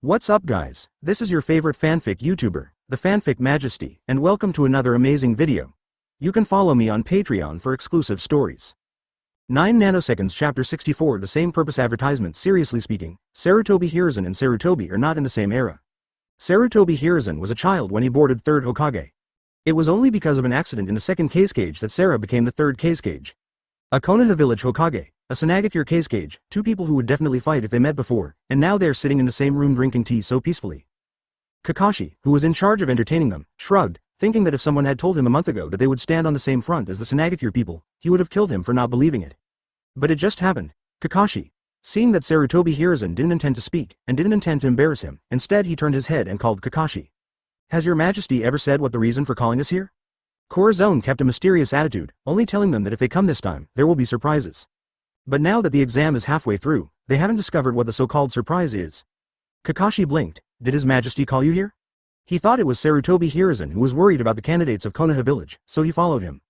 What's up guys, this is your favorite fanfic YouTuber, the Fanfic Majesty, and welcome to another amazing video. You can follow me on Patreon for exclusive stories. 9 nanoseconds chapter 64 The same purpose advertisement. Seriously speaking, Sarutobi Hiruzen and Sarutobi are not in the same era. Sarutobi Hiruzen was a child when he boarded 3rd Hokage. It was only because of an accident in the 2nd case cage that Sarah became the 3rd case cage. A Konoha village Hokage, a Sanagakure case cage, two people who would definitely fight if they met before, and now they're sitting in the same room drinking tea so peacefully. Kakashi, who was in charge of entertaining them, shrugged, thinking that if someone had told him a month ago that they would stand on the same front as the Sanagakure people, he would have killed him for not believing it. But it just happened. Kakashi, seeing that Sarutobi Hiruzen didn't intend to speak, and didn't intend to embarrass him, instead he turned his head and called Kakashi. Has your majesty ever said what the reason for calling us here? Corazon kept a mysterious attitude, only telling them that if they come this time, there will be surprises. But now that the exam is halfway through, they haven't discovered what the so-called surprise is. Kakashi blinked. Did his majesty call you here? He thought it was Sarutobi Hiruzen who was worried about the candidates of Konoha village, so he followed him.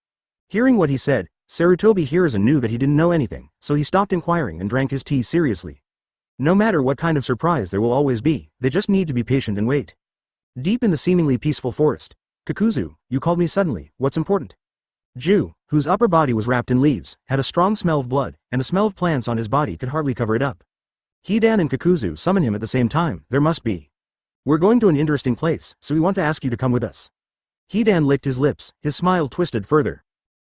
Hearing what he said, Sarutobi Hiruzen knew that he didn't know anything, so he stopped inquiring and drank his tea seriously. No matter what kind of surprise there will always be, they just need to be patient and wait. Deep in the seemingly peaceful forest, Kakuzu, you called me suddenly, what's important? Ju, whose upper body was wrapped in leaves, had a strong smell of blood, and the smell of plants on his body could hardly cover it up. Hidan and Kakuzu summon him at the same time. There must be. We're going to an interesting place, so we want to ask you to come with us. Hidan licked his lips, his smile twisted further.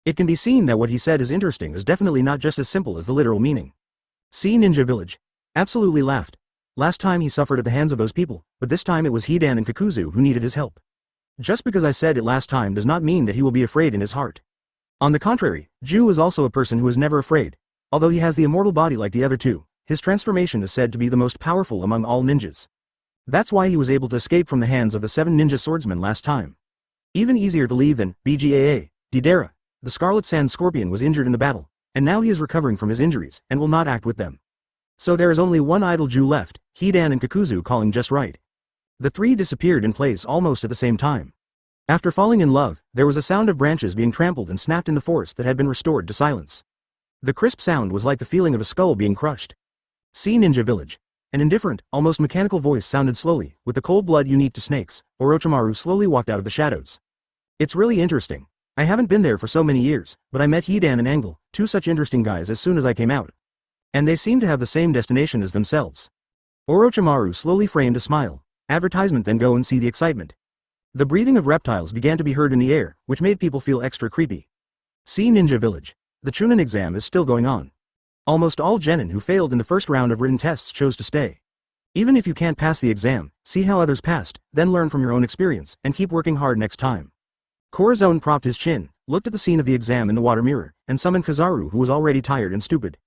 It can be seen that what he said is interesting is definitely not just as simple as the literal meaning. See Ninja Village. Absolutely laughed. Last time he suffered at the hands of those people, but this time it was Hidan and Kakuzu who needed his help. Just because I said it last time does not mean that he will be afraid in his heart. On the contrary, Ju is also a person who is never afraid. Although he has the immortal body like the other two, his transformation is said to be the most powerful among all ninjas. That's why he was able to escape from the hands of the 7 Ninja Swordsmen last time. Even easier to leave than BGAA, Deidara. The Scarlet Sand Scorpion was injured in the battle, and now he is recovering from his injuries, and will not act with them. So there is only one idle Ju left, Hidan and Kakuzu calling just right. The three disappeared in place almost at the same time. After falling in love, there was a sound of branches being trampled and snapped in the forest that had been restored to silence. The crisp sound was like the feeling of a skull being crushed. See Ninja Village. An indifferent, almost mechanical voice sounded slowly, with the cold blood unique to snakes. Orochimaru slowly walked out of the shadows. It's really interesting. I haven't been there for so many years, but I met Hidan and Angle, two such interesting guys as soon as I came out. And they seem to have the same destination as themselves. Orochimaru slowly framed a smile. Advertisement, then go and see the excitement. The breathing of reptiles began to be heard in the air, which made people feel extra creepy. See Ninja Village. The Chunin exam is still going on. Almost all genin who failed in the first round of written tests chose to stay. Even if you can't pass the exam, see how others passed, then learn from your own experience, and keep working hard next time. Corazon propped his chin, looked at the scene of the exam in the water mirror, and summoned Kizaru, who was already tired and stupid.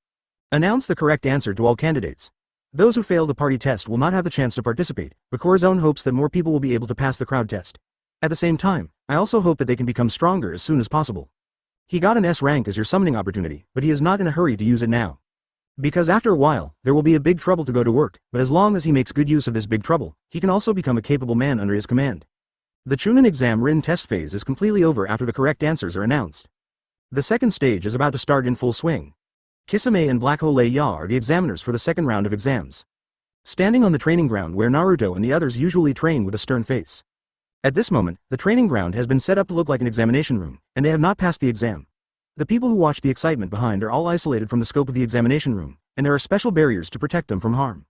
Announce the correct answer to all candidates. Those who fail the party test will not have the chance to participate, but Corazon hopes that more people will be able to pass the crowd test. At the same time, I also hope that they can become stronger as soon as possible. He got an S rank as your summoning opportunity, but he is not in a hurry to use it now. Because after a while, there will be a big trouble to go to work, but as long as he makes good use of this big trouble, he can also become a capable man under his command. The Chunin exam written test phase is completely over after the correct answers are announced. The second stage is about to start in full swing. Kisame and Black Hole Ya are the examiners for the second round of exams. Standing on the training ground where Naruto and the others usually train with a stern face. At this moment, the training ground has been set up to look like an examination room, and they have not passed the exam. The people who watch the excitement behind are all isolated from the scope of the examination room, and there are special barriers to protect them from harm.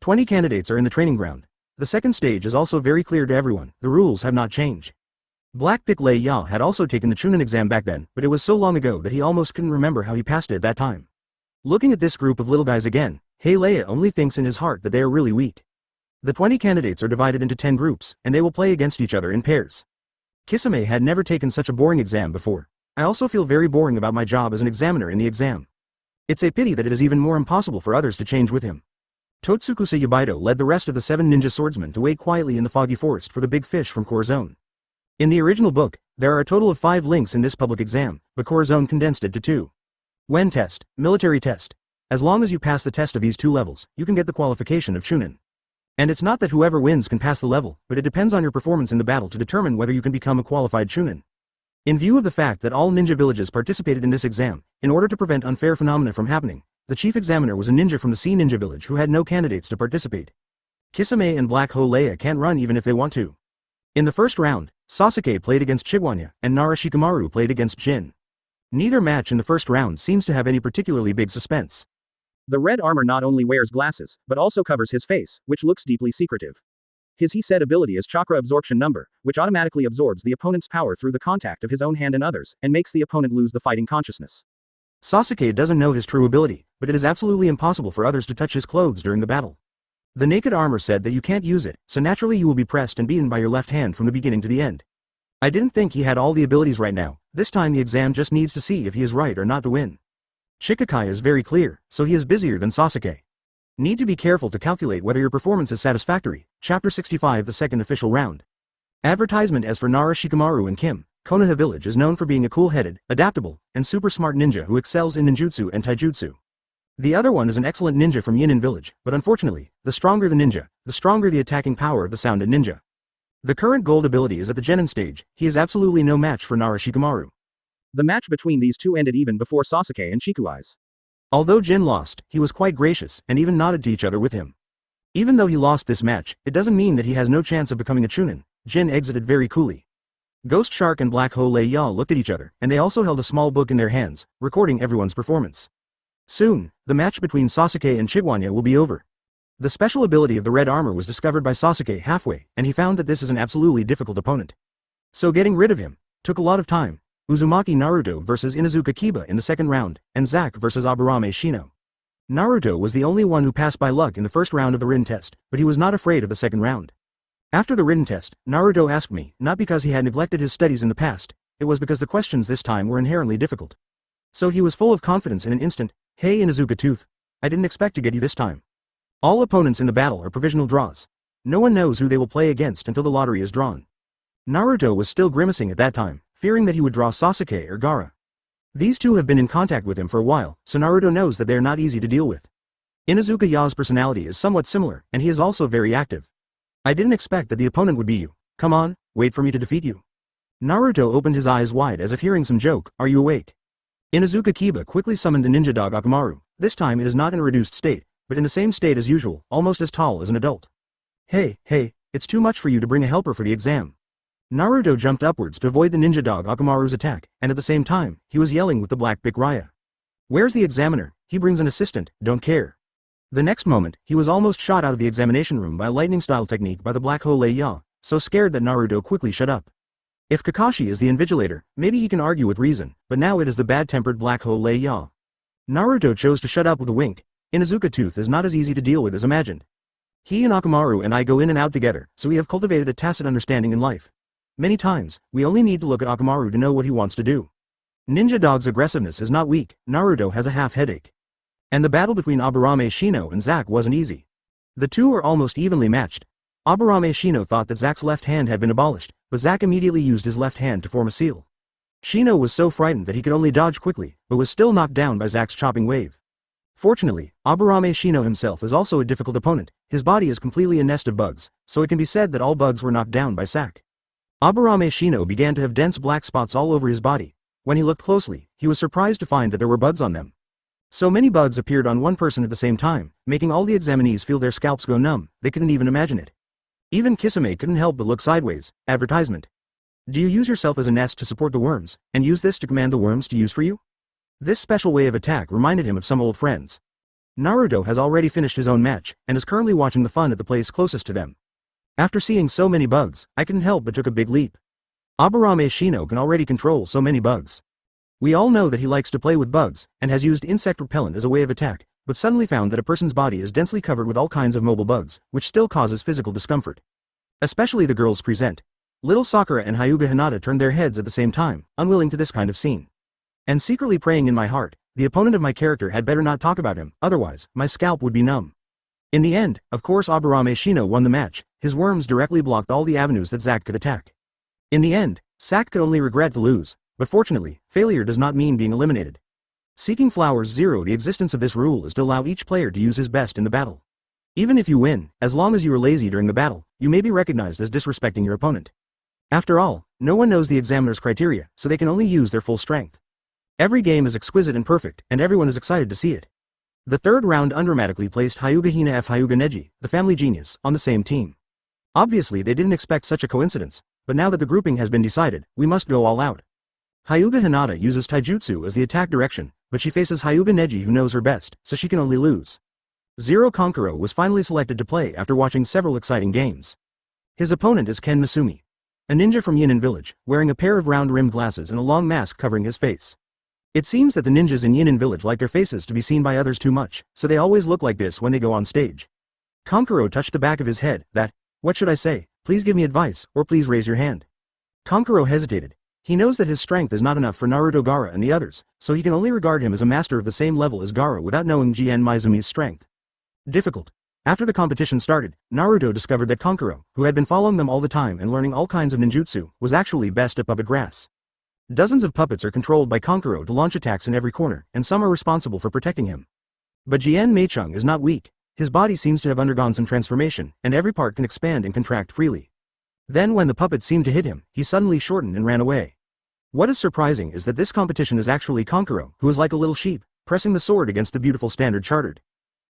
20 candidates are in the training ground. The second stage is also very clear to everyone. The rules have not changed. Black Pick Lei Ya had also taken the Chunin exam back then, but it was so long ago that he almost couldn't remember how he passed it at that time. Looking at this group of little guys again, Leia only thinks in his heart that they are really weak. The 20 candidates are divided into 10 groups, and they will play against each other in pairs. Kisame had never taken such a boring exam before. I also feel very boring about my job as an examiner in the exam. It's a pity that it is even more impossible for others to change with him. Totsukusa Yubaido led the rest of the 7 ninja swordsmen to wait quietly in the foggy forest for the big fish from Corazon. In the original book, there are a total of 5 links in this public exam, but Corazon condensed it to 2. When test, military test. As long as you pass the test of these 2 levels, you can get the qualification of Chunin. And it's not that whoever wins can pass the level, but it depends on your performance in the battle to determine whether you can become a qualified Chunin. In view of the fact that all ninja villages participated in this exam, in order to prevent unfair phenomena from happening, the chief examiner was a ninja from the Sea Ninja village who had no candidates to participate. Kisame and Black Hole Leia can't run even if they want to. In the first round, Sasuke played against Chigwanya, and Narashikamaru played against Jin. Neither match in the first round seems to have any particularly big suspense. The red armor not only wears glasses, but also covers his face, which looks deeply secretive. His he said ability is chakra absorption number, which automatically absorbs the opponent's power through the contact of his own hand and others, and makes the opponent lose the fighting consciousness. Sasuke doesn't know his true ability, but it is absolutely impossible for others to touch his clothes during the battle. The naked armor said that you can't use it, so naturally you will be pressed and beaten by your left hand from the beginning to the end. I didn't think he had all the abilities right now. This time the exam just needs to see if he is right or not to win. Shikikai is very clear, so he is busier than Sasuke. Need to be careful to calculate whether your performance is satisfactory. Chapter 65, the second official round. Advertisement. As for Narashikamaru and Kim, Konoha Village is known for being a cool-headed, adaptable, and super smart ninja who excels in ninjutsu and taijutsu. The other one is an excellent ninja from Yinin Village, but unfortunately, the stronger the ninja, the stronger the attacking power of the sounded ninja. The current gold ability is at the Genin stage. He is absolutely no match for Narashikamaru. The match between these two ended even before Sasuke and Chikuai's. Although Jin lost, he was quite gracious, and even nodded to each other with him. Even though he lost this match, it doesn't mean that he has no chance of becoming a Chunin. Jin exited very coolly. Ghost Shark and Black Hole Leia looked at each other, and they also held a small book in their hands, recording everyone's performance. Soon, the match between Sasuke and Chigwanya will be over. The special ability of the red armor was discovered by Sasuke halfway, and he found that this is an absolutely difficult opponent. So getting rid of him took a lot of time. Uzumaki Naruto vs Inuzuka Kiba in the second round, and Zack vs Aburame Shino. Naruto was the only one who passed by luck in the first round of the written test, but he was not afraid of the second round. After the written test, Naruto asked me, not because he had neglected his studies in the past, it was because the questions this time were inherently difficult. So he was full of confidence in an instant. Hey Inuzuka Tooth. I didn't expect to get you this time. All opponents in the battle are provisional draws. No one knows who they will play against until the lottery is drawn. Naruto was still grimacing at that time, fearing that he would draw Sasuke or Gaara. These two have been in contact with him for a while, so Naruto knows that they are not easy to deal with. Inuzuka Ya's personality is somewhat similar, and he is also very active. I didn't expect that the opponent would be you. Come on, wait for me to defeat you. Naruto opened his eyes wide as if hearing some joke. Are you awake? Inuzuka Kiba quickly summoned the ninja dog Akamaru. This time it is not in a reduced state, but in the same state as usual, almost as tall as an adult. Hey, it's too much for you to bring a helper for the exam. Naruto jumped upwards to avoid the ninja dog Akamaru's attack, and at the same time, he was yelling with the black Bic Raya. Where's the examiner? He brings an assistant, don't care. The next moment, he was almost shot out of the examination room by a lightning-style technique by the Black Hole Leia, so scared that Naruto quickly shut up. If Kakashi is the invigilator, maybe he can argue with reason, but now it is the bad-tempered Black Hole Leia. Naruto chose to shut up with a wink. Inuzuka Tooth is not as easy to deal with as imagined. He and Akamaru and I go in and out together, so we have cultivated a tacit understanding in life. Many times, we only need to look at Akamaru to know what he wants to do. Ninja Dog's aggressiveness is not weak. Naruto has a half headache. And the battle between Aburame Shino and Zack wasn't easy. The two are almost evenly matched. Aburame Shino thought that Zack's left hand had been abolished, but Zack immediately used his left hand to form a seal. Shino was so frightened that he could only dodge quickly, but was still knocked down by Zack's chopping wave. Fortunately, Aburame Shino himself is also a difficult opponent. His body is completely a nest of bugs, so it can be said that all bugs were knocked down by Zack. Aburame Shino began to have dense black spots all over his body. When he looked closely, he was surprised to find that there were bugs on them. So many bugs appeared on one person at the same time, making all the examinees feel their scalps go numb. They couldn't even imagine it. Even Kisame couldn't help but look sideways. Advertisement. Do you use yourself as a nest to support the worms, and use this to command the worms to use for you? This special way of attack reminded him of some old friends. Naruto has already finished his own match, and is currently watching the fun at the place closest to them. After seeing so many bugs, I couldn't help but took a big leap. Aburame Shino can already control so many bugs. We all know that he likes to play with bugs, and has used insect repellent as a way of attack, but suddenly found that a person's body is densely covered with all kinds of mobile bugs, which still causes physical discomfort. Especially the girls present. Little Sakura and Hyuga Hinata turned their heads at the same time, unwilling to this kind of scene. And secretly praying in my heart, the opponent of my character had better not talk about him, otherwise, my scalp would be numb. In the end, of course Aburame Shino won the match. His worms directly blocked all the avenues that Zack could attack. In the end, Zack could only regret to lose, but fortunately, failure does not mean being eliminated. Seeking Flowers 0. The existence of this rule is to allow each player to use his best in the battle. Even if you win, as long as you are lazy during the battle, you may be recognized as disrespecting your opponent. After all, no one knows the examiner's criteria, so they can only use their full strength. Every game is exquisite and perfect, and everyone is excited to see it. The third round undramatically placed Hyuga Hina F. Hyuga Neji, the family genius, on the same team. Obviously they didn't expect such a coincidence, but now that the grouping has been decided, we must go all out. Hyuga Hinata uses taijutsu as the attack direction, but she faces Hyuga Neji who knows her best, so she can only lose. Zero Konkuro was finally selected to play after watching several exciting games. His opponent is Ken Masumi, a ninja from Yinin Village, wearing a pair of round-rimmed glasses and a long mask covering his face. It seems that the ninjas in Yinin Village like their faces to be seen by others too much, so they always look like this when they go on stage. Konkuro touched the back of his head, what should I say, please give me advice, or please raise your hand. Konkuro hesitated. He knows that his strength is not enough for Naruto Gaara and the others, so he can only regard him as a master of the same level as Gaara without knowing Jin Mizumi's strength. Difficult. After the competition started, Naruto discovered that Konkuro, who had been following them all the time and learning all kinds of ninjutsu, was actually best at puppet grass. Dozens of puppets are controlled by Konkuro to launch attacks in every corner, and some are responsible for protecting him. But Jian Meichung is not weak. His body seems to have undergone some transformation, and every part can expand and contract freely. Then when the puppets seemed to hit him, he suddenly shortened and ran away. What is surprising is that this competition is actually Konkuro, who is like a little sheep, pressing the sword against the beautiful standard chartered.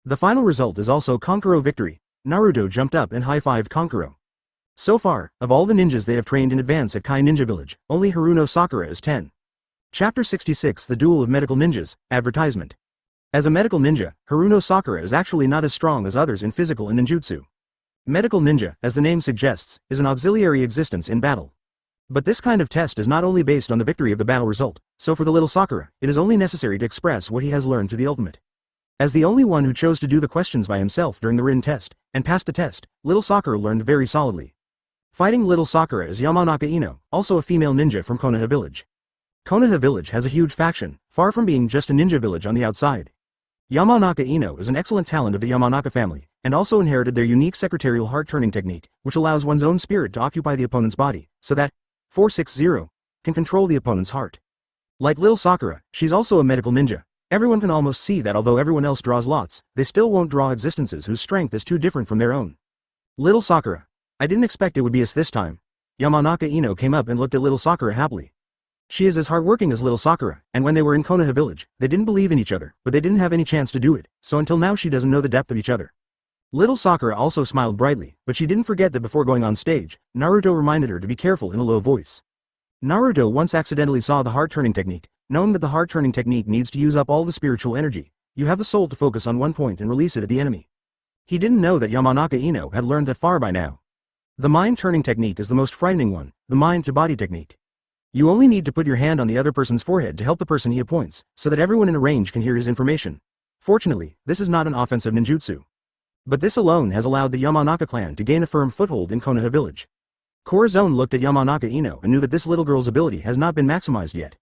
The final result is also Konkuro victory. Naruto jumped up and high-fived Konkuro. So far, of all the ninjas they have trained in advance at Kai Ninja Village, only Haruno Sakura is 10. Chapter 66 The Duel of Medical Ninjas, Advertisement. As a medical ninja, Haruno Sakura is actually not as strong as others in physical and ninjutsu. Medical ninja, as the name suggests, is an auxiliary existence in battle. But this kind of test is not only based on the victory of the battle result, so for the little Sakura, it is only necessary to express what he has learned to the ultimate. As the only one who chose to do the questions by himself during the written test, and passed the test, little Sakura learned very solidly. Fighting little Sakura is Yamanaka Ino, also a female ninja from Konoha Village. Konoha Village has a huge faction, far from being just a ninja village on the outside. Yamanaka Ino is an excellent talent of the Yamanaka family, and also inherited their unique secretarial heart-turning technique, which allows one's own spirit to occupy the opponent's body, so that 460 can control the opponent's heart. Like little Sakura, she's also a medical ninja. Everyone can almost see that although everyone else draws lots, they still won't draw existences whose strength is too different from their own. Little Sakura. I didn't expect it would be us this time. Yamanaka Ino came up and looked at little Sakura happily. She is as hardworking as little Sakura, and when they were in Konoha Village, they didn't believe in each other, but they didn't have any chance to do it, so until now she doesn't know the depth of each other. Little Sakura also smiled brightly, but she didn't forget that before going on stage, Naruto reminded her to be careful in a low voice. Naruto once accidentally saw the heart-turning technique. Knowing that the heart-turning technique needs to use up all the spiritual energy, you have the soul to focus on one point and release it at the enemy. He didn't know that Yamanaka Ino had learned that far by now. The mind-turning technique is the most frightening one, the mind-to-body technique. You only need to put your hand on the other person's forehead to help the person he appoints, so that everyone in a range can hear his information. Fortunately, this is not an offensive ninjutsu. But this alone has allowed the Yamanaka clan to gain a firm foothold in Konoha Village. Corazon looked at Yamanaka Ino and knew that this little girl's ability has not been maximized yet.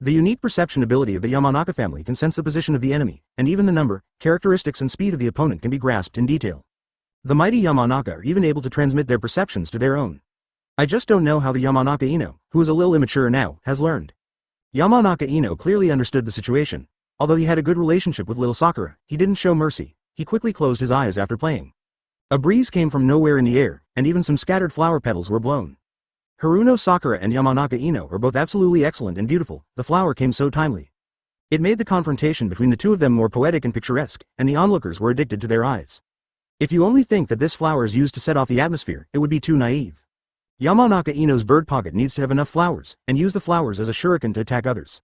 The unique perception ability of the Yamanaka family can sense the position of the enemy, and even the number, characteristics and speed of the opponent can be grasped in detail. The mighty Yamanaka are even able to transmit their perceptions to their own. I just don't know how the Yamanaka Ino, who is a little immature now, has learned. Yamanaka Ino clearly understood the situation. Although he had a good relationship with little Sakura, he didn't show mercy. He quickly closed his eyes after playing. A breeze came from nowhere in the air, and even some scattered flower petals were blown. Haruno Sakura and Yamanaka Ino are both absolutely excellent and beautiful. The flower came so timely. It made the confrontation between the two of them more poetic and picturesque, and the onlookers were addicted to their eyes. If you only think that this flower is used to set off the atmosphere, it would be too naive. Yamanaka Ino's bird pocket needs to have enough flowers, and use the flowers as a shuriken to attack others.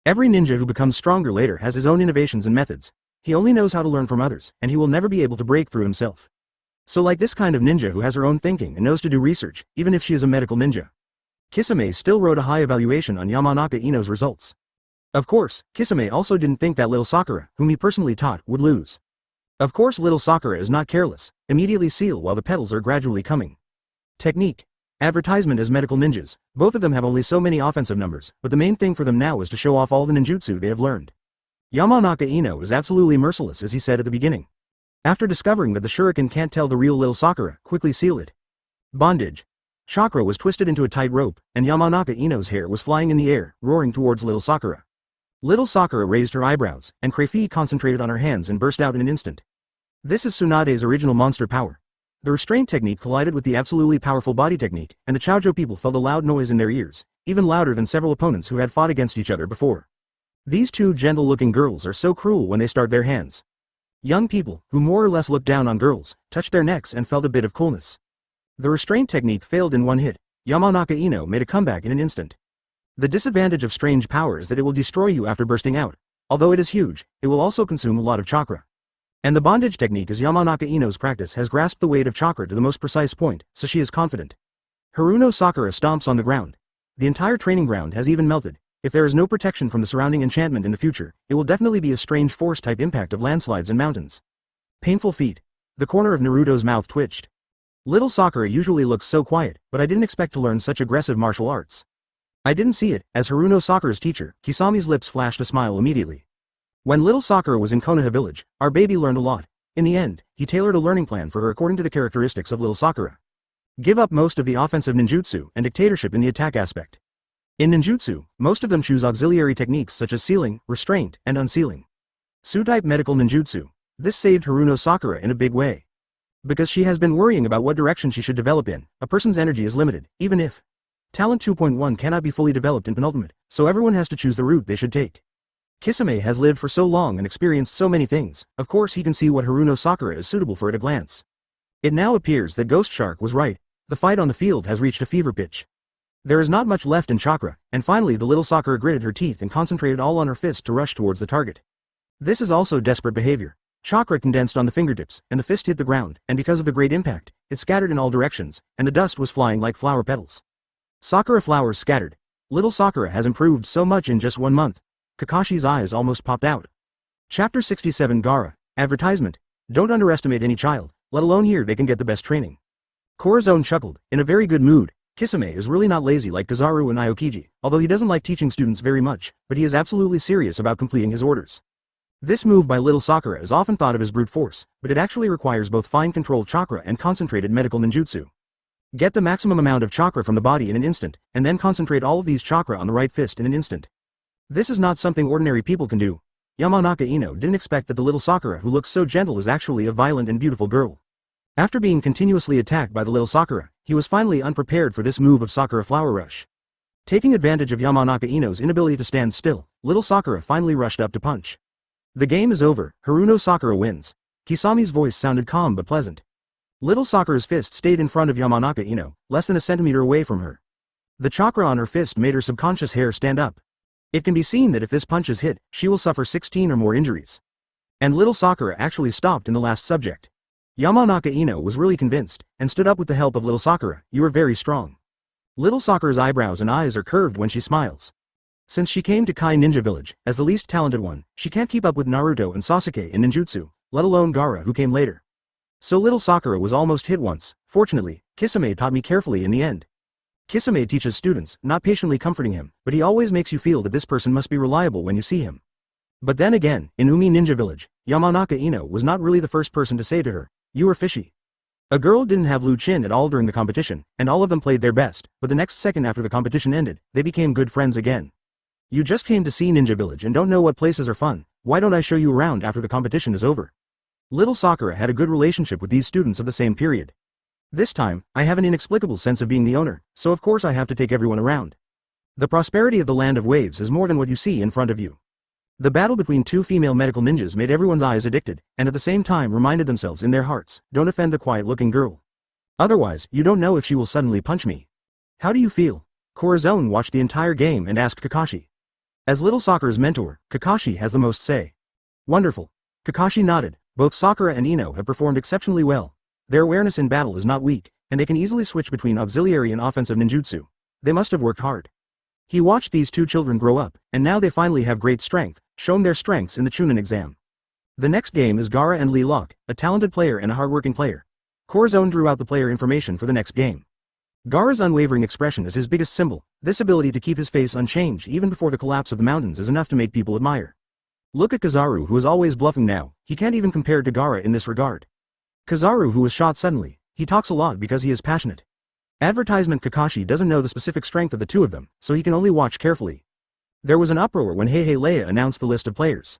Every ninja who becomes stronger later has his own innovations and methods. He only knows how to learn from others, and he will never be able to break through himself. So like this kind of ninja who has her own thinking and knows to do research, even if she is a medical ninja. Kisame still wrote a high evaluation on Yamanaka Ino's results. Of course, Kisame also didn't think that little Sakura, whom he personally taught, would lose. Of course little Sakura is not careless, immediately seal while the petals are gradually coming. Technique. Advertisement as medical ninjas, both of them have only so many offensive numbers, but the main thing for them now is to show off all the ninjutsu they have learned. Yamanaka Ino is absolutely merciless as he said at the beginning. After discovering that the shuriken can't tell the real little Sakura, quickly seal it. Bondage. Chakra was twisted into a tight rope, and Yamanaka Ino's hair was flying in the air, roaring towards little Sakura. Little Sakura raised her eyebrows, and Crayfie concentrated on her hands and burst out in an instant. This is Tsunade's original monster power. The restraint technique collided with the absolutely powerful body technique, and the Chaojo people felt a loud noise in their ears, even louder than several opponents who had fought against each other before. These two gentle-looking girls are so cruel when they start their hands. Young people, who more or less looked down on girls, touched their necks and felt a bit of coolness. The restraint technique failed in one hit. Yamanaka Ino made a comeback in an instant. The disadvantage of strange power is that it will destroy you after bursting out. Although it is huge, it will also consume a lot of chakra. And the bondage technique as Yamanaka Ino's practice has grasped the weight of chakra to the most precise point, so she is confident. Haruno Sakura stomps on the ground. The entire training ground has even melted. If there is no protection from the surrounding enchantment in the future, it will definitely be a strange force-type impact of landslides and mountains. Painful feet. The corner of Naruto's mouth twitched. Little Sakura usually looks so quiet, but I didn't expect to learn such aggressive martial arts. I didn't see it, as Haruno Sakura's teacher, Kisami's lips flashed a smile immediately. When little Sakura was in Konoha village, our baby learned a lot. In the end, he tailored a learning plan for her according to the characteristics of little Sakura. Give up most of the offensive ninjutsu and dictatorship in the attack aspect. In ninjutsu, most of them choose auxiliary techniques such as sealing, restraint, and unsealing. Su-type medical ninjutsu. This saved Haruno Sakura in a big way. Because she has been worrying about what direction she should develop in, a person's energy is limited, even if Talent 2.1 cannot be fully developed in penultimate, so everyone has to choose the route they should take. Kisame has lived for so long and experienced so many things, of course he can see what Haruno Sakura is suitable for at a glance. It now appears that Ghost Shark was right, the fight on the field has reached a fever pitch. There is not much left in chakra, and finally the little Sakura gritted her teeth and concentrated all on her fist to rush towards the target. This is also desperate behavior. Chakra condensed on the fingertips, and the fist hit the ground, and because of the great impact, it scattered in all directions, and the dust was flying like flower petals. Sakura flowers scattered. Little Sakura has improved so much in just 1 month. Kakashi's eyes almost popped out. Chapter 67 Gaara. Advertisement. Don't underestimate any child, let alone here they can get the best training. Corazon chuckled, in a very good mood. Kisame is really not lazy like Kizaru and Aokiji, although he doesn't like teaching students very much, but he is absolutely serious about completing his orders. This move by little Sakura is often thought of as brute force, but it actually requires both fine controlled chakra and concentrated medical ninjutsu. Get the maximum amount of chakra from the body in an instant, and then concentrate all of these chakra on the right fist in an instant. This is not something ordinary people can do. Yamanaka Ino didn't expect that the little Sakura who looks so gentle is actually a violent and beautiful girl. After being continuously attacked by the little Sakura, he was finally unprepared for this move of Sakura Flower Rush. Taking advantage of Yamanaka Ino's inability to stand still, little Sakura finally rushed up to punch. The game is over, Haruno Sakura wins. Kisami's voice sounded calm but pleasant. Little Sakura's fist stayed in front of Yamanaka Ino, less than a centimeter away from her. The chakra on her fist made her subconscious hair stand up. It can be seen that if this punch is hit, she will suffer 16 or more injuries. And little Sakura actually stopped in the last subject. Yamanaka Ino was really convinced, and stood up with the help of little Sakura. You are very strong. Little Sakura's eyebrows and eyes are curved when she smiles. Since she came to Kai Ninja Village, as the least talented one, she can't keep up with Naruto and Sasuke in ninjutsu, let alone Gaara who came later. So little Sakura was almost hit once. Fortunately, Kisame taught me carefully in the end. Kisame teaches students, not patiently comforting him, but he always makes you feel that this person must be reliable when you see him. But then again, in Umi Ninja Village, Yamanaka Ino was not really the first person to say to her, "You are fishy." A girl didn't have Lu Chin at all during the competition, and all of them played their best, but the next second after the competition ended, they became good friends again. You just came to see Ninja Village and don't know what places are fun, why don't I show you around after the competition is over? Little Sakura had a good relationship with these students of the same period. This time, I have an inexplicable sense of being the owner, so of course I have to take everyone around. The prosperity of the Land of Waves is more than what you see in front of you. The battle between two female medical ninjas made everyone's eyes addicted, and at the same time reminded themselves in their hearts, don't offend the quiet-looking girl. Otherwise, you don't know if she will suddenly punch me. How do you feel? Corazon watched the entire game and asked Kakashi. As little Sakura's mentor, Kakashi has the most say. Wonderful. Kakashi nodded. Both Sakura and Ino have performed exceptionally well. Their awareness in battle is not weak, and they can easily switch between auxiliary and offensive ninjutsu. They must have worked hard. He watched these two children grow up, and now they finally have great strength, shown their strengths in the Chunin exam. The next game is Gaara and Lee Locke, a talented player and a hardworking player. Corazon drew out the player information for the next game. Gaara's unwavering expression is his biggest symbol. This ability to keep his face unchanged even before the collapse of the mountains is enough to make people admire. Look at Kizaru who is always bluffing now, he can't even compare to Gaara in this regard. Kizaru who was shot suddenly, he talks a lot because he is passionate. Advertisement Kakashi doesn't know the specific strength of the two of them, so he can only watch carefully. There was an uproar when Heihei Leia announced the list of players.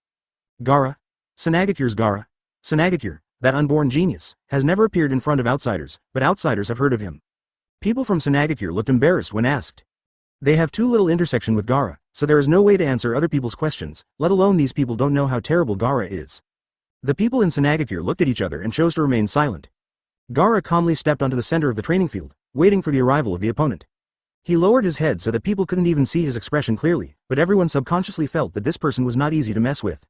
Gaara. Sanagakure's Gaara. Sanagakure, that unborn genius, has never appeared in front of outsiders, but outsiders have heard of him. People from Sanagakure looked embarrassed when asked. They have too little intersection with Gaara, so there is no way to answer other people's questions, let alone these people don't know how terrible Gaara is. The people in Senagakure looked at each other and chose to remain silent. Gaara calmly stepped onto the center of the training field, waiting for the arrival of the opponent. He lowered his head so that people couldn't even see his expression clearly, but everyone subconsciously felt that this person was not easy to mess with.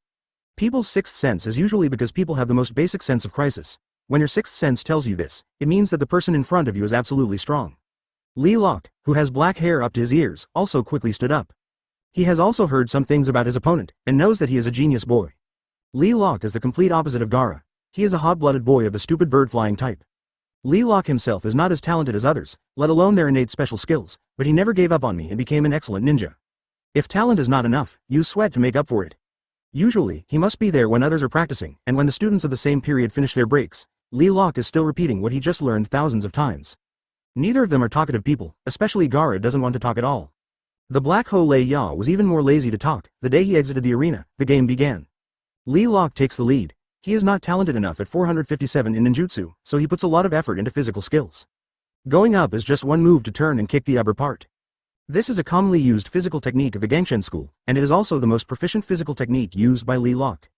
People's sixth sense is usually because people have the most basic sense of crisis. When your sixth sense tells you this, it means that the person in front of you is absolutely strong. Lee Locke, who has black hair up to his ears, also quickly stood up. He has also heard some things about his opponent, and knows that he is a genius boy. Lee Locke is the complete opposite of Gaara. He is a hot-blooded boy of the stupid bird-flying type. Lee Locke himself is not as talented as others, let alone their innate special skills, but he never gave up on me and became an excellent ninja. If talent is not enough, use sweat to make up for it. Usually, he must be there when others are practicing, and when the students of the same period finish their breaks, Lee Locke is still repeating what he just learned thousands of times. Neither of them are talkative people, especially Gaara doesn't want to talk at all. The Black Hole Lei Ya was even more lazy to talk. The day he exited the arena, the game began. Lee Locke takes the lead. He is not talented enough at 457 in ninjutsu, so he puts a lot of effort into physical skills. Going up is just one move to turn and kick the upper part. This is a commonly used physical technique of the Gangshen school, and it is also the most proficient physical technique used by Lee Locke.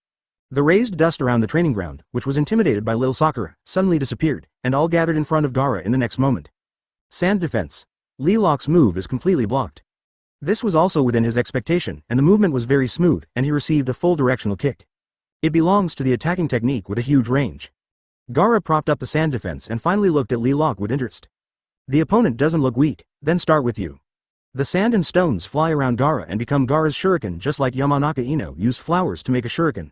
The raised dust around the training ground, which was intimidated by Lil Sakura, suddenly disappeared, and all gathered in front of Gaara in the next moment. Sand defense. Lee Locke's move is completely blocked. This was also within his expectation, and the movement was very smooth, and he received a full directional kick. It belongs to the attacking technique with a huge range. Gaara propped up the sand defense and finally looked at Lee Locke with interest. The opponent doesn't look weak, then start with you. The sand and stones fly around Gaara and become Gaara's shuriken, just like Yamanaka Ino used flowers to make a shuriken.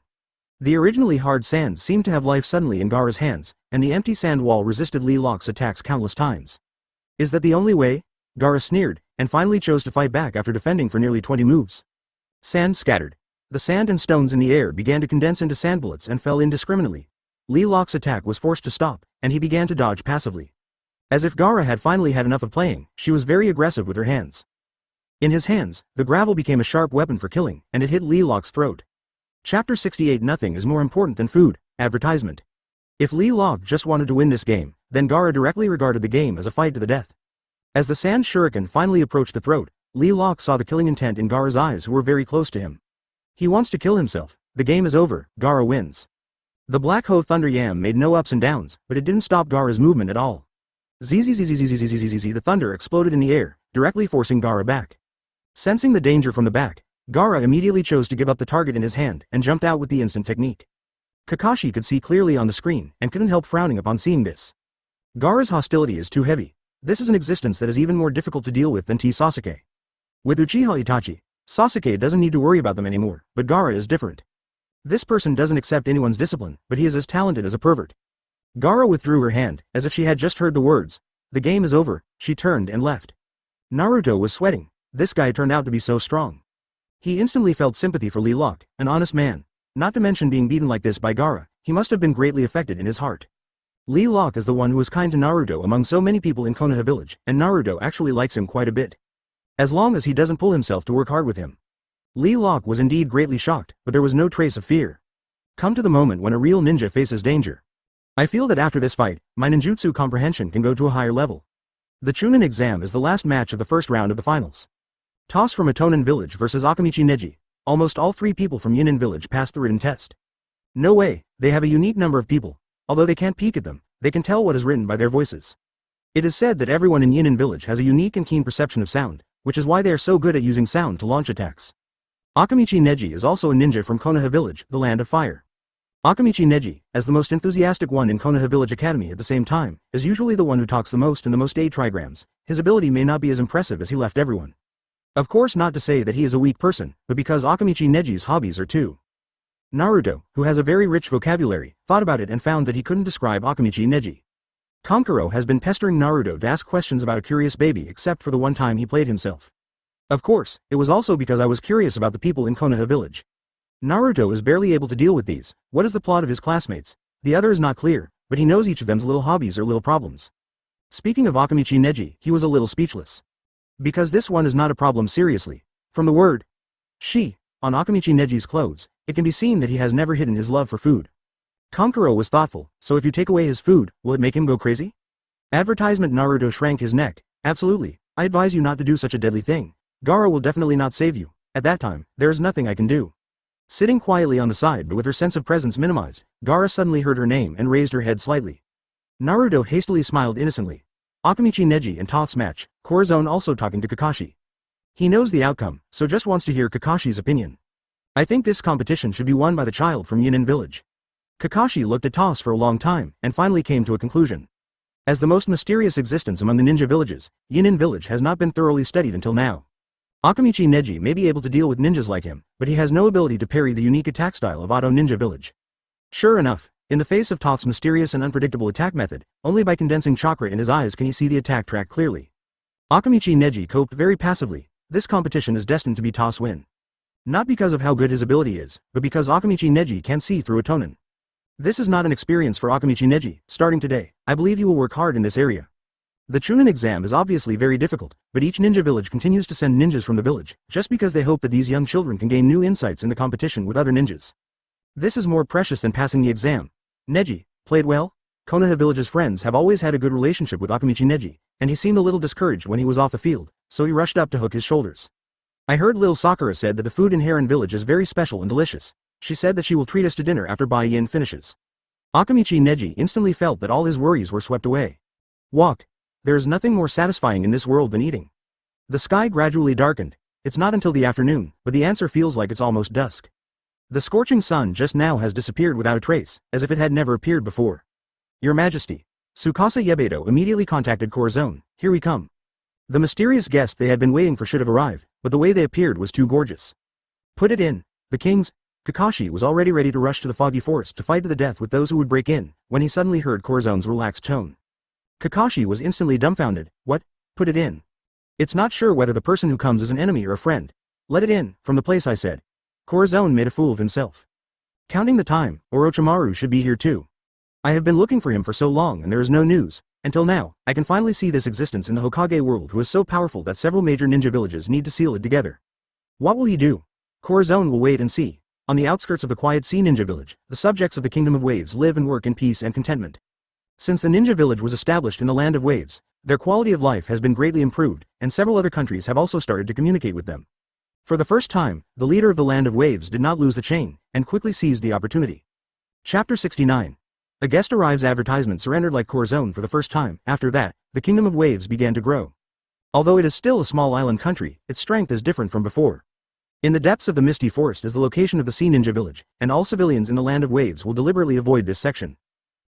The originally hard sand seemed to have life suddenly in Gaara's hands, and the empty sand wall resisted Lee Locke's attacks countless times. Is that the only way? Gaara sneered, and finally chose to fight back after defending for nearly 20 moves. Sand scattered. The sand and stones in the air began to condense into sand bullets and fell indiscriminately. Lee Locke's attack was forced to stop, and he began to dodge passively. As if Gaara had finally had enough of playing, she was very aggressive with her hands. In his hands, the gravel became a sharp weapon for killing, and it hit Lee Locke's throat. Chapter 68. Nothing is more important than food. Advertisement. If Lee Locke just wanted to win this game, then Gaara directly regarded the game as a fight to the death. As the sand shuriken finally approached the throat, Lee Locke saw the killing intent in Gaara's eyes, who were very close to him. He wants to kill himself. The game is over. Gaara wins. The Black Hole Thunder Yam made no ups and downs, but it didn't stop Gaara's movement at all. Zzzzzzzzzzzzzzz, the thunder exploded in the air, directly forcing Gaara back. Sensing the danger from the back, Gaara immediately chose to give up the target in his hand and jumped out with the instant technique. Kakashi could see clearly on the screen and couldn't help frowning upon seeing this. Gaara's hostility is too heavy. This is an existence that is even more difficult to deal with than Sasuke. With Uchiha Itachi, Sasuke doesn't need to worry about them anymore, but Gaara is different. This person doesn't accept anyone's discipline, but he is as talented as a pervert. Gaara withdrew her hand, as if she had just heard the words, "The game is over." She turned and left. Naruto was sweating. This guy turned out to be so strong. He instantly felt sympathy for Lee Locke, an honest man. Not to mention being beaten like this by Gaara, he must have been greatly affected in his heart. Lee Locke is the one who was kind to Naruto among so many people in Konoha village, and Naruto actually likes him quite a bit. As long as he doesn't pull himself to work hard with him. Lee Locke was indeed greatly shocked, but there was no trace of fear. Come to the moment when a real ninja faces danger. I feel that after this fight, my ninjutsu comprehension can go to a higher level. The Chunin exam is the last match of the first round of the finals. Toss from Atonin village versus Akamichi Neji. Almost all 3 people from Yinin village passed the written test. No way, they have a unique number of people. Although they can't peek at them, they can tell what is written by their voices. It is said that everyone in Yinin village has a unique and keen perception of sound, which is why they are so good at using sound to launch attacks. Akamichi Neji is also a ninja from Konoha village, the land of fire. Akamichi Neji, as the most enthusiastic one in Konoha village academy at the same time, is usually the one who talks the most and the most trigrams. His ability may not be as impressive as he left everyone. Of course, not to say that he is a weak person, but because Akamichi Neji's hobbies are too. Naruto, who has a very rich vocabulary, thought about it and found that he couldn't describe Akamichi Neji. Kankuro has been pestering Naruto to ask questions about a curious baby except for the one time he played himself. Of course, it was also because I was curious about the people in Konoha village. Naruto is barely able to deal with these. What is the plot of his classmates? The other is not clear, but he knows each of them's little hobbies or little problems. Speaking of Akamichi Neji, he was a little speechless. Because this one is not a problem seriously. From the word "shi" on Akamichi Neji's clothes, it can be seen that he has never hidden his love for food. Kankuro was thoughtful, so if you take away his food, will it make him go crazy? Advertisement. Naruto shrank his neck. Absolutely, I advise you not to do such a deadly thing. Gaara will definitely not save you. At that time, there is nothing I can do. Sitting quietly on the side but with her sense of presence minimized, Gaara suddenly heard her name and raised her head slightly. Naruto hastily smiled innocently. Akamichi Neji and Toth's match, Corazon also talking to Kakashi. He knows the outcome, so just wants to hear Kakashi's opinion. I think this competition should be won by the child from Yinin village. Kakashi looked at Toss for a long time, and finally came to a conclusion. As the most mysterious existence among the ninja villages, Yinin village has not been thoroughly studied until now. Akamichi Neji may be able to deal with ninjas like him, but he has no ability to parry the unique attack style of Auto Ninja Village. Sure enough, in the face of Toth's mysterious and unpredictable attack method, only by condensing chakra in his eyes can he see the attack track clearly. Akamichi Neji coped very passively. This competition is destined to be Toss win. Not because of how good his ability is, but because Akamichi Neji can see through a tonin. This is not an experience for Akamichi Neji. Starting today, I believe you will work hard in this area. The Chunin exam is obviously very difficult, but each ninja village continues to send ninjas from the village, just because they hope that these young children can gain new insights in the competition with other ninjas. This is more precious than passing the exam. Neji, played well? Konoha village's friends have always had a good relationship with Akamichi Neji, and he seemed a little discouraged when he was off the field, so he rushed up to hook his shoulders. I heard Lil Sakura said that the food in Heron village is very special and delicious. She said that she will treat us to dinner after Bai Yin finishes. Akamichi Neji instantly felt that all his worries were swept away. Walk. There is nothing more satisfying in this world than eating. The sky gradually darkened. It's not until the afternoon, but the answer feels like it's almost dusk. The scorching sun just now has disappeared without a trace, as if it had never appeared before. Your Majesty. Tsukasa Yebeto immediately contacted Corazon. Here we come. The mysterious guest they had been waiting for should have arrived, but the way they appeared was too gorgeous. Put it in. The king's... Kakashi was already ready to rush to the foggy forest to fight to the death with those who would break in, when he suddenly heard Corazon's relaxed tone. Kakashi was instantly dumbfounded. What? Put it in. It's not sure whether the person who comes is an enemy or a friend. Let it in, from the place I said. Corazon made a fool of himself. Counting the time, Orochimaru should be here too. I have been looking for him for so long and there is no news. Until now, I can finally see this existence in the Hokage world who is so powerful that several major ninja villages need to seal it together. What will he do? Corazon will wait and see. On the outskirts of the Quiet Sea Ninja Village, the subjects of the Kingdom of Waves live and work in peace and contentment. Since the ninja village was established in the Land of Waves, their quality of life has been greatly improved, and several other countries have also started to communicate with them. For the first time, the leader of the Land of Waves did not lose the chain, and quickly seized the opportunity. Chapter 69. A guest arrives. Advertisement surrendered like Corazon for the first time. After that, the Kingdom of Waves began to grow. Although it is still a small island country, its strength is different from before. In the depths of the Misty Forest is the location of the Sea Ninja Village, and all civilians in the Land of Waves will deliberately avoid this section.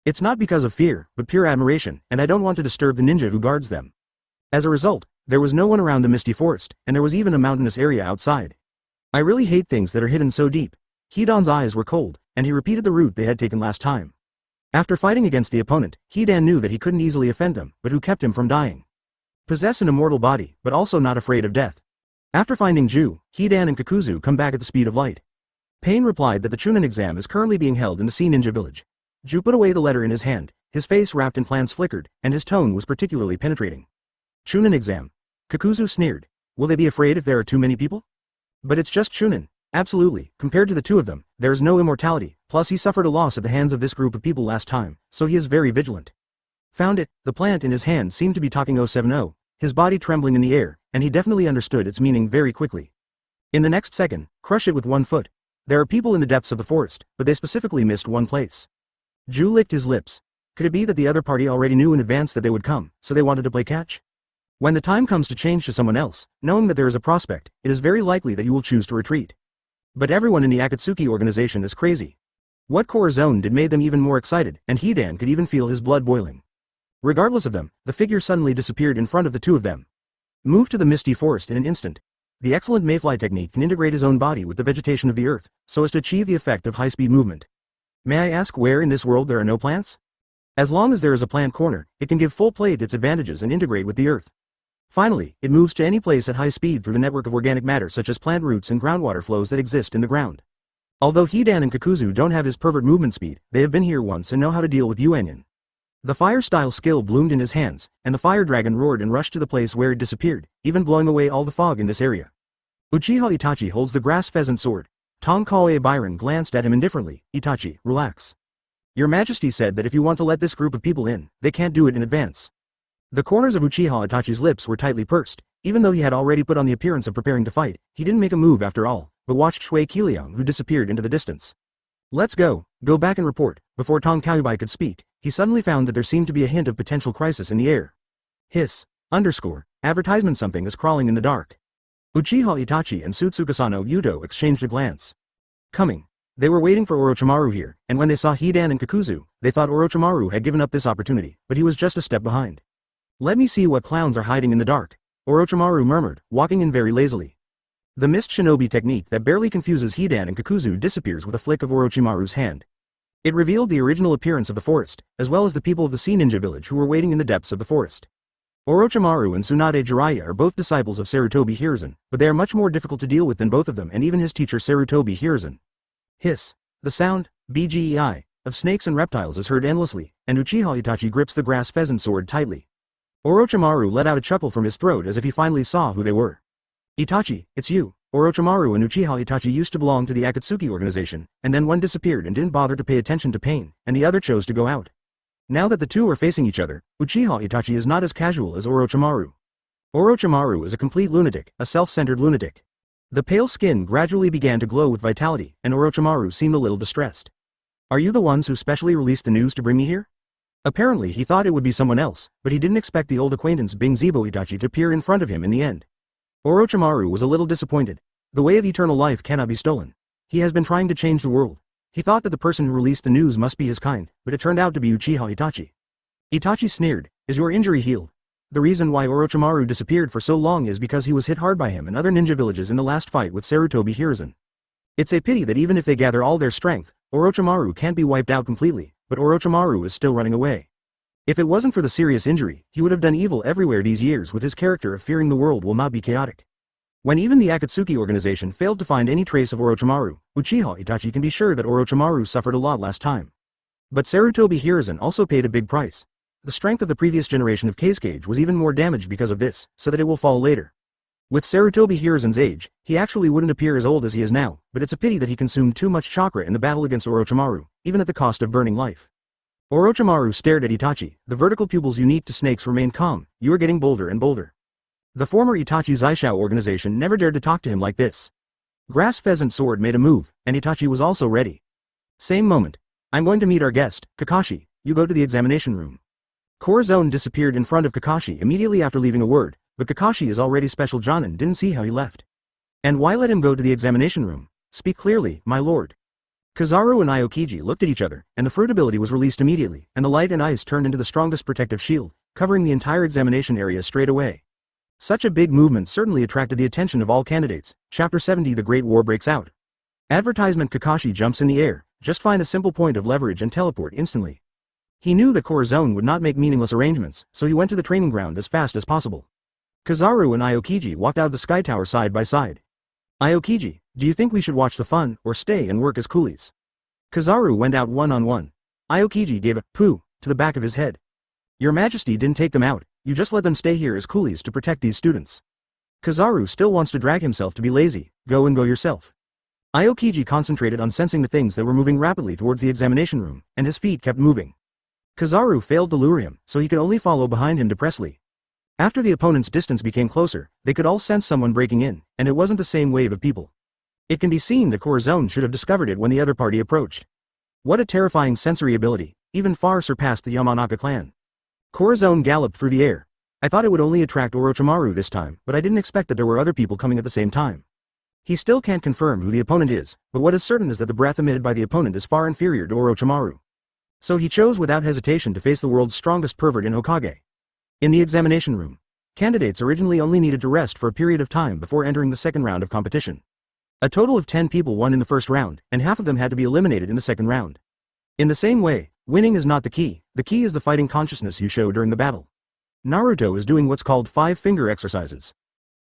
It's not because of fear, but pure admiration, and I don't want to disturb the ninja who guards them. As a result, there was no one around the Misty Forest, and there was even a mountainous area outside. I really hate things that are hidden so deep. Hidan's eyes were cold, and he repeated the route they had taken last time. After fighting against the opponent, Hidan knew that he couldn't easily offend them, but who kept him from dying. Possess an immortal body, but also not afraid of death. After finding Ju, Hidan and Kakuzu come back at the speed of light. Pain replied that the Chunin exam is currently being held in the Sea Ninja Village. Ju put away the letter in his hand, his face wrapped in plans flickered, and his tone was particularly penetrating. Chunin exam. Kakuzu sneered. Will they be afraid if there are too many people? But it's just Chunin. Absolutely, compared to the two of them, there is no immortality, plus he suffered a loss at the hands of this group of people last time, so he is very vigilant. Found it, the plant in his hand seemed to be talking 070, his body trembling in the air, and he definitely understood its meaning very quickly. In the next second, crush it with 1 foot. There are people in the depths of the forest, but they specifically missed one place. Ju licked his lips. Could it be that the other party already knew in advance that they would come, so they wanted to play catch? When the time comes to change to someone else, knowing that there is a prospect, it is very likely that you will choose to retreat. But everyone in the Akatsuki organization is crazy. What Corazon did made them even more excited, and Hidan could even feel his blood boiling. Regardless of them, the figure suddenly disappeared in front of the two of them. Moved to the Misty Forest in an instant. The excellent mayfly technique can integrate his own body with the vegetation of the earth, so as to achieve the effect of high-speed movement. May I ask where in this world there are no plants? As long as there is a plant corner, it can give full play to its advantages and integrate with the earth. Finally, it moves to any place at high speed through the network of organic matter such as plant roots and groundwater flows that exist in the ground. Although Hidan and Kakuzu don't have his pervert movement speed, they have been here once and know how to deal with Yuanyan. The fire-style skill bloomed in his hands, and the fire dragon roared and rushed to the place where it disappeared, even blowing away all the fog in this area. Uchiha Itachi holds the grass pheasant sword. Tonkawa Byron glanced at him indifferently. Itachi, relax. Your Majesty said that if you want to let this group of people in, they can't do it in advance. The corners of Uchiha Itachi's lips were tightly pursed. Even though he had already put on the appearance of preparing to fight, he didn't make a move after all, but watched Shui Qiliang who disappeared into the distance. Let's go back and report. Before Tong Kaobai could speak, he suddenly found that there seemed to be a hint of potential crisis in the air. Hiss. Advertisement something is crawling in the dark. Uchiha Itachi and Sutsukasano Yudo exchanged a glance. Coming. They were waiting for Orochimaru here, and when they saw Hidan and Kakuzu, they thought Orochimaru had given up this opportunity, but he was just a step behind. Let me see what clowns are hiding in the dark, Orochimaru murmured, walking in very lazily. The mist shinobi technique that barely confuses Hidan and Kakuzu disappears with a flick of Orochimaru's hand. It revealed the original appearance of the forest, as well as the people of the Sea Ninja village who were waiting in the depths of the forest. Orochimaru and Tsunade Jiraiya are both disciples of Sarutobi Hiruzen, but they are much more difficult to deal with than both of them and even his teacher Sarutobi Hiruzen. Hiss. The sound, BGEI, of snakes and reptiles is heard endlessly, and Uchiha Itachi grips the grass pheasant sword tightly. Orochimaru let out a chuckle from his throat as if he finally saw who they were. Itachi, it's you. Orochimaru and Uchiha Itachi used to belong to the Akatsuki organization, and then one disappeared and didn't bother to pay attention to Pain, and the other chose to go out. Now that the two are facing each other, Uchiha Itachi is not as casual as Orochimaru. Orochimaru is a complete lunatic, a self-centered lunatic. The pale skin gradually began to glow with vitality, and Orochimaru seemed a little distressed. Are you the ones who specially released the news to bring me here? Apparently he thought it would be someone else, but he didn't expect the old acquaintance Bing Zibo Itachi to appear in front of him in the end. Orochimaru was a little disappointed. The way of eternal life cannot be stolen. He has been trying to change the world. He thought that the person who released the news must be his kind, but it turned out to be Uchiha Itachi. Itachi sneered, is your injury healed? The reason why Orochimaru disappeared for so long is because he was hit hard by him and other ninja villages in the last fight with Sarutobi Hiruzen. It's a pity that even if they gather all their strength, Orochimaru can't be wiped out completely, but Orochimaru is still running away. If it wasn't for the serious injury, he would have done evil everywhere these years with his character of fearing the world will not be chaotic. When even the Akatsuki organization failed to find any trace of Orochimaru, Uchiha Itachi can be sure that Orochimaru suffered a lot last time. But Sarutobi Hiruzen also paid a big price. The strength of the previous generation of Kazekage was even more damaged because of this, so that it will fall later. With Sarutobi Hiruzen's age, he actually wouldn't appear as old as he is now, but it's a pity that he consumed too much chakra in the battle against Orochimaru, even at the cost of burning life. Orochimaru stared at Itachi. The vertical pupils unique to snakes remained calm. You are getting bolder and bolder. The former Itachi Zaishao organization never dared to talk to him like this. Grass Pheasant Sword made a move, and Itachi was also ready. Same moment. I'm going to meet our guest, Kakashi. You go to the examination room. Corazon disappeared in front of Kakashi immediately after leaving a word, but Kakashi is already special Jonin didn't see how he left. And why let him go to the examination room? Speak clearly, my lord. Kizaru and Aokiji looked at each other, and the fruit ability was released immediately, and the light and ice turned into the strongest protective shield, covering the entire examination area straight away. Such a big movement certainly attracted the attention of all candidates. Chapter 70 The Great War breaks out. Advertisement Kakashi jumps in the air, just find a simple point of leverage and teleport instantly. He knew that Corazon would not make meaningless arrangements, so he went to the training ground as fast as possible. Kizaru and Aokiji walked out of the sky tower side by side. Aokiji, do you think we should watch the fun, or stay and work as coolies? Kizaru went out one-on-one. Aokiji gave a pooh to the back of his head. Your Majesty didn't take them out, you just let them stay here as coolies to protect these students. Kizaru still wants to drag himself to be lazy, go and go yourself. Aokiji concentrated on sensing the things that were moving rapidly towards the examination room, and his feet kept moving. Kizaru failed to lure him, so he could only follow behind him depressedly. After the opponent's distance became closer, they could all sense someone breaking in, and it wasn't the same wave of people. It can be seen that Corazon should have discovered it when the other party approached. What a terrifying sensory ability, even far surpassed the Yamanaka clan. Corazon galloped through the air. I thought it would only attract Orochimaru this time, but I didn't expect that there were other people coming at the same time. He still can't confirm who the opponent is, but what is certain is that the breath emitted by the opponent is far inferior to Orochimaru. So he chose without hesitation to face the world's strongest pervert in Hokage. In the examination room, candidates originally only needed to rest for a period of time before entering the second round of competition. A total of 10 people won in the first round, and half of them had to be eliminated in the second round. In the same way, winning is not the key is the fighting consciousness you show during the battle. Naruto is doing what's called 5-finger exercises.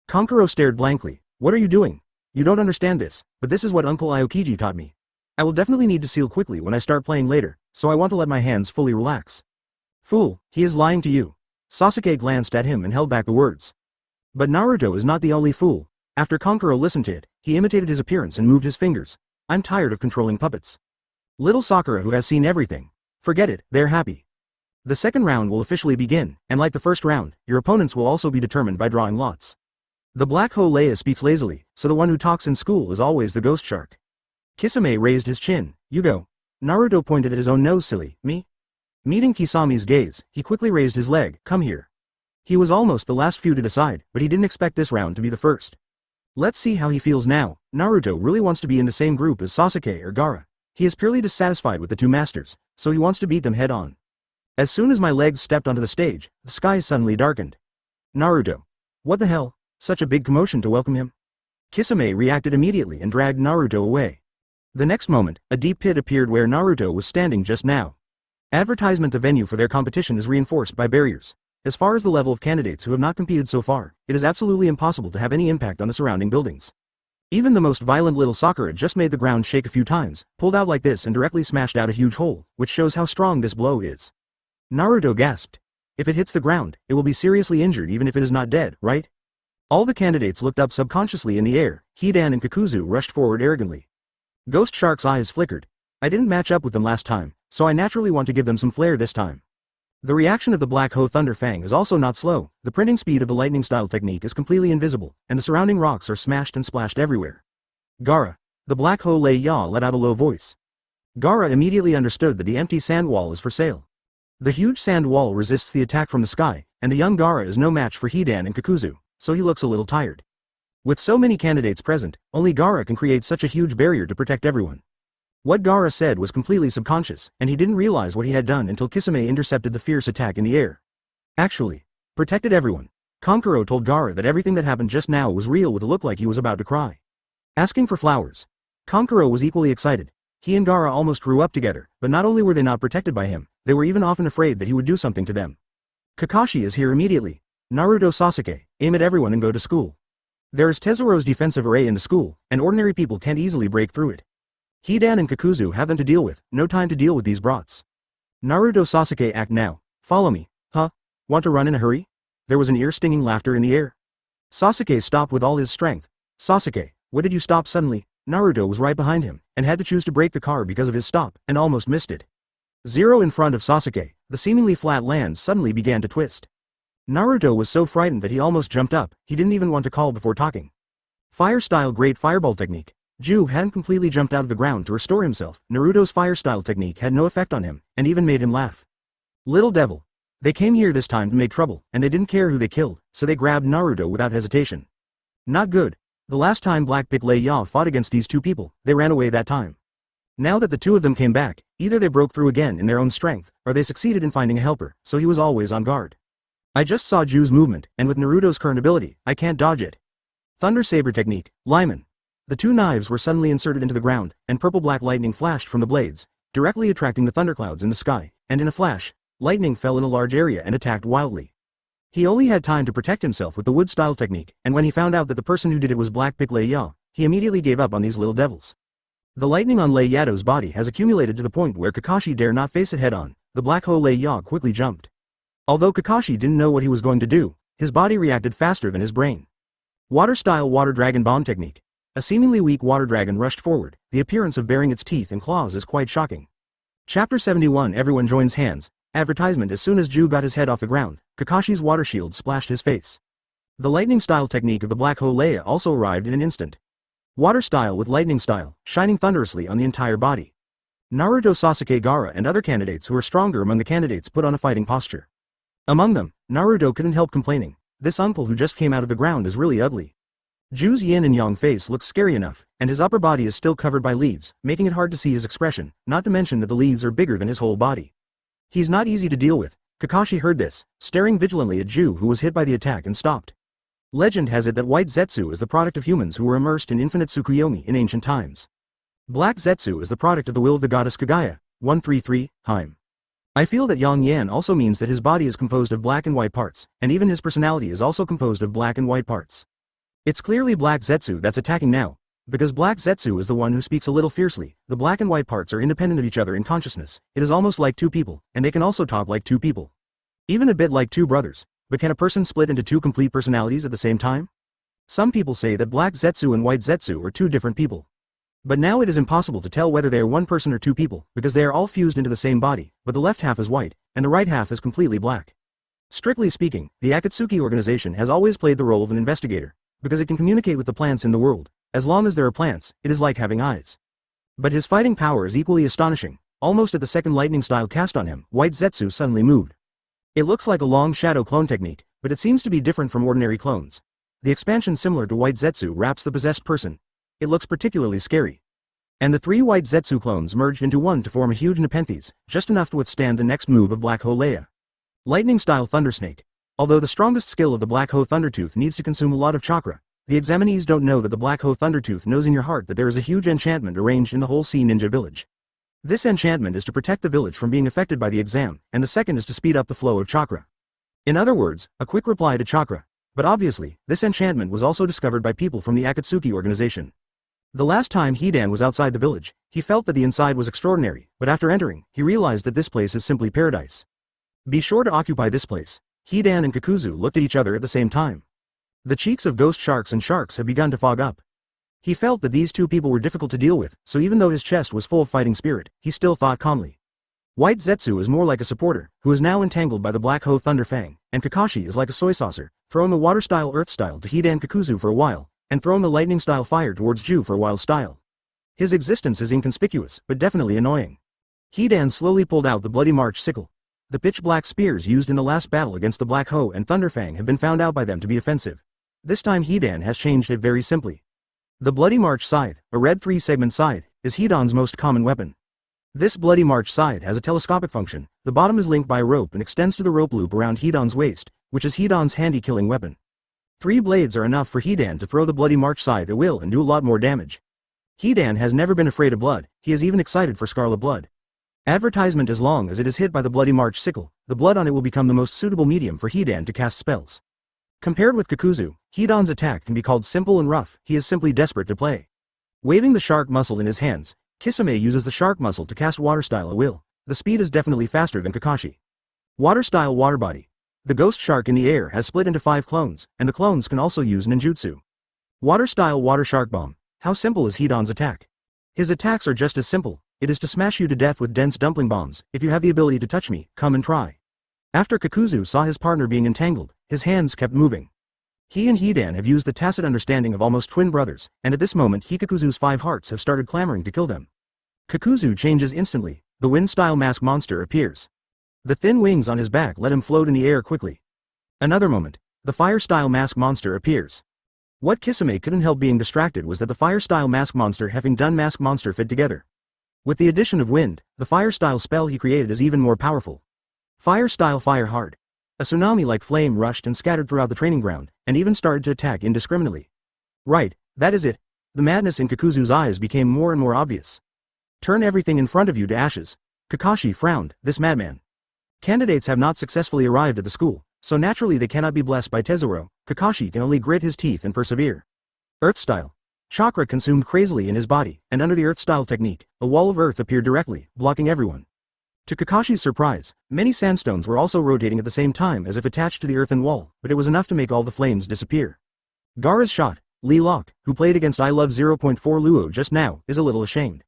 Kankuro stared blankly. What are you doing? You don't understand this, but this is what Uncle Aokiji taught me. I will definitely need to seal quickly when I start playing later, so I want to let my hands fully relax. Fool, he is lying to you. Sasuke glanced at him and held back the words. But Naruto is not the only fool. After Kankuro listened to it, he imitated his appearance and moved his fingers. I'm tired of controlling puppets. Little Sakura who has seen everything. Forget it, they're happy. The second round will officially begin, and like the first round, your opponents will also be determined by drawing lots. The black hole Leia speaks lazily, so the one who talks in school is always the ghost shark. Kisame raised his chin. You go. Naruto pointed at his own nose. Silly, me? Meeting Kisami's gaze, he quickly raised his leg. Come here. He was almost the last few to decide, but he didn't expect this round to be the first. Let's see how he feels now. Naruto really wants to be in the same group as Sasuke or Gaara. He is purely dissatisfied with the two masters, so he wants to beat them head on. As soon as my legs stepped onto the stage, the sky suddenly darkened. Naruto. What the hell? Such a big commotion to welcome him. Kisame reacted immediately and dragged Naruto away. The next moment, a deep pit appeared where Naruto was standing just now. Advertisement: the venue for their competition is reinforced by barriers. As far as the level of candidates who have not competed so far, it is absolutely impossible to have any impact on the surrounding buildings. Even the most violent little Sakura just made the ground shake a few times, pulled out like this and directly smashed out a huge hole, which shows how strong this blow is. Naruto gasped. If it hits the ground, it will be seriously injured even if it is not dead, right? All the candidates looked up subconsciously in the air. Hidan and Kakuzu rushed forward arrogantly. Ghost Shark's eyes flickered. I didn't match up with them last time, so I naturally want to give them some flair this time. The reaction of the Black Hoe Thunder Fang is also not slow. The printing speed of the lightning style technique is completely invisible, and the surrounding rocks are smashed and splashed everywhere. Gaara. The Black Hoe Leia let out a low voice. Gaara immediately understood that the empty sand wall is for sale. The huge sand wall resists the attack from the sky, and the young Gaara is no match for Hidan and Kakuzu, so he looks a little tired. With so many candidates present, only Gaara can create such a huge barrier to protect everyone. What Gaara said was completely subconscious, and he didn't realize what he had done until Kisame intercepted the fierce attack in the air. Actually, protected everyone. Kankuro told Gaara that everything that happened just now was real with a look like he was about to cry. Asking for flowers. Kankuro was equally excited. He and Gaara almost grew up together, but not only were they not protected by him, they were even often afraid that he would do something to them. Kakashi is here immediately. Naruto Sasuke, aim at everyone and go to school. There is Tezuro's defensive array in the school, and ordinary people can't easily break through it. Hidan and Kakuzu have them to deal with, no time to deal with these brats. Naruto Sasuke, act now. Follow me. Huh? Want to run in a hurry? There was an ear-stinging laughter in the air. Sasuke stopped with all his strength. Sasuke, what did you stop suddenly? Naruto was right behind him, and had to choose to brake the car because of his stop, and almost missed it. Zero in front of Sasuke, the seemingly flat land suddenly began to twist. Naruto was so frightened that he almost jumped up. He didn't even want to call before talking. Fire-style great fireball technique. Ju hadn't completely jumped out of the ground to restore himself. Naruto's fire-style technique had no effect on him, and even made him laugh. Little devil. They came here this time to make trouble, and they didn't care who they killed, so they grabbed Naruto without hesitation. Not good. The last time Black Pick Leia fought against these two people, they ran away that time. Now that the two of them came back, either they broke through again in their own strength, or they succeeded in finding a helper, so he was always on guard. I just saw Ju's movement, and with Naruto's current ability, I can't dodge it. Thunder Saber Technique, Lyman. The two knives were suddenly inserted into the ground, and purple-black lightning flashed from the blades, directly attracting the thunderclouds in the sky, and in a flash, lightning fell in a large area and attacked wildly. He only had time to protect himself with the wood-style technique, and when he found out that the person who did it was Black Pick Leia, he immediately gave up on these little devils. The lightning on Leiyado's body has accumulated to the point where Kakashi dare not face it head-on. The Black Hole Leia quickly jumped. Although Kakashi didn't know what he was going to do, his body reacted faster than his brain. Water-style Water Dragon Bomb Technique. A seemingly weak water dragon rushed forward. The appearance of baring its teeth and claws is quite shocking. Chapter 71. Everyone joins hands. Advertisement. As soon as Ju got his head off the ground, Kakashi's water shield splashed his face. The lightning-style technique of the Black Hole Leia also arrived in an instant. Water-style with lightning-style, shining thunderously on the entire body. Naruto, Sasuke, Gaara and other candidates who are stronger among the candidates put on a fighting posture. Among them, Naruto couldn't help complaining. This uncle who just came out of the ground is really ugly. Ju's yin and yang face looks scary enough, and his upper body is still covered by leaves, making it hard to see his expression, not to mention that the leaves are bigger than his whole body. He's not easy to deal with. Kakashi heard this, staring vigilantly at Ju, who was hit by the attack and stopped. Legend has it that white Zetsu is the product of humans who were immersed in infinite Tsukuyomi in ancient times. Black Zetsu is the product of the will of the goddess Kagaya, 133, Heim. I feel that Yang Yan also means that his body is composed of black and white parts, and even his personality is also composed of black and white parts. It's clearly Black Zetsu that's attacking now, because Black Zetsu is the one who speaks a little fiercely. The black and white parts are independent of each other in consciousness. It is almost like two people, and they can also talk like two people. Even a bit like two brothers. But can a person split into two complete personalities at the same time? Some people say that Black Zetsu and White Zetsu are two different people. But now it is impossible to tell whether they are one person or two people, because they are all fused into the same body, but the left half is white, and the right half is completely black. Strictly speaking, the Akatsuki organization has always played the role of an investigator, because it can communicate with the plants in the world. As long as there are plants, it is like having eyes. But his fighting power is equally astonishing. Almost at the second lightning style cast on him, White Zetsu suddenly moved. It looks like a long shadow clone technique, but it seems to be different from ordinary clones. The expansion similar to White Zetsu wraps the possessed person. It looks particularly scary. And the 3 White Zetsu clones merged into one to form a huge Nepenthes, just enough to withstand the next move of Black Ho Leia. Lightning style Thundersnake. Although the strongest skill of the Black Ho Thundertooth needs to consume a lot of chakra, the examinees don't know that the Black Ho Thundertooth knows in your heart that there is a huge enchantment arranged in the whole Sea Ninja village. This enchantment is to protect the village from being affected by the exam, and the second is to speed up the flow of chakra. In other words, a quick reply to chakra. But obviously, this enchantment was also discovered by people from the Akatsuki organization. The last time Hidan was outside the village, he felt that the inside was extraordinary, but after entering, he realized that this place is simply paradise. Be sure to occupy this place. Hidan and Kakuzu looked at each other at the same time. The cheeks of ghost sharks and sharks have begun to fog up. He felt that these two people were difficult to deal with, so even though his chest was full of fighting spirit, he still thought calmly. White Zetsu is more like a supporter, who is now entangled by the Black Ho Thunder Fang, and Kakashi is like a soy saucer, throwing the water style earth style to Hidan Kakuzu for a while, and throwing the lightning style fire towards Ju for a while style. His existence is inconspicuous, but definitely annoying. Hidan slowly pulled out the Bloody March sickle. The pitch black spears used in the last battle against the Black Ho and Thunder Fang have been found out by them to be offensive. This time Hidan has changed it very simply. The Bloody March scythe, a red 3-segment scythe, is Hidan's most common weapon. This Bloody March scythe has a telescopic function. The bottom is linked by a rope and extends to the rope loop around Hidan's waist, which is Hidan's handy killing weapon. 3 blades are enough for Hidan to throw the Bloody March scythe at will and do a lot more damage. Hidan has never been afraid of blood, he is even excited for Scarlet Blood. Advertisement: as long as it is hit by the Bloody March sickle, the blood on it will become the most suitable medium for Hidan to cast spells. Compared with Kakuzu, Hidan's attack can be called simple and rough, he is simply desperate to play. Waving the shark muscle in his hands, Kisame uses the shark muscle to cast water style at will. The speed is definitely faster than Kakashi. Water style water body. The ghost shark in the air has split into 5 clones, and the clones can also use ninjutsu. Water style water shark bomb. How simple is Hidan's attack? His attacks are just as simple. It is to smash you to death with dense dumpling bombs. If you have the ability to touch me, come and try. After Kakuzu saw his partner being entangled, his hands kept moving. He and Hidan have used the tacit understanding of almost twin brothers, and at this moment Hikakuzu's 5 hearts have started clamoring to kill them. Kakuzu changes instantly. The wind-style mask monster appears. The thin wings on his back let him float in the air quickly. Another moment. The fire-style mask monster appears. What Kisame couldn't help being distracted was that the fire-style mask monster having done mask monster fit together. With the addition of wind, the fire-style spell he created is even more powerful. Fire-style fire hard. A tsunami-like flame rushed and scattered throughout the training ground, and even started to attack indiscriminately. Right, that is it. The madness in Kakuzu's eyes became more and more obvious. Turn everything in front of you to ashes. Kakashi frowned, this madman. Candidates have not successfully arrived at the school, so naturally they cannot be blessed by Tezuro. Kakashi can only grit his teeth and persevere. Earth style. Chakra consumed crazily in his body, and under the earth style technique, a wall of earth appeared directly, blocking everyone. To Kakashi's surprise, many sandstones were also rotating at the same time as if attached to the earthen wall, but it was enough to make all the flames disappear. Gaara's shot. Lee Locke, who played against I Love 0.4 Luo just now, is a little ashamed.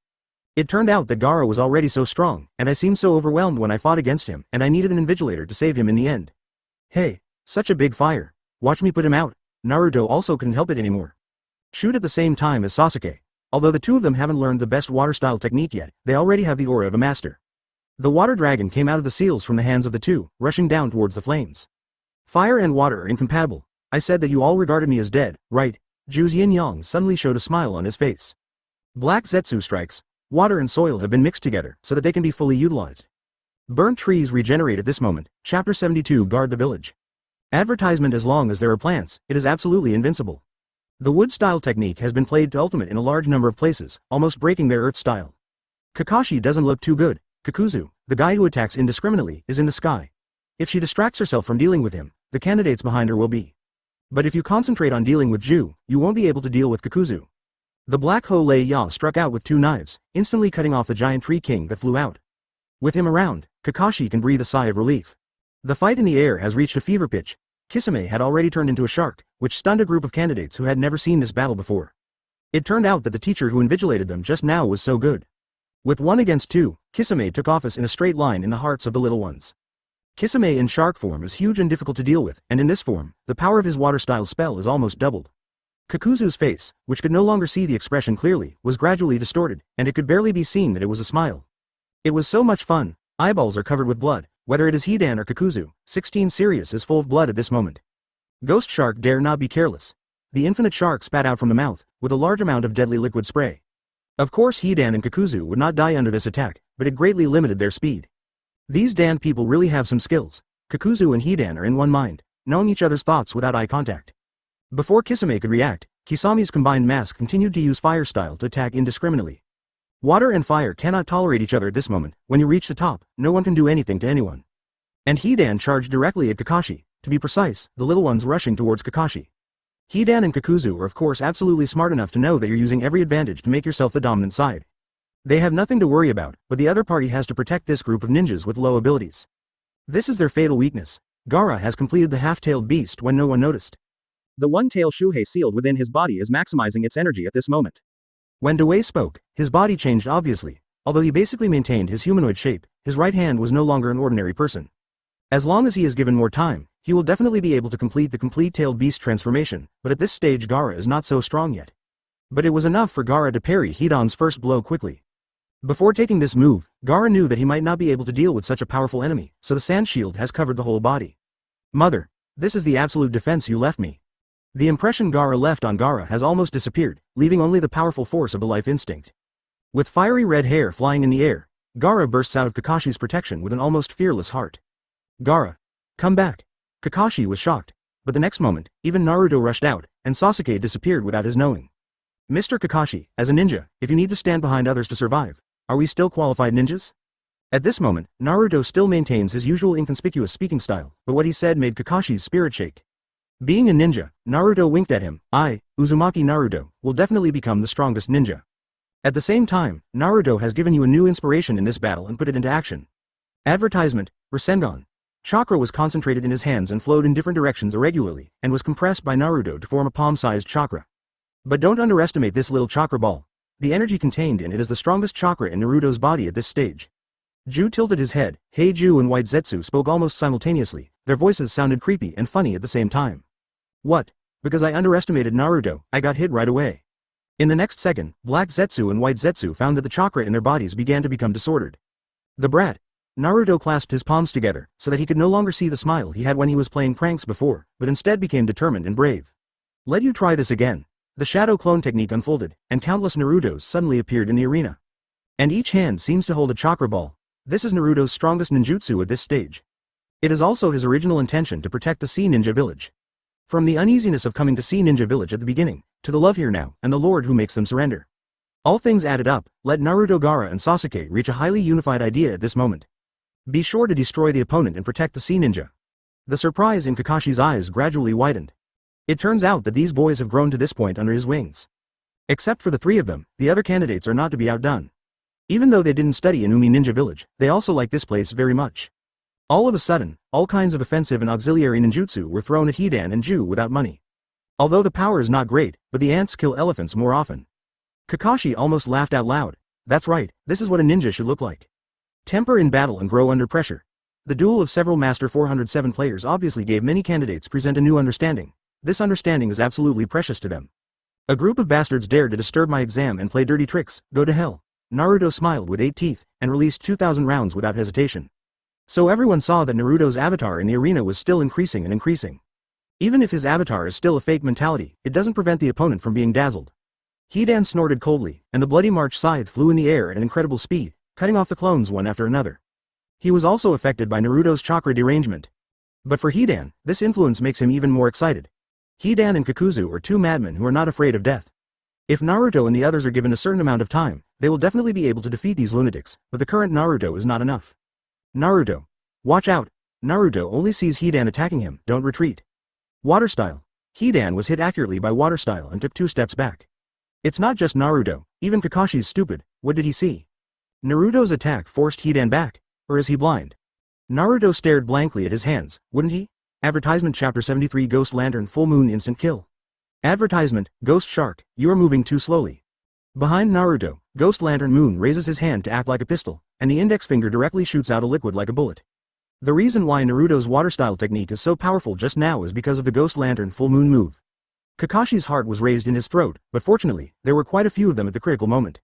It turned out that Gaara was already so strong, and I seemed so overwhelmed when I fought against him, and I needed an invigilator to save him in the end. Hey, such a big fire. Watch me put him out. Naruto also couldn't help it anymore. Shoot at the same time as Sasuke. Although the two of them haven't learned the best water style technique yet, they already have the aura of a master. The water dragon came out of the seals from the hands of the two, rushing down towards the flames. Fire and water are incompatible. I said that you all regarded me as dead, right? Ju's yin-yang suddenly showed a smile on his face. Black Zetsu strikes. Water and soil have been mixed together so that they can be fully utilized. Burnt trees regenerate at this moment. Chapter 72. Guard the village. Advertisement: as long as there are plants, it is absolutely invincible. The wood style technique has been played to ultimate in a large number of places, almost breaking their earth style. Kakashi doesn't look too good. Kakuzu, the guy who attacks indiscriminately, is in the sky. If she distracts herself from dealing with him, the candidates behind her will be. But if you concentrate on dealing with Ju, you won't be able to deal with Kakuzu. The Black Ho Leia struck out with 2 knives, instantly cutting off the giant tree king that flew out. With him around, Kakashi can breathe a sigh of relief. The fight in the air has reached a fever pitch. Kisame had already turned into a shark, which stunned a group of candidates who had never seen this battle before. It turned out that the teacher who invigilated them just now was so good. With 1 against 2, Kisame took office in a straight line in the hearts of the little ones. Kisame in shark form is huge and difficult to deal with, and in this form, the power of his water style spell is almost doubled. Kakuzu's face, which could no longer see the expression clearly, was gradually distorted, and it could barely be seen that it was a smile. It was so much fun. Eyeballs are covered with blood. Whether it is Hidan or Kakuzu, 16 Sirius is full of blood at this moment. Ghost Shark dare not be careless. The infinite shark spat out from the mouth, with a large amount of deadly liquid spray. Of course Hidan and Kakuzu would not die under this attack, but it greatly limited their speed. These damned people really have some skills. Kakuzu and Hidan are in one mind, knowing each other's thoughts without eye contact. Before Kisame could react, Kisami's combined mass continued to use fire style to attack indiscriminately. Water and fire cannot tolerate each other at this moment. When you reach the top, no one can do anything to anyone. And Hidan charged directly at Kakashi, to be precise, the little ones rushing towards Kakashi. Hidan and Kakuzu are of course absolutely smart enough to know that you're using every advantage to make yourself the dominant side. They have nothing to worry about, but the other party has to protect this group of ninjas with low abilities. This is their fatal weakness. Gaara has completed the half-tailed beast when no one noticed. The one-tail Shuhei sealed within his body is maximizing its energy at this moment. When Dewey spoke, his body changed obviously. Although he basically maintained his humanoid shape, his right hand was no longer an ordinary person. As long as he is given more time, he will definitely be able to complete the complete-tailed beast transformation, but at this stage Gaara is not so strong yet. But it was enough for Gaara to parry Hidan's first blow quickly. Before taking this move, Gaara knew that he might not be able to deal with such a powerful enemy, so the sand shield has covered the whole body. Mother, this is the absolute defense you left me. The impression Gaara left on Gaara has almost disappeared, leaving only the powerful force of the life instinct. With fiery red hair flying in the air, Gaara bursts out of Kakashi's protection with an almost fearless heart. Gaara, come back. Kakashi was shocked, but the next moment, even Naruto rushed out, and Sasuke disappeared without his knowing. Mr. Kakashi, as a ninja, if you need to stand behind others to survive, are we still qualified ninjas? At this moment, Naruto still maintains his usual inconspicuous speaking style, but what he said made Kakashi's spirit shake. Being a ninja, Naruto winked at him. I, Uzumaki Naruto, will definitely become the strongest ninja. At the same time, Naruto has given you a new inspiration in this battle and put it into action. Advertisement, Rasengan. Chakra was concentrated in his hands and flowed in different directions irregularly, and was compressed by Naruto to form a palm-sized chakra. But don't underestimate this little chakra ball. The energy contained in it is the strongest chakra in Naruto's body at this stage. Ju tilted his head. Heiju and White Zetsu spoke almost simultaneously. Their voices sounded creepy and funny at the same time. What? Because I underestimated Naruto, I got hit right away. In the next second, Black Zetsu and White Zetsu found that the chakra in their bodies began to become disordered. The brat. Naruto clasped his palms together, so that he could no longer see the smile he had when he was playing pranks before, but instead became determined and brave. Let you try this again. The shadow clone technique unfolded, and countless Narutos suddenly appeared in the arena. And each hand seems to hold a chakra ball. This is Naruto's strongest ninjutsu at this stage. It is also his original intention to protect the Sea Ninja Village. From the uneasiness of coming to Sea Ninja Village at the beginning, to the love here now, and the Lord who makes them surrender. All things added up, let Naruto, Gaara and Sasuke reach a highly unified idea at this moment. Be sure to destroy the opponent and protect the Sea Ninja. The surprise in Kakashi's eyes gradually widened. It turns out that these boys have grown to this point under his wings. Except for the three of them, the other candidates are not to be outdone. Even though they didn't study in Umi Ninja Village, they also like this place very much. All of a sudden, all kinds of offensive and auxiliary ninjutsu were thrown at Hidan and Ju without money. Although the power is not great, but the ants kill elephants more often. Kakashi almost laughed out loud. That's right, this is what a ninja should look like. Temper in battle and grow under pressure. The duel of several Master 407 players obviously gave many candidates present a new understanding. This understanding is absolutely precious to them. A group of bastards dared to disturb my exam and play dirty tricks, go to hell. Naruto smiled with 8 teeth, and released 2,000 rounds without hesitation. So everyone saw that Naruto's avatar in the arena was still increasing and increasing. Even if his avatar is still a fake mentality, it doesn't prevent the opponent from being dazzled. Hidan snorted coldly, and the Bloody March scythe flew in the air at an incredible speed, cutting off the clones one after another. He was also affected by Naruto's chakra derangement. But for Hidan, this influence makes him even more excited. Hidan and Kakuzu are two madmen who are not afraid of death. If Naruto and the others are given a certain amount of time, they will definitely be able to defeat these lunatics, but the current Naruto is not enough. Naruto. Watch out. Naruto only sees Hidan attacking him, don't retreat. Water style. Hidan was hit accurately by water style and took 2 steps back. It's not just Naruto, even Kakashi's stupid. What did he see? Naruto's attack forced Hidan back, or is he blind? Naruto stared blankly at his hands, wouldn't he? Advertisement Chapter 73 Ghost Lantern Full Moon Instant Kill. Advertisement, Ghost Shark, you are moving too slowly. Behind Naruto, Ghost Lantern Moon raises his hand to act like a pistol, and the index finger directly shoots out a liquid like a bullet. The reason why Naruto's water style technique is so powerful just now is because of the Ghost Lantern Full Moon move. Kakashi's heart was raised in his throat, but fortunately, there were quite a few of them at the critical moment.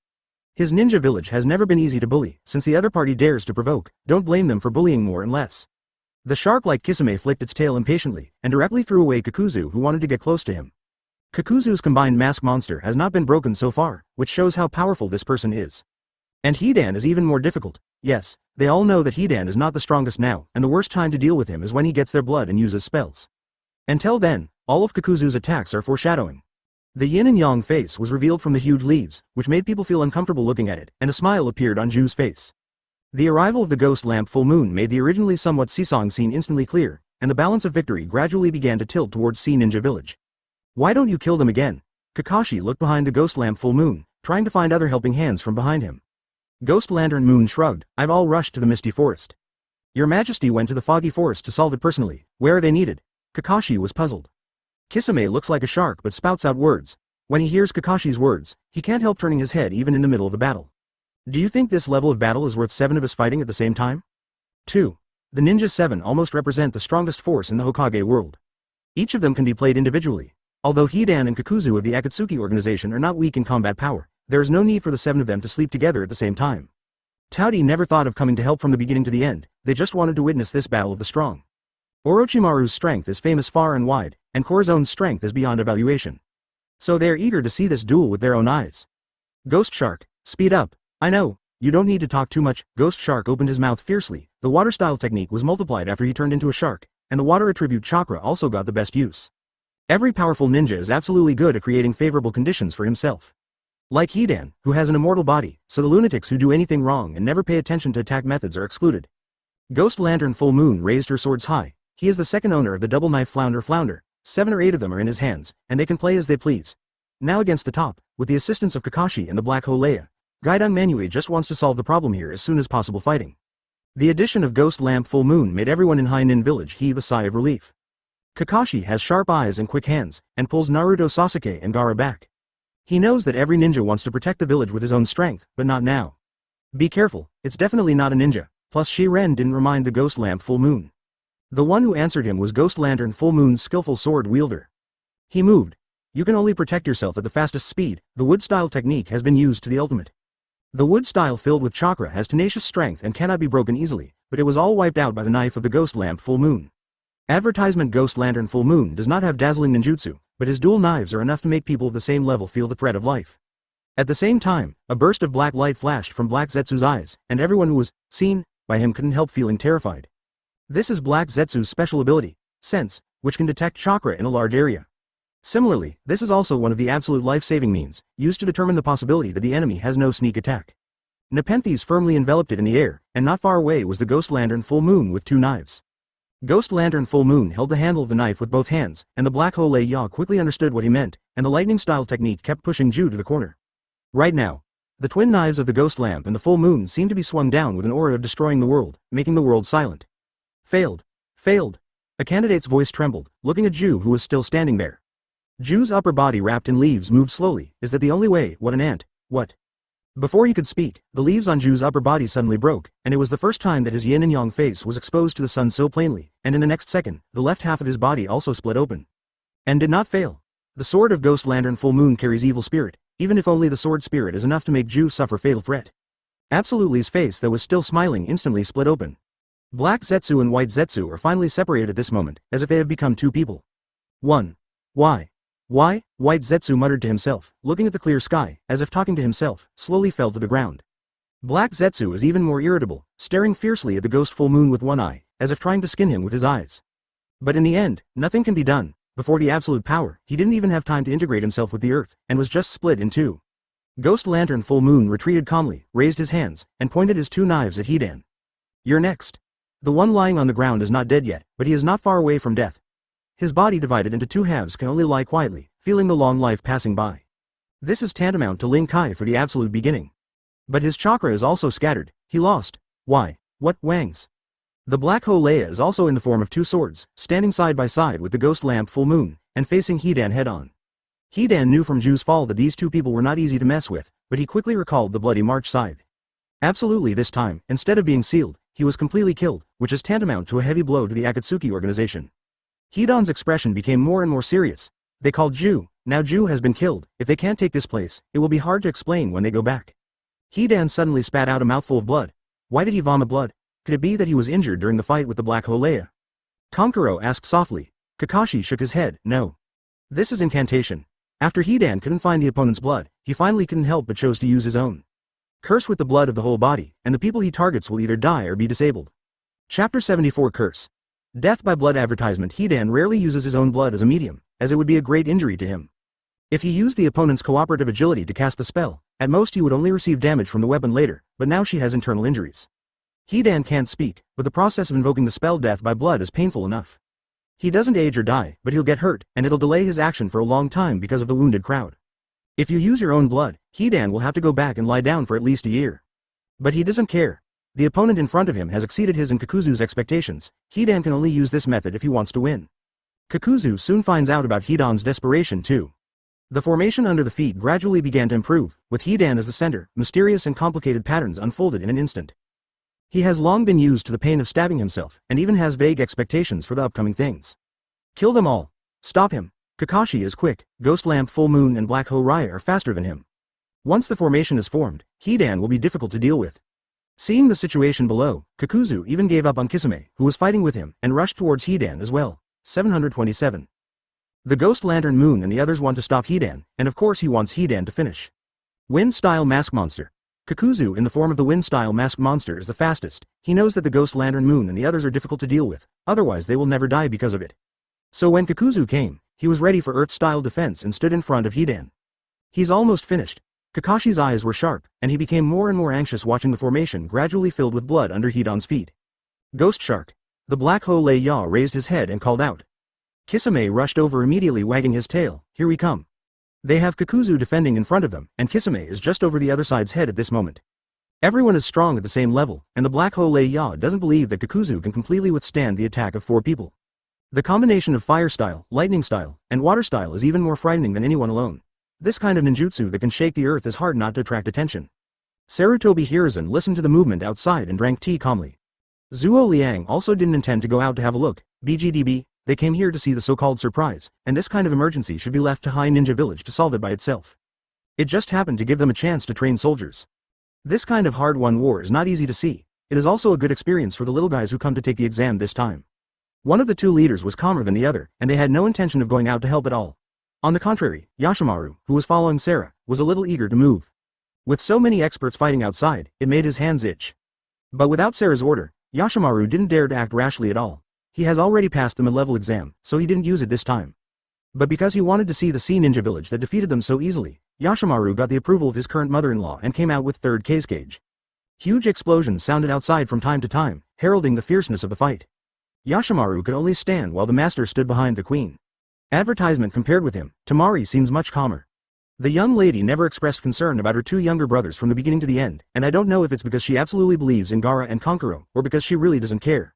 His ninja village has never been easy to bully, since the other party dares to provoke, don't blame them for bullying more and less. The shark-like Kisame flicked its tail impatiently, and directly threw away Kakuzu who wanted to get close to him. Kakuzu's combined mask monster has not been broken so far, which shows how powerful this person is. And Hidan is even more difficult. Yes, they all know that Hidan is not the strongest now, and the worst time to deal with him is when he gets their blood and uses spells. Until then, all of Kakuzu's attacks are foreshadowing. The yin and yang face was revealed from the huge leaves, which made people feel uncomfortable looking at it, and a smile appeared on Ju's face. The arrival of the ghost lamp full moon made the originally somewhat seesawing scene instantly clear, and the balance of victory gradually began to tilt towards Sea Ninja Village. Why don't you kill them again? Kakashi looked behind the ghost lamp full moon, trying to find other helping hands from behind him. Ghost Lantern Moon shrugged, I've all rushed to the misty forest. Your Majesty went to the foggy forest to solve it personally, where are they needed? Kakashi was puzzled. Kisame looks like a shark but spouts out words. When he hears Kakashi's words, he can't help turning his head even in the middle of a battle. Do you think this level of battle is worth 7 of us fighting at the same time? 2. The Ninja 7 almost represent the strongest force in the Hokage world. Each of them can be played individually. Although Hidan and Kakuzu of the Akatsuki organization are not weak in combat power, there is no need for the 7 of them to sleep together at the same time. Taudi never thought of coming to help from the beginning to the end, they just wanted to witness this battle of the strong. Orochimaru's strength is famous far and wide, and Corazon's strength is beyond evaluation. So they are eager to see this duel with their own eyes. Ghost Shark, speed up. I know, you don't need to talk too much. Ghost Shark opened his mouth fiercely. The water style technique was multiplied after he turned into a shark, and the water attribute chakra also got the best use. Every powerful ninja is absolutely good at creating favorable conditions for himself. Like Hidan, who has an immortal body, so the lunatics who do anything wrong and never pay attention to attack methods are excluded. Ghost Lantern Full Moon raised her swords high. He is the second owner of the double knife flounder. 7 or 8 of them are in his hands, and they can play as they please. Now against the top, with the assistance of Kakashi and the Black Hole Leia, Gaidong Manue just wants to solve the problem here as soon as possible fighting. The addition of Ghost Lamp Full Moon made everyone in High Nin Village heave a sigh of relief. Kakashi has sharp eyes and quick hands, and pulls Naruto, Sasuke and Gaara back. He knows that every ninja wants to protect the village with his own strength, but not now. Be careful, it's definitely not a ninja, plus Shiren didn't remind the Ghost Lamp Full Moon. The one who answered him was Ghost Lantern Full Moon's skillful sword wielder. He moved. You can only protect yourself at the fastest speed, the wood style technique has been used to the ultimate. The wood style filled with chakra has tenacious strength and cannot be broken easily, but it was all wiped out by the knife of the Ghost Lamp Full Moon. Advertisement Ghost Lantern Full Moon does not have dazzling ninjutsu, but his dual knives are enough to make people of the same level feel the threat of life. At the same time, a burst of black light flashed from Black Zetsu's eyes, and everyone who was seen by him couldn't help feeling terrified. This is Black Zetsu's special ability, Sense, which can detect chakra in a large area. Similarly, this is also one of the absolute life-saving means, used to determine the possibility that the enemy has no sneak attack. Nepenthes firmly enveloped it in the air, and not far away was the Ghost Lantern Full Moon with 2 knives. Ghost Lantern Full Moon held the handle of the knife with both hands, and the Black Hole Leia quickly understood what he meant, and the lightning-style technique kept pushing Ju to the corner. Right now, the twin knives of the Ghost Lamp and the Full Moon seemed to be swung down with an aura of destroying the world, making the world silent. Failed. Failed. A candidate's voice trembled, looking at Ju who was still standing there. Ju's upper body wrapped in leaves moved slowly. Is that the only way? What an ant. What? Before he could speak, the leaves on Ju's upper body suddenly broke, and it was the first time that his yin and yang face was exposed to the sun so plainly, and in the next second, the left half of his body also split open. And did not fail. The sword of Ghost Lantern Full Moon carries evil spirit, even if only the sword spirit is enough to make Ju suffer fatal threat. Absolute's face that was still smiling instantly split open. Black Zetsu and White Zetsu are finally separated at this moment, as if they have become 2 people. 1. Why? Why? White Zetsu muttered to himself, looking at the clear sky, as if talking to himself, slowly fell to the ground. Black Zetsu is even more irritable, staring fiercely at the Ghost Full Moon with one eye, as if trying to skin him with his eyes. But in the end, nothing can be done. Before the absolute power, he didn't even have time to integrate himself with the earth, and was just split in 2. Ghost Lantern Full Moon retreated calmly, raised his hands, and pointed his 2 knives at Hidan. You're next. The one lying on the ground is not dead yet, but he is not far away from death. His body divided into 2 halves can only lie quietly, feeling the long life passing by. This is tantamount to Ling Kai for the absolute beginning. But his chakra is also scattered, he lost. Why? What? Wangs. The Black Hole Leia is also in the form of 2 swords, standing side by side with the Ghost Lamp Full Moon, and facing Hidan head-on. Hidan knew from Ju's fall that these 2 people were not easy to mess with, but he quickly recalled the Bloody March scythe. Absolutely this time, instead of being sealed, he was completely killed, which is tantamount to a heavy blow to the Akatsuki organization. Hidan's expression became more and more serious. They called Ju, now Ju has been killed, if they can't take this place, it will be hard to explain when they go back. Hidan suddenly spat out a mouthful of blood. Why did he vomit blood? Could it be that he was injured during the fight with the Black Holea? Kankuro asked softly. Kakashi shook his head, no. This is incantation. After Hidan couldn't find the opponent's blood, he finally couldn't help but chose to use his own. Curse with the blood of the whole body, and the people he targets will either die or be disabled. Chapter 74 Curse. Death by blood advertisement. Hidan rarely uses his own blood as a medium, as it would be a great injury to him. If he used the opponent's cooperative agility to cast the spell, at most he would only receive damage from the weapon later, but now she has internal injuries. Hidan can't speak, but the process of invoking the spell death by blood is painful enough. He doesn't age or die, but he'll get hurt, and it'll delay his action for a long time because of the wounded crowd. If you use your own blood, Hidan will have to go back and lie down for at least a year. But he doesn't care. The opponent in front of him has exceeded his and Kakuzu's expectations. Hidan can only use this method if he wants to win. Kakuzu soon finds out about Hidan's desperation too. The formation under the feet gradually began to improve, with Hidan as the center. Mysterious and complicated patterns unfolded in an instant. He has long been used to the pain of stabbing himself, and even has vague expectations for the upcoming things. Kill them all. Stop him. Kakashi is quick, Ghost Lamp, Full Moon and Black Raya are faster than him. Once the formation is formed, Hidan will be difficult to deal with. Seeing the situation below, Kakuzu even gave up on Kisame, who was fighting with him, and rushed towards Hidan as well. 727. The Ghost Lantern Moon and the others want to stop Hidan, and of course he wants Hidan to finish. Wind-style Mask Monster. Kakuzu in the form of the Wind-style Mask Monster is the fastest. He knows that the Ghost Lantern Moon and the others are difficult to deal with, otherwise they will never die because of it. So when Kakuzu came, he was ready for Earth-style defense and stood in front of Hidan. He's almost finished. Kakashi's eyes were sharp, and he became more and more anxious watching the formation gradually filled with blood under Hidan's feet. Ghost Shark. The Black Holea raised his head and called out. Kisame rushed over immediately wagging his tail. Here we come. They have Kakuzu defending in front of them, and Kisame is just over the other side's head at this moment. Everyone is strong at the same level, and the Black Holea doesn't believe that Kakuzu can completely withstand the attack of 4 people. The combination of Fire Style, Lightning Style, and Water Style is even more frightening than anyone alone. This kind of ninjutsu that can shake the earth is hard not to attract attention. Sarutobi Hiruzen listened to the movement outside and drank tea calmly. Zuo Liang also didn't intend to go out to have a look. BGDB, they came here to see the so-called surprise, and this kind of emergency should be left to High Ninja Village to solve it by itself. It just happened to give them a chance to train soldiers. This kind of hard-won war is not easy to see. It is also a good experience for the little guys who come to take the exam this time. One of the 2 leaders was calmer than the other, and they had no intention of going out to help at all. On the contrary, Yashimaru, who was following Sarah, was a little eager to move. With so many experts fighting outside, it made his hands itch. But without Sarah's order, Yashimaru didn't dare to act rashly at all. He has already passed the mid-level exam, so he didn't use it this time. But because he wanted to see the Sea Ninja Village that defeated them so easily, Yashimaru got the approval of his current mother-in-law and came out with 3rd Cage. Huge explosions sounded outside from time to time, heralding the fierceness of the fight. Yashimaru could only stand while the master stood behind the queen. Advertisement compared with him, Tamari seems much calmer. The young lady never expressed concern about her 2 younger brothers from the beginning to the end, and I don't know if it's because she absolutely believes in Gaara and Kankuro, or because she really doesn't care.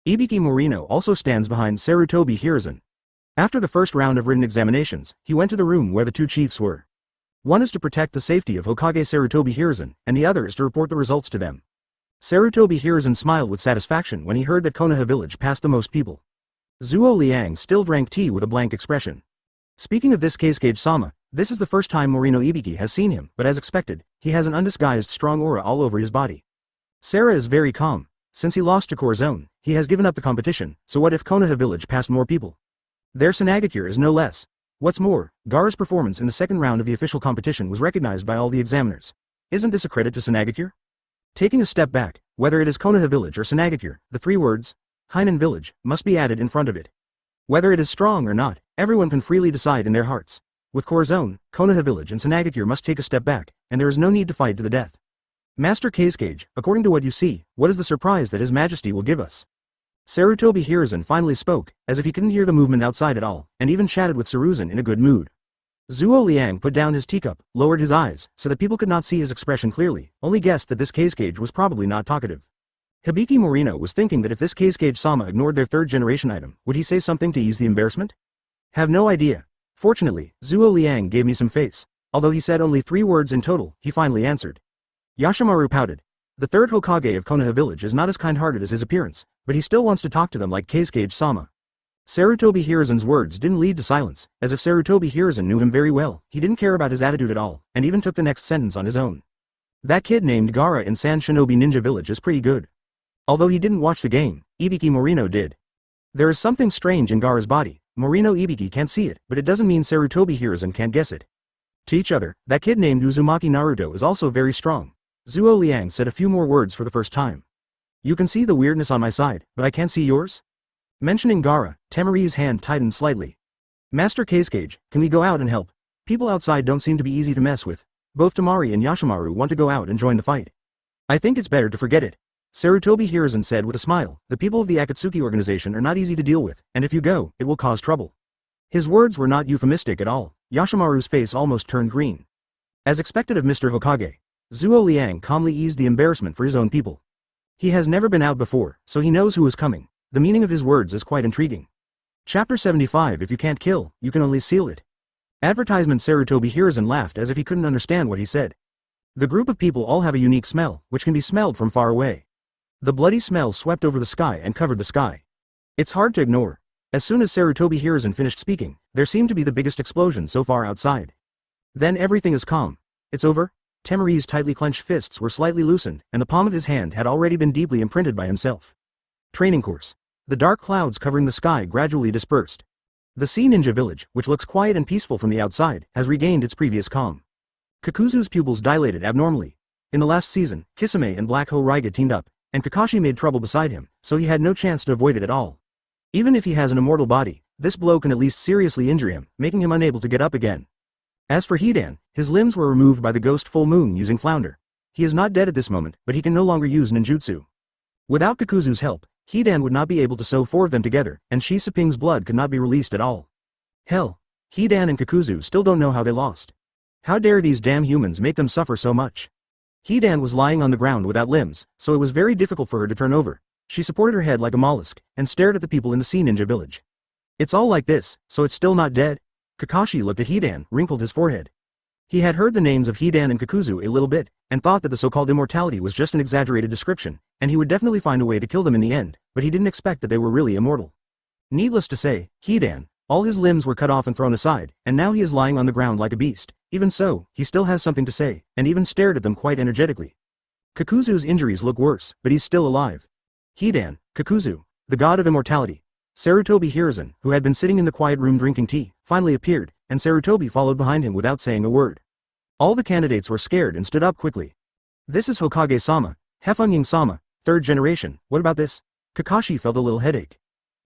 Ibiki Morino also stands behind Sarutobi Hiruzen. After the first round of written examinations, he went to the room where the 2 chiefs were. One is to protect the safety of Hokage Sarutobi Hiruzen, and the other is to report the results to them. Sarutobi Hiruzen smiled with satisfaction when he heard that Konoha village passed the most people. Zuo Liang still drank tea with a blank expression. Speaking of this Kazekage-sama, this is the first time Morino Ibiki has seen him, but as expected, he has an undisguised strong aura all over his body. Sarah is very calm. Since he lost to Corazon, he has given up the competition, so what if Konoha village passed more people? Their Sanagakure is no less. What's more, Gaara's performance in the 2nd round of the official competition was recognized by all the examiners. Isn't this a credit to Sanagakure? Taking a step back, whether it is Konoha village or Sanagakure, the 3 words, Hainan village, must be added in front of it. Whether it is strong or not, everyone can freely decide in their hearts. With Corazon, Konoha village and Sanagakure must take a step back, and there is no need to fight to the death. Master Kazekage, according to what you see, what is the surprise that His Majesty will give us? Sarutobi Hiruzen finally spoke, as if he couldn't hear the movement outside at all, and even chatted with Saruzan in a good mood. Zuo Liang put down his teacup, lowered his eyes, so that people could not see his expression clearly, only guessed that this Kazekage was probably not talkative. Hibiki Morino was thinking that if this Kazekage-sama ignored their 3rd-generation item, would he say something to ease the embarrassment? Have no idea. Fortunately, Zuo Liang gave me some face. Although he said only 3 words in total, he finally answered. Yashimaru pouted. The 3rd Hokage of Konoha village is not as kind-hearted as his appearance, but he still wants to talk to them like Kazekage-sama. Sarutobi Hiruzen's words didn't lead to silence, as if Sarutobi Hiruzen knew him very well. He didn't care about his attitude at all, and even took the next sentence on his own. That kid named Gaara in San Shinobi Ninja Village is pretty good. Although he didn't watch the game, Ibiki Morino did. There is something strange in Gaara's body. Morino Ibiki can't see it, but it doesn't mean Sarutobi Hiruzen can't guess it. To each other, that kid named Uzumaki Naruto is also very strong. Zuo Liang said a few more words for the first time. You can see the weirdness on my side, but I can't see yours? Mentioning Gaara, Temari's hand tightened slightly. Master Kazekage, can we go out and help? People outside don't seem to be easy to mess with. Both Temari and Yashimaru want to go out and join the fight. I think it's better to forget it. Sarutobi Hiruzen said with a smile, the people of the Akatsuki organization are not easy to deal with, and if you go, it will cause trouble. His words were not euphemistic at all. Yashimaru's face almost turned green. As expected of Mr. Hokage, Zuo Liang calmly eased the embarrassment for his own people. He has never been out before, so he knows who is coming. The meaning of his words is quite intriguing. Chapter 75 If you can't kill, you can only seal it. Advertisement Sarutobi Hiruzen laughed as if he couldn't understand what he said. The group of people all have a unique smell, which can be smelled from far away. The bloody smell swept over the sky and covered the sky. It's hard to ignore. As soon as Sarutobi Hiruzen finished speaking, there seemed to be the biggest explosion so far outside. Then everything is calm. It's over? Temari's tightly clenched fists were slightly loosened, and the palm of his hand had already been deeply imprinted by himself. Training course. The dark clouds covering the sky gradually dispersed. The Sea Ninja Village, which looks quiet and peaceful from the outside, has regained its previous calm. Kakuzu's pupils dilated abnormally. In the last season, Kisame and Black Ho Raiga teamed up, and Kakashi made trouble beside him, so he had no chance to avoid it at all. Even if he has an immortal body, this blow can at least seriously injure him, making him unable to get up again. As for Hidan, his limbs were removed by the ghost full moon using Flounder. He is not dead at this moment, but he can no longer use ninjutsu. Without Kakuzu's help, Hidan would not be able to sew four of them together, and Shi Siping's blood could not be released at all. Hell, Hidan and Kakuzu still don't know how they lost. How dare these damn humans make them suffer so much? Hidan was lying on the ground without limbs, so it was very difficult for her to turn over. She supported her head like a mollusk, and stared at the people in the Sea Ninja Village. It's all like this, so it's still not dead? Kakashi looked at Hidan, wrinkled his forehead. He had heard the names of Hidan and Kakuzu a little bit, and thought that the so-called immortality was just an exaggerated description, and he would definitely find a way to kill them in the end, but he didn't expect that they were really immortal. Needless to say, Hidan, all his limbs were cut off and thrown aside, and now he is lying on the ground like a beast. Even so, he still has something to say, and even stared at them quite energetically. Kakuzu's injuries look worse, but he's still alive. Hidan, Kakuzu, the god of immortality. Sarutobi Hiruzen, who had been sitting in the quiet room drinking tea, finally appeared, and Sarutobi followed behind him without saying a word. All the candidates were scared and stood up quickly. This is Hokage-sama, Hefenging-sama, third generation, what about this? Kakashi felt a little headache.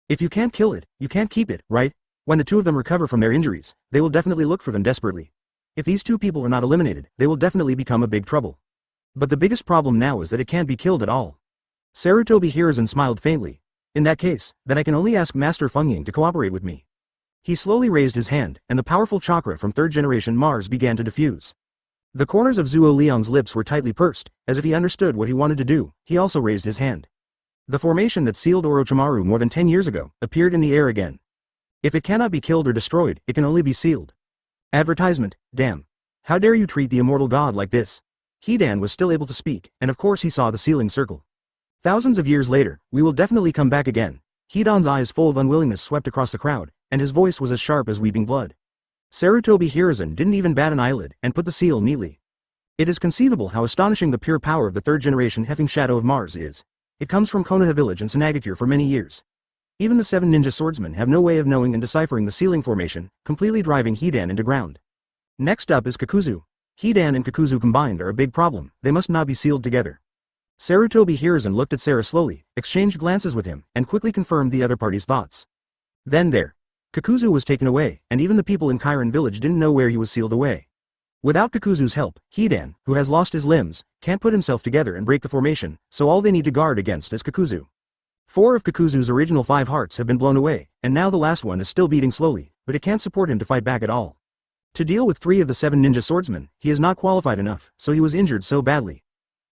If you can't kill it, you can't keep it, right? When the two of them recover from their injuries, they will definitely look for them desperately. If these two people are not eliminated, they will definitely become a big trouble. But the biggest problem now is that it can't be killed at all. Sarutobi Hiruzen smiled faintly. In that case, then I can only ask Master Fengying to cooperate with me. He slowly raised his hand, and the powerful chakra from third generation Mars began to diffuse. The corners of Zuo Liang's lips were tightly pursed, as if he understood what he wanted to do. He also raised his hand. The formation that sealed Orochimaru more than 10 years ago appeared in the air again. If it cannot be killed or destroyed, it can only be sealed. Advertisement, damn. How dare you treat the immortal god like this? Hidan was still able to speak, and of course he saw the sealing circle. Thousands of years later, we will definitely come back again. Hidan's eyes full of unwillingness swept across the crowd, and his voice was as sharp as weeping blood. Sarutobi Hiruzen didn't even bat an eyelid, and put the seal neatly. It is conceivable how astonishing the pure power of the third generation Hefeng Shadow of Mars is. It comes from Konoha village in Sunagakure for many years. Even the 7 Ninja Swordsmen have no way of knowing and deciphering the sealing formation, completely driving Hidan into ground. Next up is Kakuzu. Hidan and Kakuzu combined are a big problem, they must not be sealed together. Sarutobi Hiruzen looked at Sarah slowly, exchanged glances with him, and quickly confirmed the other party's thoughts. Then there. Kakuzu was taken away, and even the people in Kairan village didn't know where he was sealed away. Without Kakuzu's help, Hidan, who has lost his limbs, can't put himself together and break the formation, so all they need to guard against is Kakuzu. 4 of Kakuzu's original 5 hearts have been blown away, and now the last one is still beating slowly, but it can't support him to fight back at all. To deal with 3 of the 7 ninja swordsmen, he is not qualified enough, so he was injured so badly.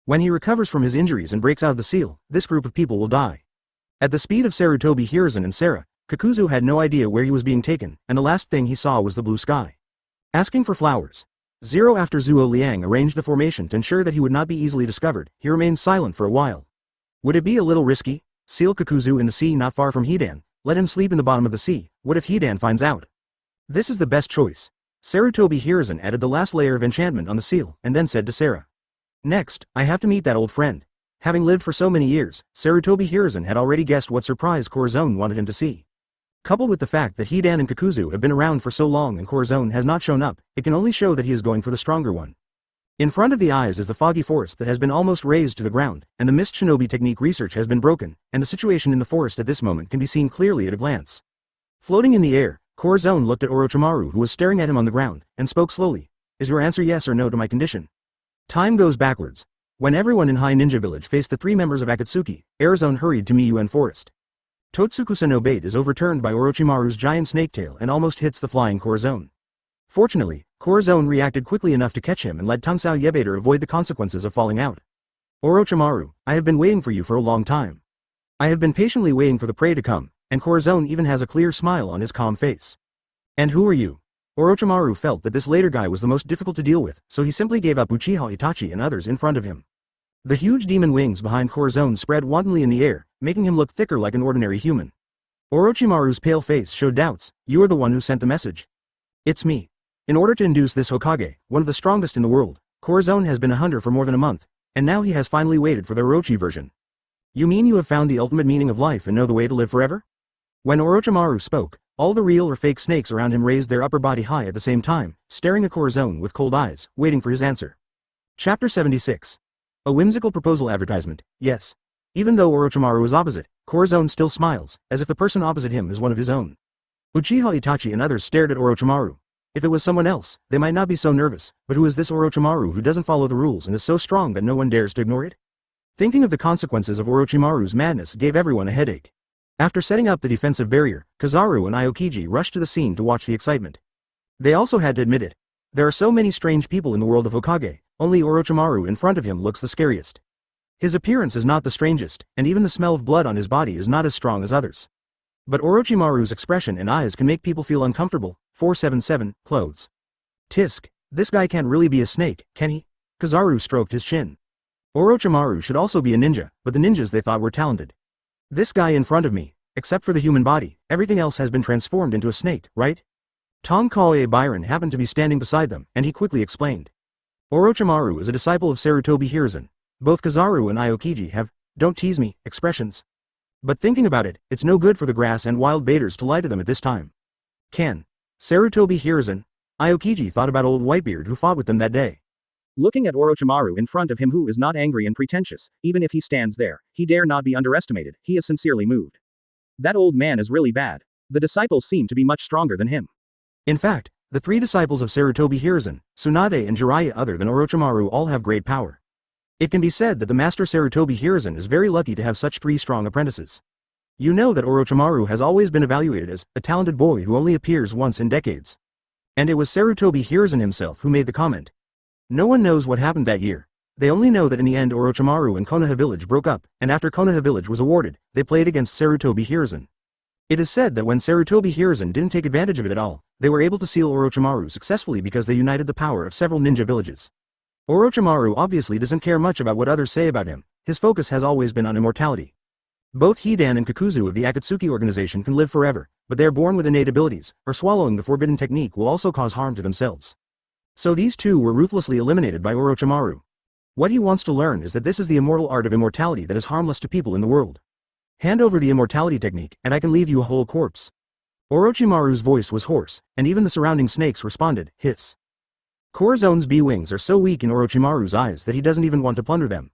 When he recovers from his injuries and breaks out of the seal, this group of people will die. At the speed of Sarutobi Hiruzen and Sarah, Kakuzu had no idea where he was being taken, and the last thing he saw was the blue sky. Asking for flowers. After Zuo Liang arranged the formation to ensure that he would not be easily discovered, he remained silent for a while. Would it be a little risky? Seal Kakuzu in the sea not far from Hidan, Let him sleep in the bottom of the sea. What if Hidan finds out? This is the best choice. Sarutobi Hiruzen added the last layer of enchantment on the seal, and then said to Sarah. Next, I have to meet that old friend. Having lived for so many years, Sarutobi Hiruzen had already guessed what surprise Corazon wanted him to see. Coupled with the fact that Hidan and Kakuzu have been around for so long and Corazon has not shown up, it can only show that he is going for the stronger one. In front of the eyes is the foggy forest that has been almost razed to the ground, and the mist shinobi technique research has been broken, and the situation in the forest at this moment can be seen clearly at a glance. Floating in the air, Corazon looked at Orochimaru who was staring at him on the ground, and spoke slowly. Is your answer yes or no to my condition? Time goes backwards. When everyone in High Ninja Village faced the 3 members of Akatsuki, Arizone hurried to Miyuan Forest. Totsukusa no Bait is overturned by Orochimaru's giant snake tail and almost hits the flying Corazon. Fortunately, Corazon reacted quickly enough to catch him and let Tungsao Yebater avoid the consequences of falling out. Orochimaru, I have been waiting for you for a long time. I have been patiently waiting for the prey to come, and Corazon even has a clear smile on his calm face. And who are you? Orochimaru felt that this later guy was the most difficult to deal with, so he simply gave up Uchiha Itachi and others in front of him. The huge demon wings behind Corazon spread wantonly in the air, making him look thicker like an ordinary human. Orochimaru's pale face showed doubts. You are the one who sent the message. It's me. In order to induce this Hokage, one of the strongest in the world, Corazon has been a hunter for more than a month, and now he has finally waited for the Orochi version. You mean you have found the ultimate meaning of life and know the way to live forever? When Orochimaru spoke, all the real or fake snakes around him raised their upper body high at the same time, staring at Corazon with cold eyes, waiting for his answer. Chapter 76. A whimsical proposal advertisement, yes. Even though Orochimaru is opposite, Corazon still smiles, as if the person opposite him is one of his own. Uchiha Itachi and others stared at Orochimaru. If it was someone else, they might not be so nervous, but who is this Orochimaru who doesn't follow the rules and is so strong that no one dares to ignore it? Thinking of the consequences of Orochimaru's madness gave everyone a headache. After setting up the defensive barrier, Kizaru and Aokiji rushed to the scene to watch the excitement. They also had to admit it. There are so many strange people in the world of Hokage, only Orochimaru in front of him looks the scariest. His appearance is not the strangest, and even the smell of blood on his body is not as strong as others. But Orochimaru's expression and eyes can make people feel uncomfortable. 477, clothes. Tisk, this guy can't really be a snake, can he? Kizaru stroked his chin. Orochimaru should also be a ninja, but the ninjas they thought were talented. This guy in front of me, except for the human body, everything else has been transformed into a snake, right? Tonkae Byron happened to be standing beside them, and he quickly explained. Orochimaru is a disciple of Sarutobi Hiruzen. Both Kizaru and Aokiji have, don't tease me, expressions. But thinking about it, it's no good for the grass and wild baiters to lie to them at this time. Can Sarutobi Hiruzen? Aokiji thought about old Whitebeard who fought with them that day. Looking at Orochimaru in front of him who is not angry and pretentious, even if he stands there, he dare not be underestimated, he is sincerely moved. That old man is really bad. The disciples seem to be much stronger than him. In fact, the 3 disciples of Sarutobi Hiruzen, Tsunade and Jiraiya other than Orochimaru all have great power. It can be said that the master Sarutobi Hiruzen is very lucky to have such 3 strong apprentices. You know that Orochimaru has always been evaluated as a talented boy who only appears once in decades. And it was Sarutobi Hiruzen himself who made the comment. No one knows what happened that year. They only know that in the end Orochimaru and Konoha village broke up, and after Konoha village was awarded, they played against Sarutobi Hiruzen. It is said that when Sarutobi Hiruzen didn't take advantage of it at all, they were able to seal Orochimaru successfully because they united the power of several ninja villages. Orochimaru obviously doesn't care much about what others say about him, his focus has always been on immortality. Both Hidan and Kakuzu of the Akatsuki organization can live forever, but they are born with innate abilities, or swallowing the forbidden technique will also cause harm to themselves. So these 2 were ruthlessly eliminated by Orochimaru. What he wants to learn is that this is the immortal art of immortality that is harmless to people in the world. Hand over the immortality technique, and I can leave you a whole corpse. Orochimaru's voice was hoarse, and even the surrounding snakes responded, hiss. Corazon's bee wings are so weak in Orochimaru's eyes that he doesn't even want to plunder them.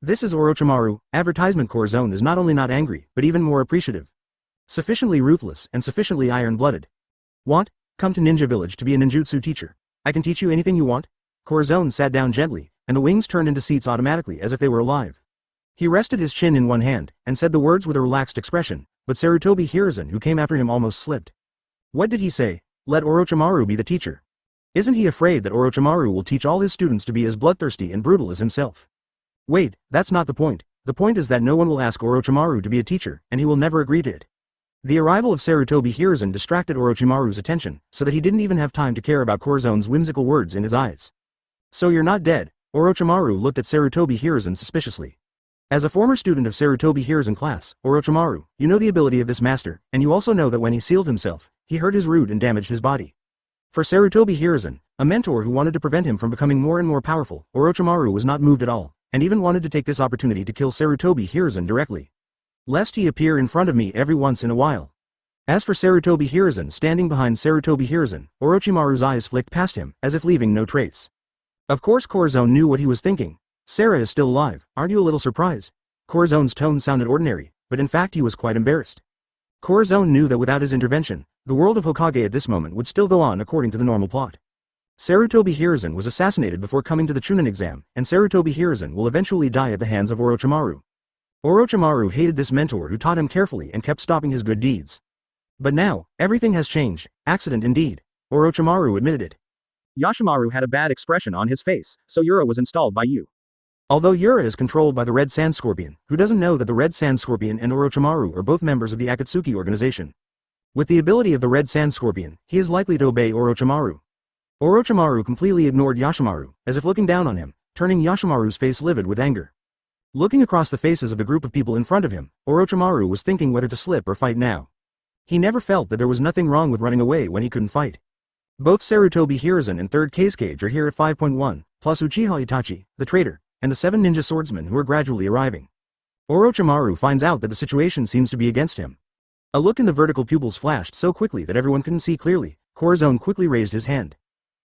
This is Orochimaru. Advertisement. Corazon is not only not angry, but even more appreciative. Sufficiently ruthless and sufficiently iron-blooded. Want? Come to Ninja Village to be a ninjutsu teacher. I can teach you anything you want. Corazon sat down gently, and the wings turned into seats automatically as if they were alive. He rested his chin in one hand, and said the words with a relaxed expression, but Sarutobi Hiruzen who came after him almost slipped. What did he say? Let Orochimaru be the teacher. Isn't he afraid that Orochimaru will teach all his students to be as bloodthirsty and brutal as himself? Wait, that's not the point. The point is that no one will ask Orochimaru to be a teacher, and he will never agree to it. The arrival of Sarutobi Hiruzen distracted Orochimaru's attention, so that he didn't even have time to care about Corazon's whimsical words in his eyes. So you're not dead? Orochimaru looked at Sarutobi Hiruzen suspiciously. As a former student of Sarutobi Hiruzen class, Orochimaru, you know the ability of this master, and you also know that when he sealed himself, he hurt his root and damaged his body. For Sarutobi Hiruzen, a mentor who wanted to prevent him from becoming more and more powerful, Orochimaru was not moved at all, and even wanted to take this opportunity to kill Sarutobi Hiruzen directly. Lest he appear in front of me every once in a while. As for Sarutobi Hiruzen standing behind Sarutobi Hiruzen, Orochimaru's eyes flicked past him, as if leaving no trace. Of course Corazon knew what he was thinking. Sarah is still alive, aren't you a little surprised? Corazon's tone sounded ordinary, but in fact he was quite embarrassed. Corazon knew that without his intervention, the world of Hokage at this moment would still go on according to the normal plot. Sarutobi Hiruzen was assassinated before coming to the Chunin exam, and Sarutobi Hiruzen will eventually die at the hands of Orochimaru. Orochimaru hated this mentor who taught him carefully and kept stopping his good deeds. But now, everything has changed, accident indeed. Orochimaru admitted it. Yashimaru had a bad expression on his face, so Yura was installed by you. Although Yura is controlled by the Red Sand Scorpion, who doesn't know that the Red Sand Scorpion and Orochimaru are both members of the Akatsuki organization. With the ability of the Red Sand Scorpion, he is likely to obey Orochimaru. Orochimaru completely ignored Yashimaru, as if looking down on him, turning Yashimaru's face livid with anger. Looking across the faces of the group of people in front of him, Orochimaru was thinking whether to slip or fight now. He never felt that there was nothing wrong with running away when he couldn't fight. Both Sarutobi Hiruzen and 3rd Case Cage are here at 5.1, plus Uchiha Itachi, the traitor, and the 7 Ninja Swordsmen who are gradually arriving. Orochimaru finds out that the situation seems to be against him. A look in the vertical pupils flashed so quickly that everyone couldn't see clearly. Corazon quickly raised his hand.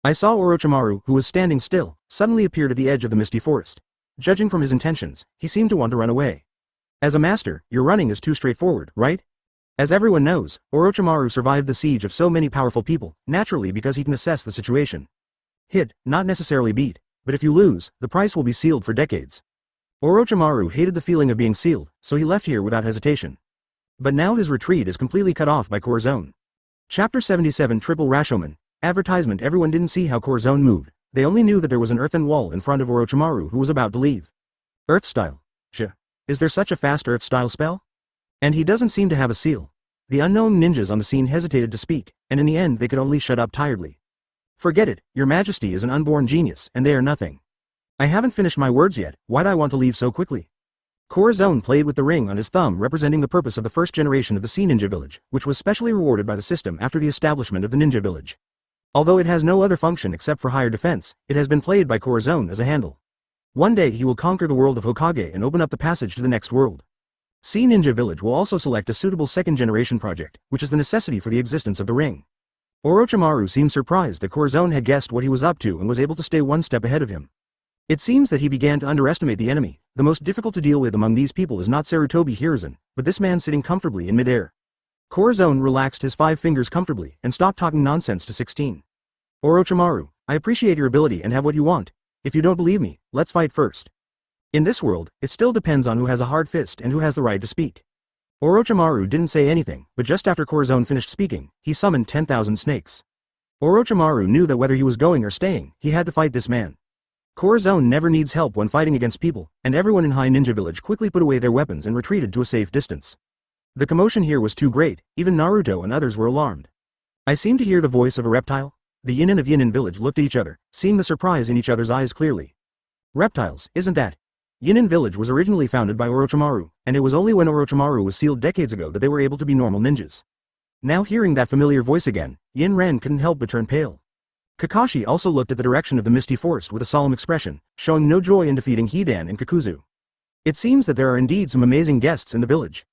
I saw Orochimaru, who was standing still, suddenly appeared at the edge of the misty forest. Judging from his intentions, he seemed to want to run away. As a master, your running is too straightforward, right? As everyone knows, Orochimaru survived the siege of so many powerful people, naturally because he can assess the situation. Hit, not necessarily beat. But if you lose, the price will be sealed for decades. Orochimaru hated the feeling of being sealed, so he left here without hesitation. But now his retreat is completely cut off by Corazon. Chapter 77 Triple Rashomon. Advertisement. Everyone didn't see how Corazon moved, they only knew that there was an earthen wall in front of Orochimaru who was about to leave. Earth style. Is there such a fast earth style spell? And he doesn't seem to have a seal. The unknown ninjas on the scene hesitated to speak, and in the end they could only shut up tiredly. Forget it, your majesty is an unborn genius, and they are nothing. I haven't finished my words yet, why'd I want to leave so quickly? Corazon played with the ring on his thumb representing the purpose of the first generation of the Sea Ninja Village, which was specially rewarded by the system after the establishment of the Ninja Village. Although it has no other function except for higher defense, it has been played by Corazon as a handle. One day he will conquer the world of Hokage and open up the passage to the next world. Sea Ninja Village will also select a suitable second generation project, which is the necessity for the existence of the ring. Orochimaru seemed surprised that Corazon had guessed what he was up to and was able to stay one step ahead of him. It seems that he began to underestimate the enemy. The most difficult to deal with among these people is not Sarutobi Hiruzen, but this man sitting comfortably in midair. Corazon relaxed his 5 fingers comfortably and stopped talking nonsense to 16. Orochimaru, I appreciate your ability and have what you want. If you don't believe me, let's fight first. In this world, it still depends on who has a hard fist and who has the right to speak. Orochimaru didn't say anything, but just after Corazon finished speaking, he summoned 10,000 snakes. Orochimaru knew that whether he was going or staying, he had to fight this man. Corazon never needs help when fighting against people, and everyone in High Ninja Village quickly put away their weapons and retreated to a safe distance. The commotion here was too great, even Naruto and others were alarmed. I seem to hear the voice of a reptile? The Yinin of Yinin Village looked at each other, seeing the surprise in each other's eyes clearly. Reptiles, isn't that? Yinin Village was originally founded by Orochimaru, and it was only when Orochimaru was sealed decades ago that they were able to be normal ninjas. Now hearing that familiar voice again, Yin Ren couldn't help but turn pale. Kakashi also looked at the direction of the misty forest with a solemn expression, showing no joy in defeating Hidan and Kakuzu. It seems that there are indeed some amazing guests in the village.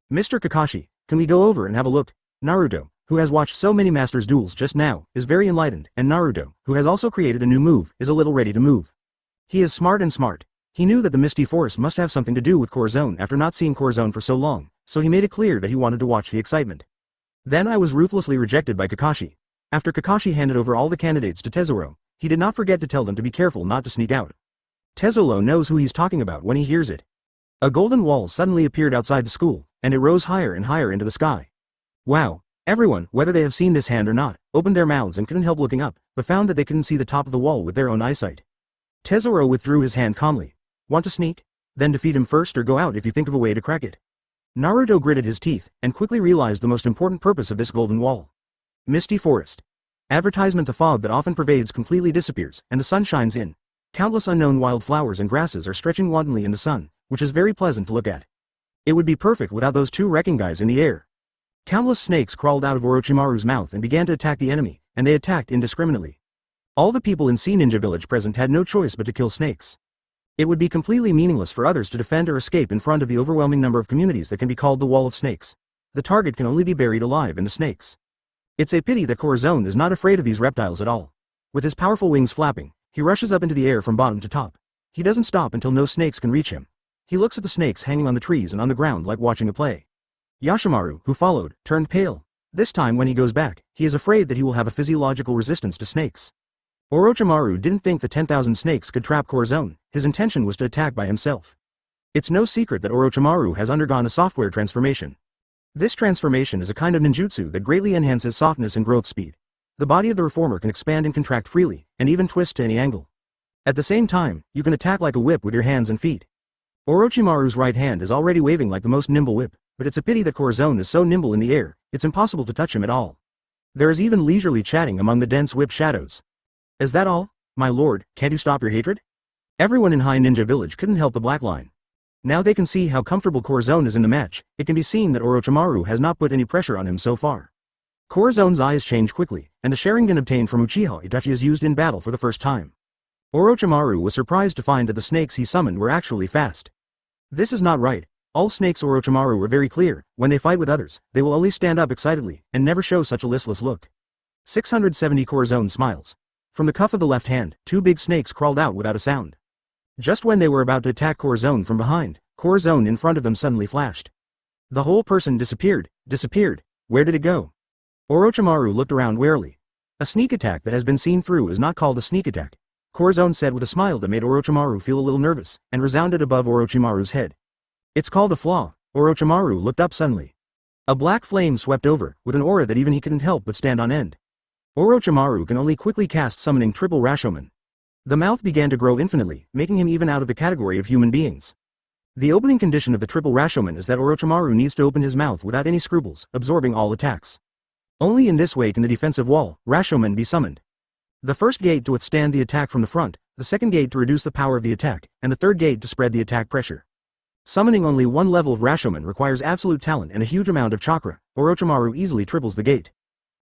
Mr. Kakashi, can we go over and have a look? Naruto, who has watched so many masters' duels just now, is very enlightened, and Naruto, who has also created a new move, is a little ready to move. He is smart and smart. He knew that the misty forest must have something to do with Corazon after not seeing Corazon for so long, so he made it clear that he wanted to watch the excitement. Then I was ruthlessly rejected by Kakashi. After Kakashi handed over all the candidates to Tezuro, he did not forget to tell them to be careful not to sneak out. Tezuro knows who he's talking about when he hears it. A golden wall suddenly appeared outside the school, and it rose higher and higher into the sky. Wow! Everyone, whether they have seen this hand or not, opened their mouths and couldn't help looking up, but found that they couldn't see the top of the wall with their own eyesight. Tezuro withdrew his hand calmly. Want to sneak? Then defeat him first or go out if you think of a way to crack it. Naruto gritted his teeth, and quickly realized the most important purpose of this golden wall. Misty forest. Advertisement. The fog that often pervades completely disappears, and the sun shines in. Countless unknown wild flowers and grasses are stretching wantonly in the sun, which is very pleasant to look at. It would be perfect without those two wrecking guys in the air. Countless snakes crawled out of Orochimaru's mouth and began to attack the enemy, and they attacked indiscriminately. All the people in Sea Ninja Village present had no choice but to kill snakes. It would be completely meaningless for others to defend or escape in front of the overwhelming number of communities that can be called the Wall of Snakes. The target can only be buried alive in the snakes. It's a pity that Corazon is not afraid of these reptiles at all. With his powerful wings flapping, he rushes up into the air from bottom to top. He doesn't stop until no snakes can reach him. He looks at the snakes hanging on the trees and on the ground like watching a play. Yashimaru, who followed, turned pale. This time when he goes back, he is afraid that he will have a physiological resistance to snakes. Orochimaru didn't think the 10,000 snakes could trap Corazon. His intention was to attack by himself. It's no secret that Orochimaru has undergone a software transformation. This transformation is a kind of ninjutsu that greatly enhances softness and growth speed. The body of the reformer can expand and contract freely, and even twist to any angle. At the same time, you can attack like a whip with your hands and feet. Orochimaru's right hand is already waving like the most nimble whip, but it's a pity that Corazon is so nimble in the air, it's impossible to touch him at all. There is even leisurely chatting among the dense whip shadows. Is that all? My lord, can't you stop your hatred? Everyone in High Ninja Village couldn't help the black line. Now they can see how comfortable Corazon is in the match. It can be seen that Orochimaru has not put any pressure on him so far. Corazon's eyes change quickly, and the Sharingan obtained from Uchiha Itachi is used in battle for the first time. Orochimaru was surprised to find that the snakes he summoned were actually fast. This is not right. All snakes Orochimaru were very clear. When they fight with others, they will only stand up excitedly, and never show such a listless look. 670 Corazon smiles. From the cuff of the left hand, two big snakes crawled out without a sound. Just when they were about to attack Corazon from behind, Corazon in front of them suddenly flashed. The whole person disappeared. Where did it go? Orochimaru looked around warily. A sneak attack that has been seen through is not called a sneak attack, Corazon said with a smile that made Orochimaru feel a little nervous, and resounded above Orochimaru's head. It's called a flaw. Orochimaru looked up suddenly. A black flame swept over, with an aura that even he couldn't help but stand on end. Orochimaru can only quickly cast summoning triple Rashomon. The mouth began to grow infinitely, making him even out of the category of human beings. The opening condition of the triple Rashomon is that Orochimaru needs to open his mouth without any scruples, absorbing all attacks. Only in this way can the defensive wall, Rashomon, be summoned. The first gate to withstand the attack from the front, the second gate to reduce the power of the attack, and the third gate to spread the attack pressure. Summoning only one level of Rashomon requires absolute talent and a huge amount of chakra. Orochimaru easily triples the gate.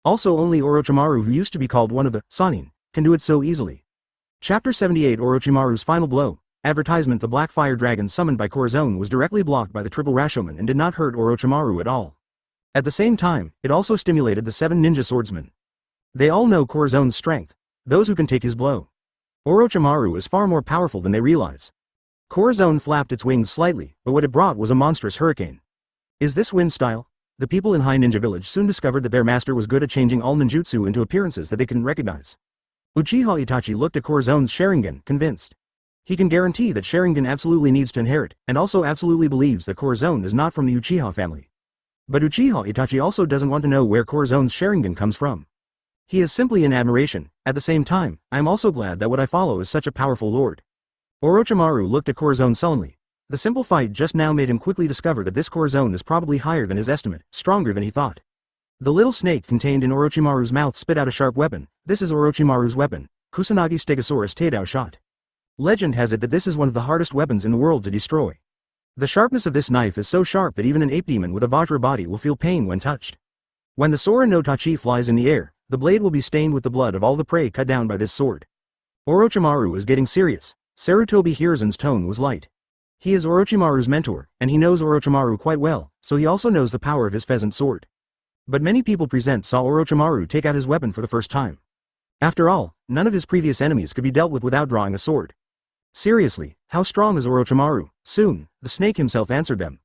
Also only Orochimaru, who used to be called one of the Sannin, can do it so easily. Chapter 78 Orochimaru's Final Blow. Advertisement: The black fire dragon summoned by Corazon was directly blocked by the triple Rashomon and did not hurt Orochimaru at all. At the same time, it also stimulated the 7 ninja swordsmen. They all know Corazon's strength, those who can take his blow. Orochimaru is far more powerful than they realize. Corazon flapped its wings slightly, but what it brought was a monstrous hurricane. Is this wind style? The people in High Ninja Village soon discovered that their master was good at changing all ninjutsu into appearances that they couldn't recognize. Uchiha Itachi looked at Corazon's Sharingan, convinced. He can guarantee that Sharingan absolutely needs to inherit, and also absolutely believes that Corazon is not from the Uchiha family. But Uchiha Itachi also doesn't want to know where Corazon's Sharingan comes from. He is simply in admiration. At the same time, I am also glad that what I follow is such a powerful lord. Orochimaru looked at Corazon sullenly. The simple fight just now made him quickly discover that this Corazon is probably higher than his estimate, stronger than he thought. The little snake contained in Orochimaru's mouth spit out a sharp weapon. This is Orochimaru's weapon, Kusanagi Stegosaurus Teidao shot. Legend has it that this is one of the hardest weapons in the world to destroy. The sharpness of this knife is so sharp that even an ape demon with a Vajra body will feel pain when touched. When the Sora no Tachi flies in the air, the blade will be stained with the blood of all the prey cut down by this sword. Orochimaru is getting serious. Sarutobi Hiruzen's tone was light. He is Orochimaru's mentor, and he knows Orochimaru quite well, so he also knows the power of his pheasant sword. But many people present saw Orochimaru take out his weapon for the first time. After all, none of his previous enemies could be dealt with without drawing a sword. Seriously, how strong is Orochimaru? Soon, the snake himself answered them.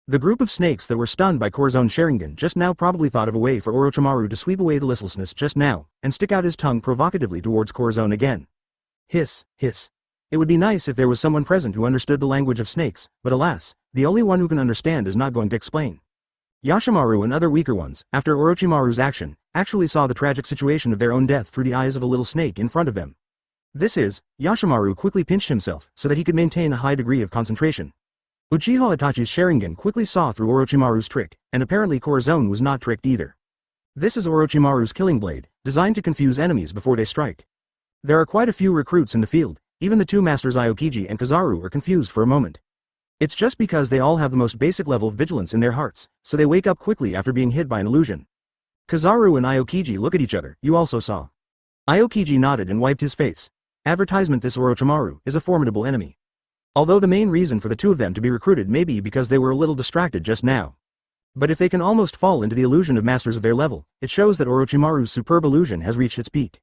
The group of snakes that were stunned by Corazon Sharingan just now probably thought of a way for Orochimaru to sweep away the listlessness just now, and stick out his tongue provocatively towards Corazon again. Hiss, hiss. It would be nice if there was someone present who understood the language of snakes, but alas, the only one who can understand is not going to explain. Yashimaru and other weaker ones, after Orochimaru's action, actually saw the tragic situation of their own death through the eyes of a little snake in front of them. Yashimaru quickly pinched himself so that he could maintain a high degree of concentration. Uchiha Itachi's Sharingan quickly saw through Orochimaru's trick, and apparently Corazon was not tricked either. This is Orochimaru's killing blade, designed to confuse enemies before they strike. There are quite a few recruits in the field. Even the two masters Aokiji and Kizaru are confused for a moment. It's just because they all have the most basic level of vigilance in their hearts, so they wake up quickly after being hit by an illusion. Kizaru and Aokiji look at each other. You also saw. Aokiji nodded and wiped his face. Advertisement: this Orochimaru is a formidable enemy. Although the main reason for the two of them to be recruited may be because they were a little distracted just now. But if they can almost fall into the illusion of masters of their level, it shows that Orochimaru's superb illusion has reached its peak.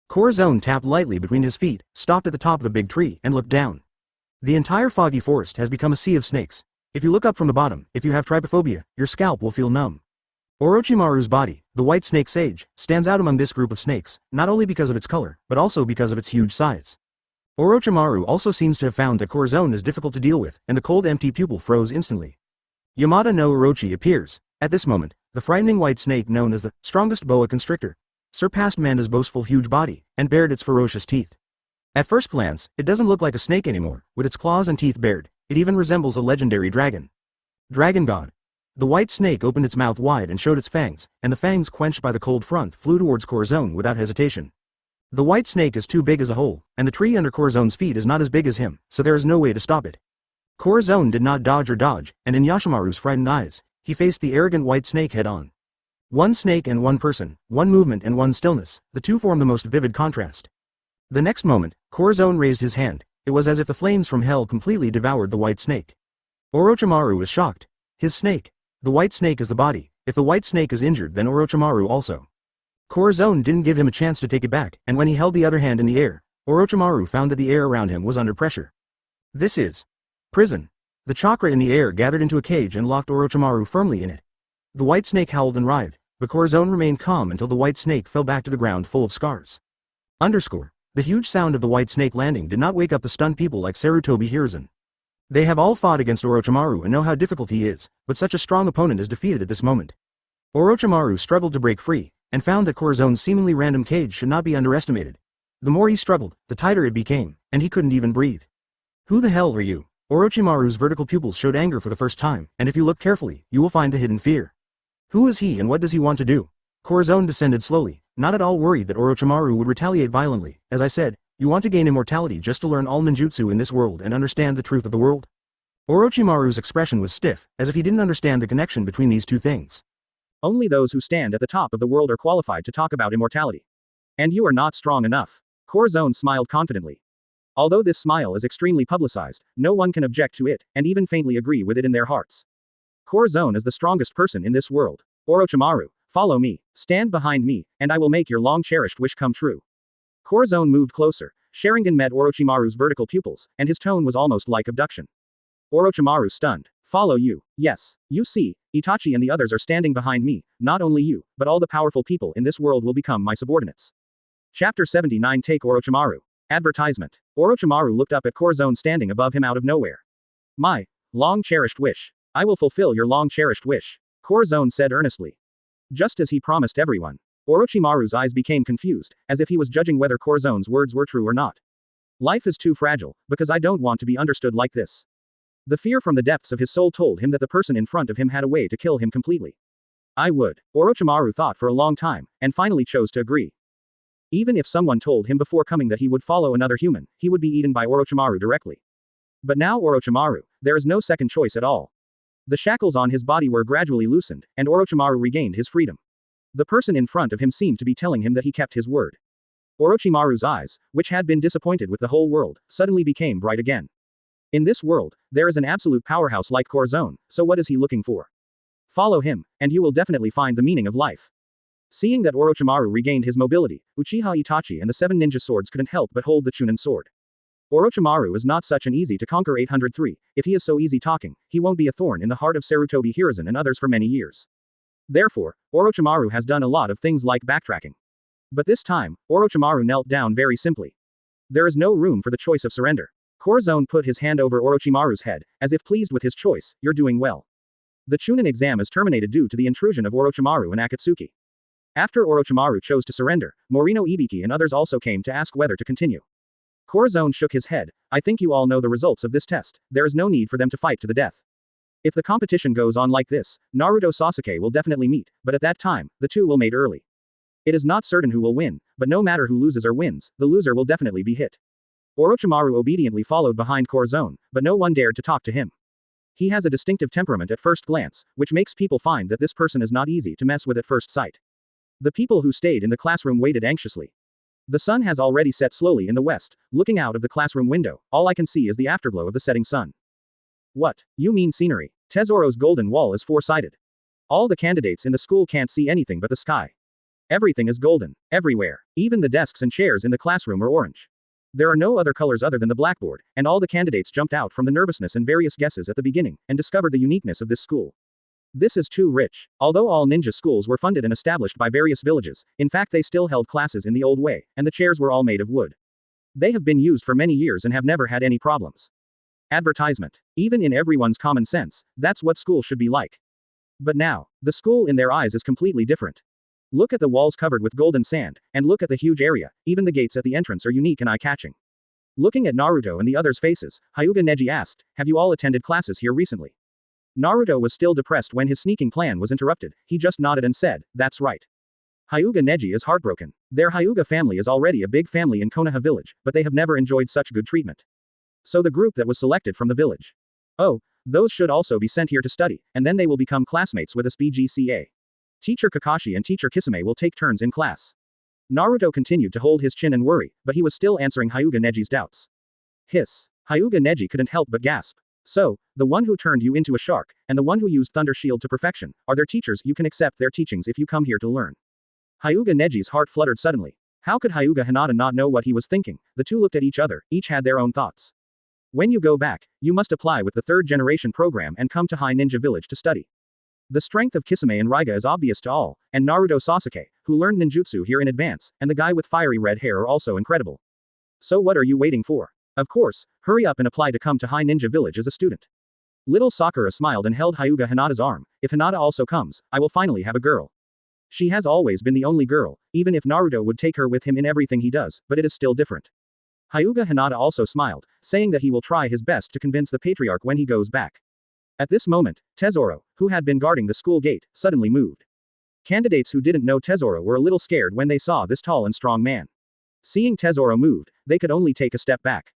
Corazon tapped lightly between his feet, stopped at the top of the big tree, and looked down. The entire foggy forest has become a sea of snakes. If you look up from the bottom, if you have trypophobia, your scalp will feel numb. Orochimaru's body, the white snake sage, stands out among this group of snakes, not only because of its color, but also because of its huge size. Orochimaru also seems to have found that Corazon is difficult to deal with, and the cold empty pupil froze instantly. Yamada no Orochi appears. At this moment, the frightening white snake known as the strongest boa constrictor surpassed Manda's boastful huge body, and bared its ferocious teeth. At first glance, it doesn't look like a snake anymore, with its claws and teeth bared. It even resembles a legendary dragon. Dragon God. The white snake opened its mouth wide and showed its fangs, and the fangs, quenched by the cold front, flew towards Corazon without hesitation. The white snake is too big as a hole, and the tree under Corazon's feet is not as big as him, so there is no way to stop it. Corazon did not dodge or dodge, and in Yashimaru's frightened eyes, he faced the arrogant white snake head-on. One snake and one person, one movement and one stillness, the two form the most vivid contrast. The next moment, Corazon raised his hand. It was as if the flames from hell completely devoured the white snake. Orochimaru was shocked. His snake. The white snake is the body. If the white snake is injured, then Orochimaru also. Corazon didn't give him a chance to take it back, and when he held the other hand in the air, Orochimaru found that the air around him was under pressure. This is prison. The chakra in the air gathered into a cage and locked Orochimaru firmly in it. The white snake howled and writhed, but Corazon remained calm until the white snake fell back to the ground full of scars. The huge sound of the white snake landing did not wake up the stunned people like Sarutobi Hiruzen. They have all fought against Orochimaru and know how difficult he is, but such a strong opponent is defeated at this moment. Orochimaru struggled to break free, and found that Corazon's seemingly random cage should not be underestimated. The more he struggled, the tighter it became, and he couldn't even breathe. Who the hell are you? Orochimaru's vertical pupils showed anger for the first time, and if you look carefully, you will find the hidden fear. Who is he and what does he want to do? Corazon descended slowly, not at all worried that Orochimaru would retaliate violently. As I said, you want to gain immortality just to learn all ninjutsu in this world and understand the truth of the world? Orochimaru's expression was stiff, as if he didn't understand the connection between these two things. Only those who stand at the top of the world are qualified to talk about immortality. And you are not strong enough. Corazon smiled confidently. Although this smile is extremely publicized, no one can object to it, and even faintly agree with it in their hearts. Corazon is the strongest person in this world. Orochimaru, follow me, stand behind me, and I will make your long-cherished wish come true. Corazon moved closer. Sharingan met Orochimaru's vertical pupils, and his tone was almost like abduction. Orochimaru stunned. Follow you. Yes, you see, Itachi and the others are standing behind me. Not only you, but all the powerful people in this world will become my subordinates. Chapter 79. Take Orochimaru. Advertisement. Orochimaru looked up at Corazon standing above him out of nowhere. My long-cherished wish. I will fulfill your long-cherished wish, Corazon said earnestly. Just as he promised everyone. Orochimaru's eyes became confused, as if he was judging whether Corazon's words were true or not. Life is too fragile, because I don't want to be understood like this. The fear from the depths of his soul told him that the person in front of him had a way to kill him completely. I would. Orochimaru thought for a long time, and finally chose to agree. Even if someone told him before coming that he would follow another human, he would be eaten by Orochimaru directly. But now Orochimaru, there is no second choice at all. The shackles on his body were gradually loosened, and Orochimaru regained his freedom. The person in front of him seemed to be telling him that he kept his word. Orochimaru's eyes, which had been disappointed with the whole world, suddenly became bright again. In this world, there is an absolute powerhouse like Corazon, so what is he looking for? Follow him, and you will definitely find the meaning of life. Seeing that Orochimaru regained his mobility, Uchiha Itachi and the 7 ninja swords couldn't help but hold the Chunin sword. Orochimaru is not such an easy to conquer 803, if he is so easy talking, he won't be a thorn in the heart of Sarutobi Hiruzen and others for many years. Therefore, Orochimaru has done a lot of things like backtracking. But this time, Orochimaru knelt down very simply. There is no room for the choice of surrender. Corazon put his hand over Orochimaru's head, as if pleased with his choice. You're doing well. The Chunin exam is terminated due to the intrusion of Orochimaru and Akatsuki. After Orochimaru chose to surrender, Morino Ibiki and others also came to ask whether to continue. Corazon shook his head. I think you all know the results of this test. There is no need for them to fight to the death. If the competition goes on like this, Naruto Sasuke will definitely meet, but at that time, the two will mate early. It is not certain who will win, but no matter who loses or wins, the loser will definitely be hit. Orochimaru obediently followed behind Corazon, but no one dared to talk to him. He has a distinctive temperament at first glance, which makes people find that this person is not easy to mess with at first sight. The people who stayed in the classroom waited anxiously. The sun has already set slowly in the west. Looking out of the classroom window, all I can see is the afterglow of the setting sun. What? You mean scenery? Tesoro's golden wall is four-sided. All the candidates in the school can't see anything but the sky. Everything is golden, everywhere. Even the desks and chairs in the classroom are orange. There are no other colors other than the blackboard, and all the candidates jumped out from the nervousness and various guesses at the beginning, and discovered the uniqueness of this school. This is too rich. Although all ninja schools were funded and established by various villages, in fact they still held classes in the old way, and the chairs were all made of wood. They have been used for many years and have never had any problems. Advertisement. Even in everyone's common sense, that's what school should be like. But now, the school in their eyes is completely different. Look at the walls covered with golden sand, and look at the huge area. Even the gates at the entrance are unique and eye-catching. Looking at Naruto and the others' faces, Hyuga Neji asked, "Have you all attended classes here recently?" Naruto was still depressed when his sneaking plan was interrupted. He just nodded and said, "That's right." Hyuga Neji is heartbroken. Their Hyuga family is already a big family in Konoha village, but they have never enjoyed such good treatment. So the group that was selected from the village. Oh, those should also be sent here to study, and then they will become classmates with us BGCA. Teacher Kakashi and Teacher Kisame will take turns in class. Naruto continued to hold his chin and worry, but he was still answering Hyuga Neji's doubts. Hiss. Hyuga Neji couldn't help but gasp. So, the one who turned you into a shark, and the one who used Thunder Shield to perfection, are their teachers. You can accept their teachings if you come here to learn. Hyuga Neji's heart fluttered suddenly. How could Hyuga Hinata not know what he was thinking? The two looked at each other, each had their own thoughts. When you go back, you must apply with the third generation program and come to High Ninja Village to study. The strength of Kisame and Raiga is obvious to all, and Naruto Sasuke, who learned ninjutsu here in advance, and the guy with fiery red hair are also incredible. So what are you waiting for? Of course, hurry up and apply to come to High Ninja Village as a student. Little Sakura smiled and held Hyuga Hinata's arm. If Hinata also comes, I will finally have a girl. She has always been the only girl, even if Naruto would take her with him in everything he does, but it is still different. Hyuga Hinata also smiled, saying that he will try his best to convince the patriarch when he goes back. At this moment, Tesoro, who had been guarding the school gate, suddenly moved. Candidates who didn't know Tesoro were a little scared when they saw this tall and strong man. Seeing Tesoro moved, they could only take a step back.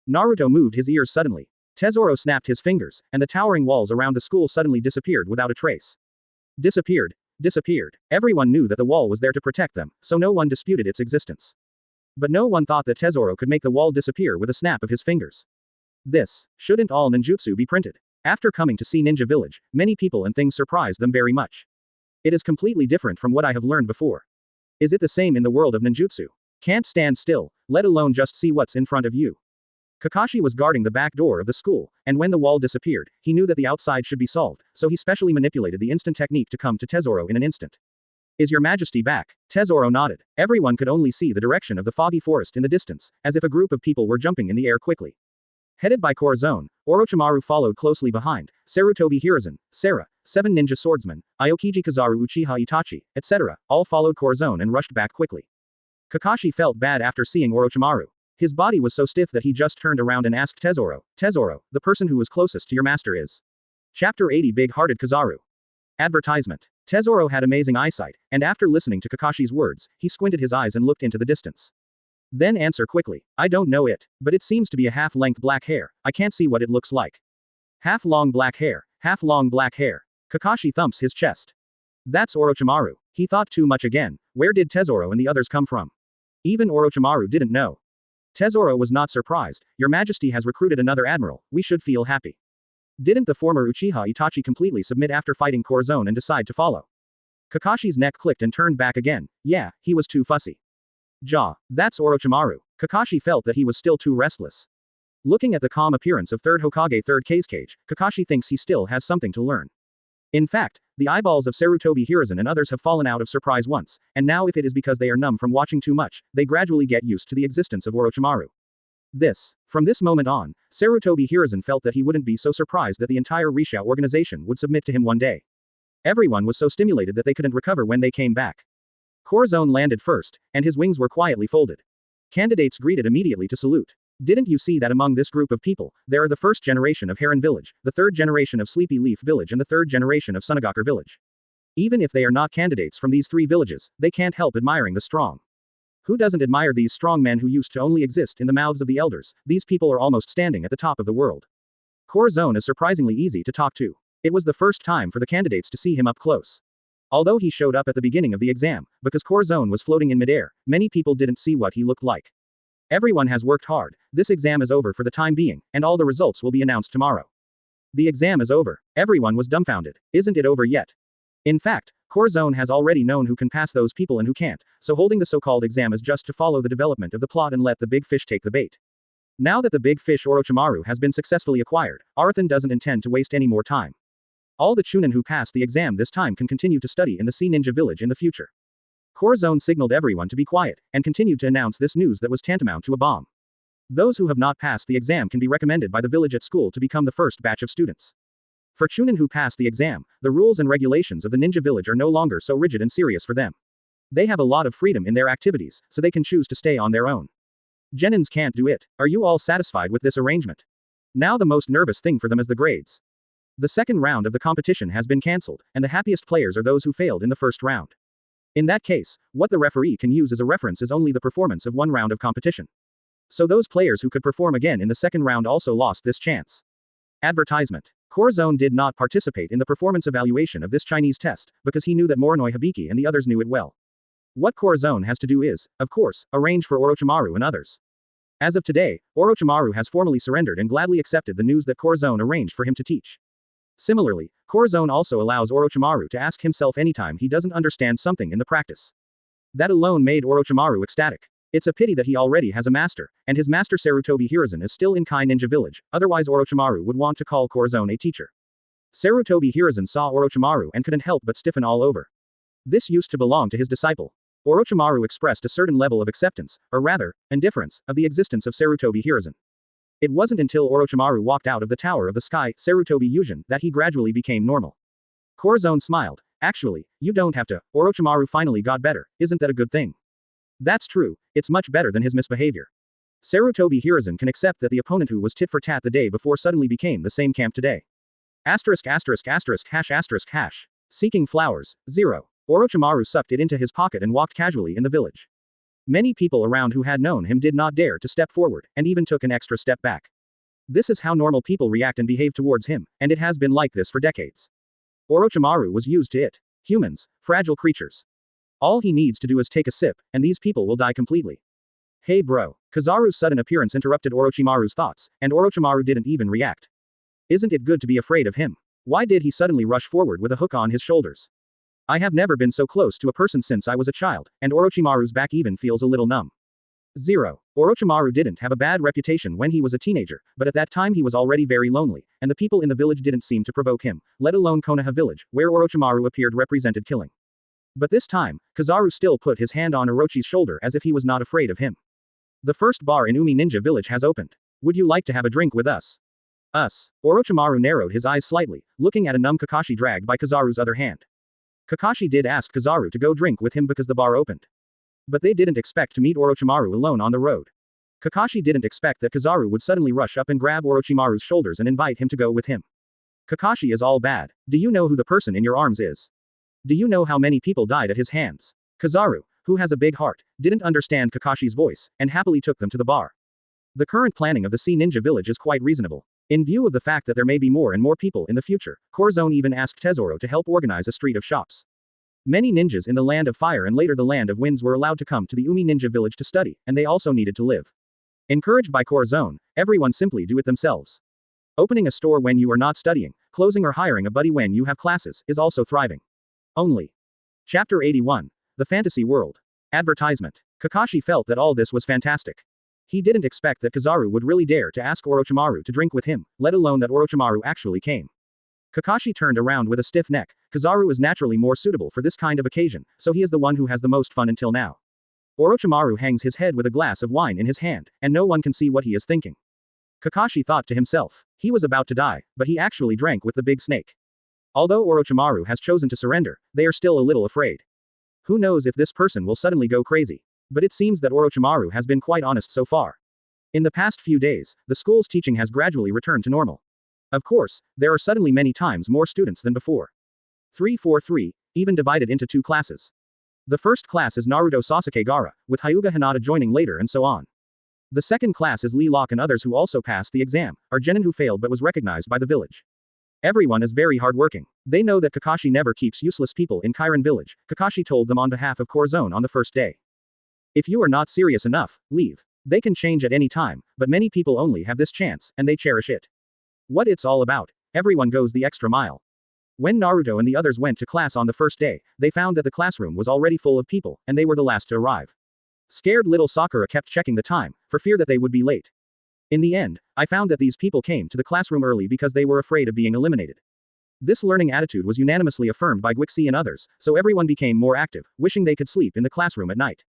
Naruto moved his ears suddenly. Tesoro snapped his fingers, and the towering walls around the school suddenly disappeared without a trace. Disappeared. Everyone knew that the wall was there to protect them, so no one disputed its existence. But no one thought that Tesoro could make the wall disappear with a snap of his fingers. Shouldn't all ninjutsu be printed? After coming to see Ninja Village, many people and things surprised them very much. It is completely different from what I have learned before. Is it the same in the world of ninjutsu? Can't stand still, let alone just see what's in front of you. Kakashi was guarding the back door of the school, and when the wall disappeared, he knew that the outside should be solved, so he specially manipulated the instant technique to come to Tesoro in an instant. Is your majesty back? Tesoro nodded. Everyone could only see the direction of the foggy forest in the distance, as if a group of people were jumping in the air quickly. Headed by Corazon, Orochimaru followed closely behind, Sarutobi Hiruzen, Sera, Seven Ninja Swordsmen, Aokiji Kizaru Uchiha Itachi, etc., all followed Corazon and rushed back quickly. Kakashi felt bad after seeing Orochimaru. His body was so stiff that he just turned around and asked Tesoro, "Tesoro, the person who was closest to your master is?" Chapter 80 Big-Hearted Kizaru. Advertisement. Tesoro had amazing eyesight, and after listening to Kakashi's words, he squinted his eyes and looked into the distance. Then answer quickly. I don't know it, but it seems to be a half-length black hair. I can't see what it looks like. Half-long black hair. Half-long black hair. Kakashi thumps his chest. That's Orochimaru. He thought too much again. Where did Tesoro and the others come from? Even Orochimaru didn't know. Tesoro was not surprised. Your Majesty has recruited another admiral. We should feel happy. Didn't the former Uchiha Itachi completely submit after fighting Corazon and decide to follow? Kakashi's neck clicked and turned back again. Yeah, he was too fussy. That's Orochimaru. Kakashi felt that he was still too restless. Looking at the calm appearance of third Hokage third Kazekage, Kakashi thinks he still has something to learn. In fact, the eyeballs of Sarutobi Hiruzen and others have fallen out of surprise once, and now if it is because they are numb from watching too much, they gradually get used to the existence of Orochimaru. From this moment on, Sarutobi Hiruzen felt that he wouldn't be so surprised that the entire Risha organization would submit to him one day. Everyone was so stimulated that they couldn't recover when they came back. Corazon landed first, and his wings were quietly folded. Candidates greeted immediately to salute. Didn't you see that among this group of people, there are the first generation of Heron Village, the third generation of Sleepy Leaf Village and the third generation of Sunagakur Village? Even if they are not candidates from these three villages, they can't help admiring the strong. Who doesn't admire these strong men who used to only exist in the mouths of the elders? These people are almost standing at the top of the world. Corazon is surprisingly easy to talk to. It was the first time for the candidates to see him up close. Although he showed up at the beginning of the exam, because Corazon was floating in midair, many people didn't see what he looked like. Everyone has worked hard, this exam is over for the time being, and all the results will be announced tomorrow. The exam is over. Everyone was dumbfounded. Isn't it over yet? In fact, Corazon has already known who can pass those people and who can't, so holding the so-called exam is just to follow the development of the plot and let the big fish take the bait. Now that the big fish Orochimaru has been successfully acquired, Arathan doesn't intend to waste any more time. All the Chunin who passed the exam this time can continue to study in the Sea Ninja Village in the future. Corazon signaled everyone to be quiet, and continued to announce this news that was tantamount to a bomb. Those who have not passed the exam can be recommended by the village at school to become the first batch of students. For Chunin who passed the exam, the rules and regulations of the ninja village are no longer so rigid and serious for them. They have a lot of freedom in their activities, so they can choose to stay on their own. Genins can't do it. Are you all satisfied with this arrangement? Now the most nervous thing for them is the grades. The second round of the competition has been cancelled, and the happiest players are those who failed in the first round. In that case, what the referee can use as a reference is only the performance of one round of competition. So those players who could perform again in the second round also lost this chance. Advertisement. Corazon did not participate in the performance evaluation of this Chinese test, because he knew that Morinoi Hibiki and the others knew it well. What Corazon has to do is, of course, arrange for Orochimaru and others. As of today, Orochimaru has formally surrendered and gladly accepted the news that Corazon arranged for him to teach. Similarly, Corazon also allows Orochimaru to ask himself anytime he doesn't understand something in the practice. That alone made Orochimaru ecstatic. It's a pity that he already has a master, and his master Sarutobi Hiruzen is still in Kai Ninja Village, otherwise Orochimaru would want to call Corazon a teacher. Sarutobi Hiruzen saw Orochimaru and couldn't help but stiffen all over. This used to belong to his disciple. Orochimaru expressed a certain level of acceptance, or rather, indifference, of the existence of Sarutobi Hiruzen. It wasn't until Orochimaru walked out of the Tower of the Sky, Sarutobi Yujin, that he gradually became normal. Corazon smiled. Actually, you don't have to. Orochimaru finally got better, isn't that a good thing? That's true, it's much better than his misbehavior. Sarutobi Hiruzen can accept that the opponent who was tit for tat the day before suddenly became the same camp today. *********. Seeking flowers, 0. Orochimaru sucked it into his pocket and walked casually in the village. Many people around who had known him did not dare to step forward, and even took an extra step back. This is how normal people react and behave towards him, and it has been like this for decades. Orochimaru was used to it. Humans, fragile creatures. All he needs to do is take a sip, and these people will die completely. Hey bro. Kizaru's sudden appearance interrupted Orochimaru's thoughts, and Orochimaru didn't even react. Isn't it good to be afraid of him? Why did he suddenly rush forward with a hook on his shoulders? I have never been so close to a person since I was a child, and Orochimaru's back even feels a little numb. 0. Orochimaru didn't have a bad reputation when he was a teenager, but at that time he was already very lonely, and the people in the village didn't seem to provoke him, let alone Konoha village, where Orochimaru appeared represented killing. But this time, Kizaru still put his hand on Orochi's shoulder as if he was not afraid of him. The first bar in Umi Ninja Village has opened. Would you like to have a drink with us? Us. Orochimaru narrowed his eyes slightly, looking at a numb Kakashi dragged by Kizaru's other hand. Kakashi did ask Kizaru to go drink with him because the bar opened. But they didn't expect to meet Orochimaru alone on the road. Kakashi didn't expect that Kizaru would suddenly rush up and grab Orochimaru's shoulders and invite him to go with him. Kakashi is all bad. Do you know who the person in your arms is? Do you know how many people died at his hands? Kizaru, who has a big heart, didn't understand Kakashi's voice, and happily took them to the bar. The current planning of the Sea Ninja Village is quite reasonable. In view of the fact that there may be more and more people in the future, Corazon even asked Tesoro to help organize a street of shops. Many ninjas in the Land of Fire and later the Land of Winds were allowed to come to the Umi Ninja Village to study, and they also needed to live. Encouraged by Corazon, everyone simply do it themselves. Opening a store when you are not studying, closing or hiring a buddy when you have classes, is also thriving. Only. Chapter 81. The Fantasy World. Advertisement. Kakashi felt that all this was fantastic. He didn't expect that Kizaru would really dare to ask Orochimaru to drink with him, let alone that Orochimaru actually came. Kakashi turned around with a stiff neck. Kizaru is naturally more suitable for this kind of occasion, so he is the one who has the most fun until now. Orochimaru hangs his head with a glass of wine in his hand, and no one can see what he is thinking. Kakashi thought to himself. He was about to die, but he actually drank with the big snake. Although Orochimaru has chosen to surrender, they are still a little afraid. Who knows if this person will suddenly go crazy? But it seems that Orochimaru has been quite honest so far. In the past few days, the school's teaching has gradually returned to normal. Of course, there are suddenly many times more students than before. 343, even divided into 2 classes. The first class is Naruto Sasuke Gaara, with Hyuga Hinata joining later and so on. The second class is Lee Locke and others who also passed the exam, are genin who failed but was recognized by the village. Everyone is very hardworking. They know that Kakashi never keeps useless people in Kirin village, Kakashi told them on behalf of Corazon on the first day. If you are not serious enough, leave. They can change at any time, but many people only have this chance, and they cherish it. What it's all about. Everyone goes the extra mile. When Naruto and the others went to class on the first day, they found that the classroom was already full of people, and they were the last to arrive. Scared little Sakura kept checking the time, for fear that they would be late. In the end, I found that these people came to the classroom early because they were afraid of being eliminated. This learning attitude was unanimously affirmed by Guixi and others, so everyone became more active, wishing they could sleep in the classroom at night.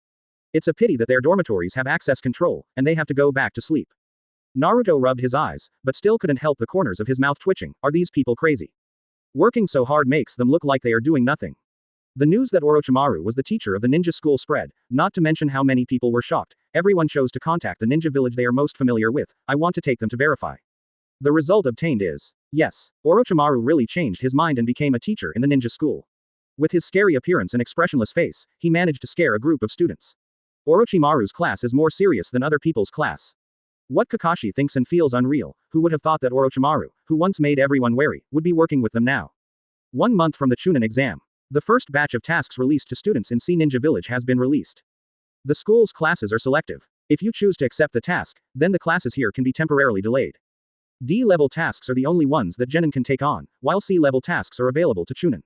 It's a pity that their dormitories have access control, and they have to go back to sleep. Naruto rubbed his eyes, but still couldn't help the corners of his mouth twitching. Are these people crazy? Working so hard makes them look like they are doing nothing. The news that Orochimaru was the teacher of the ninja school spread, not to mention how many people were shocked. Everyone chose to contact the ninja village they are most familiar with. I want to take them to verify. The result obtained is, yes, Orochimaru really changed his mind and became a teacher in the ninja school. With his scary appearance and expressionless face, he managed to scare a group of students. Orochimaru's class is more serious than other people's class. What Kakashi thinks and feels unreal. Who would have thought that Orochimaru, who once made everyone wary, would be working with them now? 1 month from the Chunin exam. The first batch of tasks released to students in Seven Ninja Village has been released. The school's classes are selective. If you choose to accept the task, then the classes here can be temporarily delayed. D-level tasks are the only ones that Genin can take on, while C-level tasks are available to Chunin.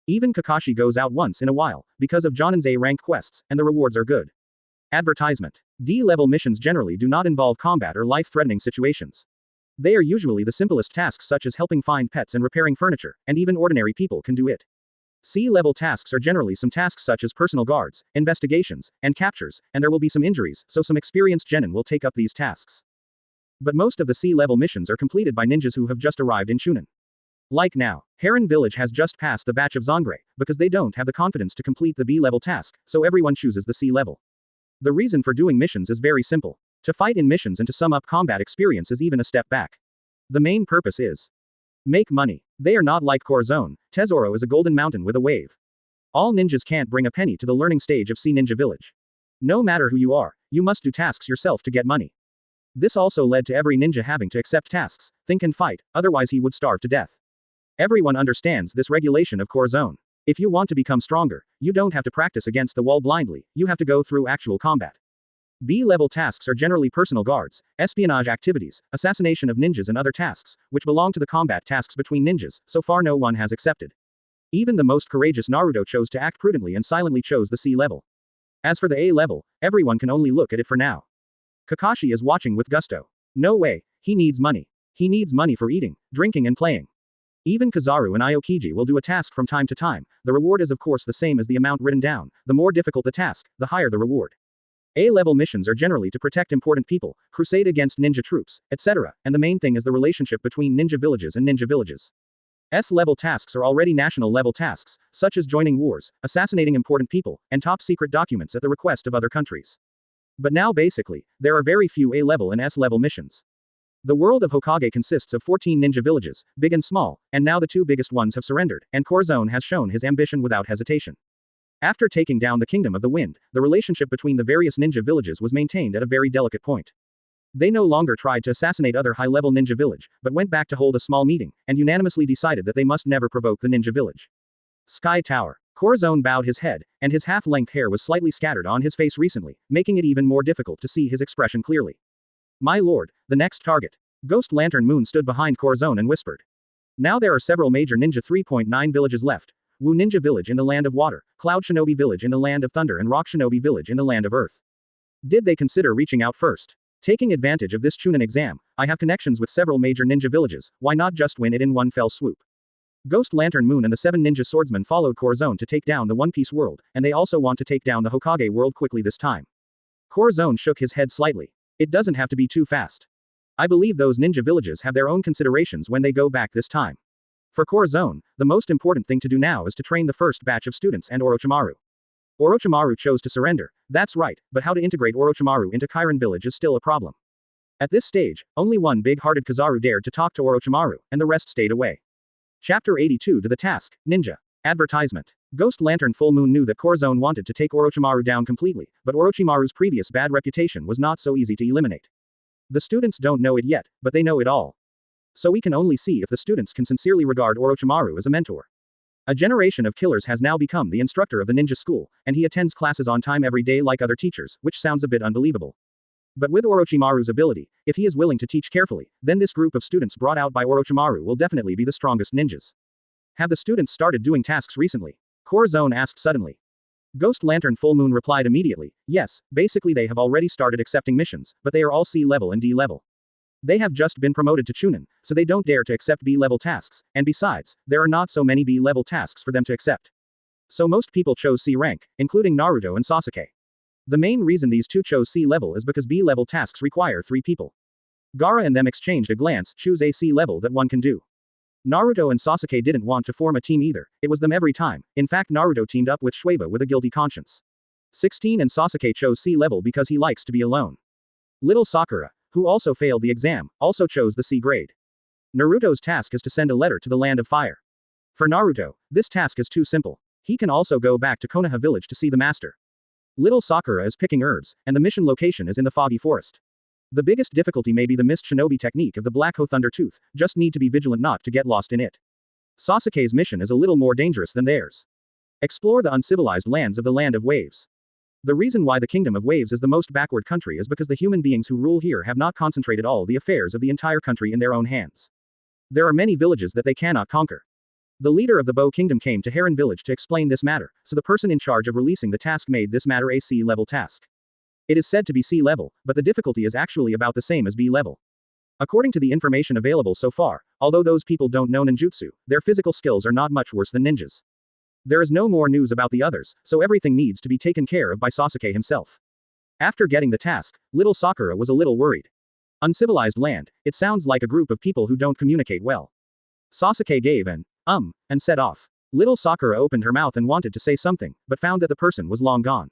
Even Kakashi goes out once in a while, because of Jonin's A-rank quests, and the rewards are good. Advertisement. D-level missions generally do not involve combat or life-threatening situations. They are usually the simplest tasks such as helping find pets and repairing furniture, and even ordinary people can do it. C-level tasks are generally some tasks such as personal guards, investigations, and captures, and there will be some injuries, so some experienced genin will take up these tasks. But most of the C-level missions are completed by ninjas who have just arrived in Chunin. Like now, Heron Village has just passed the batch of Zangre, because they don't have the confidence to complete the B-level task, so everyone chooses the C-level. The reason for doing missions is very simple. To fight in missions and to sum up combat experience is even a step back. The main purpose is make money. They are not like Corazon. Tesoro is a golden mountain with a wave. All ninjas can't bring a penny to the learning stage of Seven Ninja Village. No matter who you are, you must do tasks yourself to get money. This also led to every ninja having to accept tasks, think and fight, otherwise he would starve to death. Everyone understands this regulation of Corazon. If you want to become stronger, you don't have to practice against the wall blindly, you have to go through actual combat. B-level tasks are generally personal guards, espionage activities, assassination of ninjas and other tasks, which belong to the combat tasks between ninjas, so far no one has accepted. Even the most courageous Naruto chose to act prudently and silently chose the C-level. As for the A-level, everyone can only look at it for now. Kakashi is watching with gusto. No way, he needs money. He needs money for eating, drinking and playing. Even Kizaru and Aokiji will do a task from time to time. The reward is of course the same as the amount written down. The more difficult the task, the higher the reward. A-level missions are generally to protect important people, crusade against ninja troops, etc., and the main thing is the relationship between ninja villages and ninja villages. S-level tasks are already national-level tasks, such as joining wars, assassinating important people, and top-secret documents at the request of other countries. But now basically, there are very few A-level and S-level missions. The world of Hokage consists of 14 ninja villages, big and small, and now the two biggest ones have surrendered, and Corazon has shown his ambition without hesitation. After taking down the Kingdom of the Wind, the relationship between the various ninja villages was maintained at a very delicate point. They no longer tried to assassinate other high-level ninja village, but went back to hold a small meeting, and unanimously decided that they must never provoke the ninja village. Sky Tower. Corazon bowed his head, and his half-length hair was slightly scattered on his face recently, making it even more difficult to see his expression clearly. My lord, the next target. Ghost Lantern Moon stood behind Corazon and whispered. Now there are several major ninja 3.9 villages left. Wu Ninja Village in the Land of Water, Cloud Shinobi Village in the Land of Thunder and Rock Shinobi Village in the Land of Earth. Did they consider reaching out first? Taking advantage of this Chunin exam, I have connections with several major ninja villages, why not just win it in one fell swoop? Ghost Lantern Moon and the Seven Ninja Swordsmen followed Corazon to take down the One Piece world, and they also want to take down the Hokage world quickly this time. Corazon shook his head slightly. It doesn't have to be too fast. I believe those ninja villages have their own considerations when they go back this time. For Corazon, the most important thing to do now is to train the first batch of students and Orochimaru. Orochimaru chose to surrender, that's right, but how to integrate Orochimaru into Kirin village is still a problem. At this stage, only one big-hearted Kizaru dared to talk to Orochimaru, and the rest stayed away. Chapter 82 To the Task, Ninja. Advertisement. Ghost Lantern Full Moon knew that Corazon wanted to take Orochimaru down completely, but Orochimaru's previous bad reputation was not so easy to eliminate. The students don't know it yet, but they know it all. So we can only see if the students can sincerely regard Orochimaru as a mentor. A generation of killers has now become the instructor of the ninja school, and he attends classes on time every day like other teachers, which sounds a bit unbelievable. But with Orochimaru's ability, if he is willing to teach carefully, then this group of students brought out by Orochimaru will definitely be the strongest ninjas. Have the students started doing tasks recently? Corazon asked suddenly. Ghost Lantern Full Moon replied immediately, yes, basically they have already started accepting missions, but they are all C level and D level. They have just been promoted to Chunin, so they don't dare to accept B level tasks, and besides, there are not so many B level tasks for them to accept. So most people chose C rank, including Naruto and Sasuke. The main reason these two chose C level is because B level tasks require 3 people. Gaara and them exchanged a glance, choose a C level that one can do. Naruto and Sasuke didn't want to form a team either, it was them every time. In fact, Naruto teamed up with Shueiba with a guilty conscience. 16 and Sasuke chose C level because he likes to be alone. Little Sakura, who also failed the exam, also chose the C grade. Naruto's task is to send a letter to the Land of Fire. For Naruto, this task is too simple. He can also go back to Konoha village to see the master. Little Sakura is picking herbs, and the mission location is in the foggy forest. The biggest difficulty may be the mist shinobi technique of the Black Ho Thunder Tooth, just need to be vigilant not to get lost in it. Sasuke's mission is a little more dangerous than theirs. Explore the uncivilized lands of the Land of Waves. The reason why the Kingdom of Waves is the most backward country is because the human beings who rule here have not concentrated all the affairs of the entire country in their own hands. There are many villages that they cannot conquer. The leader of the Bow Kingdom came to Heron village to explain this matter, so the person in charge of releasing the task made this matter a C level task. It is said to be C level, but the difficulty is actually about the same as B level. According to the information available so far, although those people don't know ninjutsu, their physical skills are not much worse than ninjas. There is no more news about the others, so everything needs to be taken care of by Sasuke himself. After getting the task, little Sakura was a little worried. Uncivilized land, it sounds like a group of people who don't communicate well. Sasuke gave an and set off. Little Sakura opened her mouth and wanted to say something, but found that the person was long gone.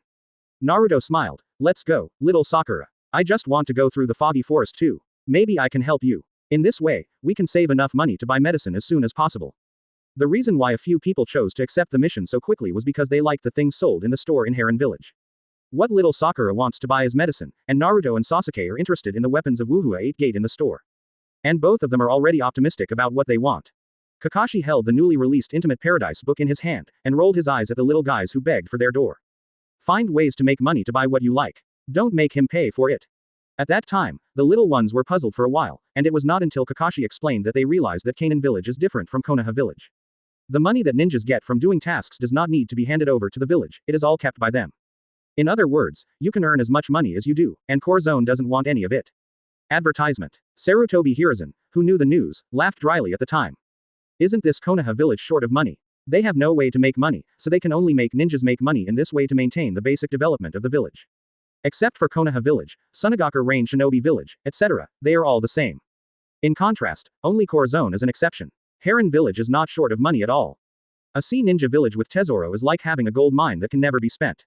Naruto smiled. Let's go, little Sakura. I just want to go through the foggy forest too. Maybe I can help you. In this way, we can save enough money to buy medicine as soon as possible. The reason why a few people chose to accept the mission so quickly was because they liked the things sold in the store in Heron Village. What little Sakura wants to buy is medicine, and Naruto and Sasuke are interested in the weapons of Wuhua 8 Gate in the store. And both of them are already optimistic about what they want. Kakashi held the newly released Intimate Paradise book in his hand, and rolled his eyes at the little guys who begged for their door. Find ways to make money to buy what you like. Don't make him pay for it. At that time, the little ones were puzzled for a while, and it was not until Kakashi explained that they realized that Kanon village is different from Konoha village. The money that ninjas get from doing tasks does not need to be handed over to the village, it is all kept by them. In other words, you can earn as much money as you do, and Corazon doesn't want any of it. Advertisement. Sarutobi Hiruzen, who knew the news, laughed dryly at the time. Isn't this Konoha village short of money? They have no way to make money, so they can only make ninjas make money in this way to maintain the basic development of the village. Except for Konoha village, Sunagakure Rain Shinobi village, etc., they are all the same. In contrast, only Corazon is an exception. Heron village is not short of money at all. A sea ninja village with Tesoro is like having a gold mine that can never be spent.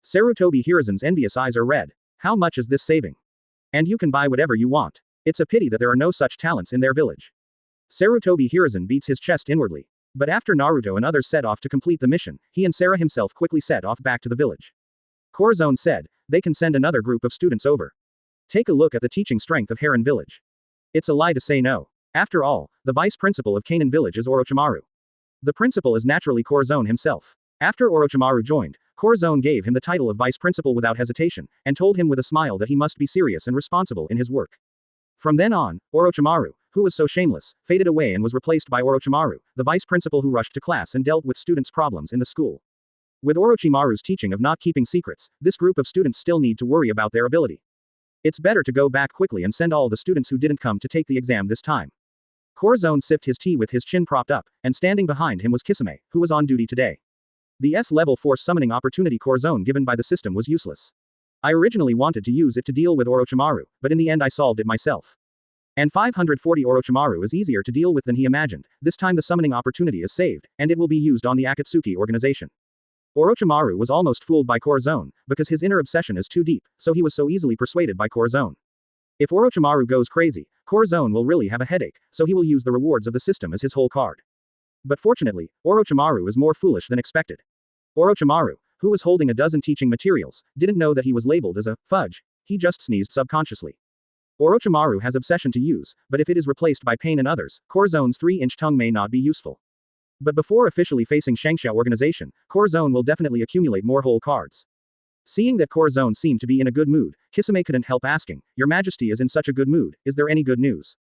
Sarutobi Hiruzen's envious eyes are red. How much is this saving? And you can buy whatever you want. It's a pity that there are no such talents in their village. Sarutobi Hiruzen beats his chest inwardly. But after Naruto and others set off to complete the mission, he and Sarah himself quickly set off back to the village. Corazon said, they can send another group of students over. Take a look at the teaching strength of Heron village. It's a lie to say no. After all, the vice principal of Kanon village is Orochimaru. The principal is naturally Corazon himself. After Orochimaru joined, Corazon gave him the title of vice principal without hesitation, and told him with a smile that he must be serious and responsible in his work. From then on, Orochimaru, who was so shameless, faded away and was replaced by Orochimaru, the vice principal who rushed to class and dealt with students' problems in the school. With Orochimaru's teaching of not keeping secrets, this group of students still need to worry about their ability. It's better to go back quickly and send all the students who didn't come to take the exam this time. Corazon sipped his tea with his chin propped up, and standing behind him was Kisame, who was on duty today. The S-level force summoning opportunity Corazon given by the system was useless. I originally wanted to use it to deal with Orochimaru, but in the end I solved it myself. And 540 Orochimaru is easier to deal with than he imagined. This time the summoning opportunity is saved, and it will be used on the Akatsuki organization. Orochimaru was almost fooled by Corazon, because his inner obsession is too deep, so he was so easily persuaded by Corazon. If Orochimaru goes crazy, Corazon will really have a headache, so he will use the rewards of the system as his whole card. But fortunately, Orochimaru is more foolish than expected. Orochimaru, who was holding a dozen teaching materials, didn't know that he was labeled as a fudge. He just sneezed subconsciously. Orochimaru has obsession to use, but if it is replaced by pain and others, Corazon's 3-inch tongue may not be useful. But before officially facing Shangsha organization, Corazon will definitely accumulate more whole cards. Seeing that Corazon seemed to be in a good mood, Kisame couldn't help asking, Your Majesty is in such a good mood, is there any good news?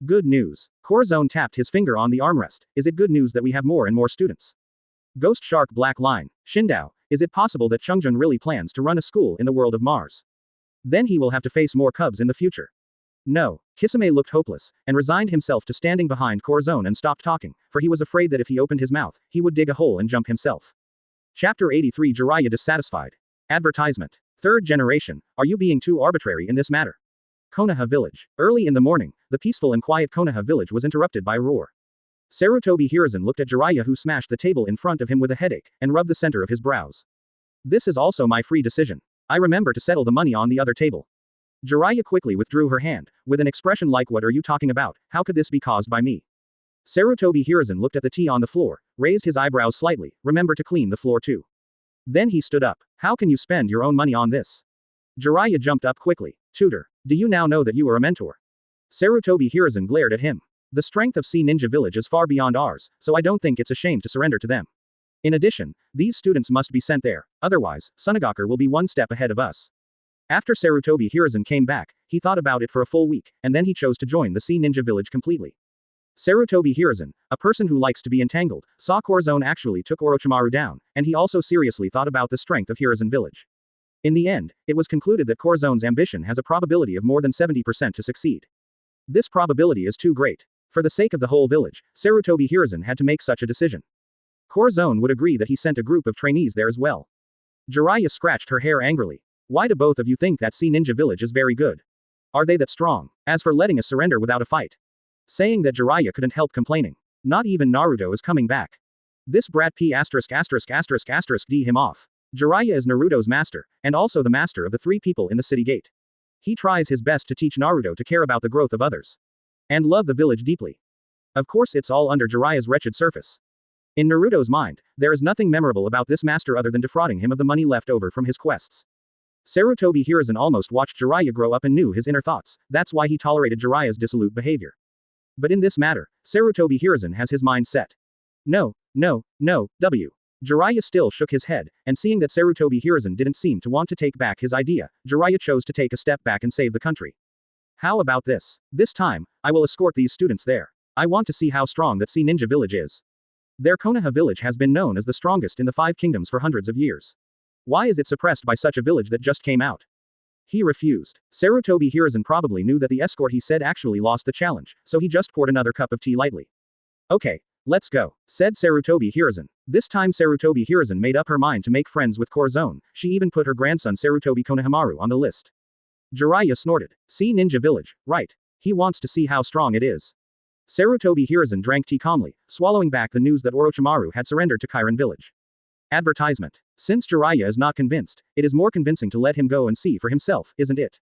Good news. Corazon tapped his finger on the armrest, is it good news that we have more and more students? Ghost Shark Black Line, Shindao, is it possible that Chungjun really plans to run a school in the world of Mars? Then he will have to face more cubs in the future. No, Kisame looked hopeless, and resigned himself to standing behind Corazon and stopped talking, for he was afraid that if he opened his mouth, he would dig a hole and jump himself. Chapter 83 Jiraiya dissatisfied. Advertisement. Third generation, are you being too arbitrary in this matter? Konoha Village. Early in the morning, the peaceful and quiet Konoha Village was interrupted by a roar. Sarutobi Hiruzen looked at Jiraiya, who smashed the table in front of him with a headache, and rubbed the center of his brows. This is also my free decision. I remember to settle the money on the other table. Jiraiya quickly withdrew her hand, with an expression like what are you talking about, how could this be caused by me? Sarutobi Hiruzen looked at the tea on the floor, raised his eyebrows slightly, remember to clean the floor too. Then he stood up. How can you spend your own money on this? Jiraiya jumped up quickly. Tutor, do you now know that you are a mentor? Sarutobi Hiruzen glared at him. The strength of Sea Ninja Village is far beyond ours, so I don't think it's a shame to surrender to them. In addition, these students must be sent there, otherwise, Sunagakur will be one step ahead of us. After Sarutobi Hiruzen came back, he thought about it for a full week, and then he chose to join the Sea Ninja Village completely. Sarutobi Hiruzen, a person who likes to be entangled, saw Corazon actually took Orochimaru down, and he also seriously thought about the strength of Hiruzen Village. In the end, it was concluded that Corazon's ambition has a probability of more than 70% to succeed. This probability is too great. For the sake of the whole village, Sarutobi Hiruzen had to make such a decision. Corazon would agree that he sent a group of trainees there as well. Jiraiya scratched her hair angrily. Why do both of you think that Sea Ninja Village is very good? Are they that strong? As for letting us surrender without a fight. Saying that Jiraiya couldn't help complaining. Not even Naruto is coming back. This brat P********* D him off. Jiraiya is Naruto's master, and also the master of the 3 people in the city gate. He tries his best to teach Naruto to care about the growth of others. And love the village deeply. Of course it's all under Jiraiya's wretched surface. In Naruto's mind, there is nothing memorable about this master other than defrauding him of the money left over from his quests. Sarutobi Hiruzen almost watched Jiraiya grow up and knew his inner thoughts, that's why he tolerated Jiraiya's dissolute behavior. But in this matter, Sarutobi Hiruzen has his mind set. No, Jiraiya still shook his head, and seeing that Sarutobi Hiruzen didn't seem to want to take back his idea, Jiraiya chose to take a step back and save the country. How about this? This time, I will escort these students there. I want to see how strong that Sea Ninja Village is. Their Konoha village has been known as the strongest in the 5 kingdoms for hundreds of years. Why is it suppressed by such a village that just came out? He refused. Sarutobi Hiruzen probably knew that the escort he said actually lost the challenge, so he just poured another cup of tea lightly. Okay, let's go, said Sarutobi Hiruzen. This time Sarutobi Hiruzen made up her mind to make friends with Corazon, she even put her grandson Sarutobi Konohamaru on the list. Jiraiya snorted. Sea Ninja Village, right. He wants to see how strong it is. Sarutobi Hiruzen drank tea calmly, swallowing back the news that Orochimaru had surrendered to Kirin Village. Advertisement. Since Jiraiya is not convinced, it is more convincing to let him go and see for himself, isn't it?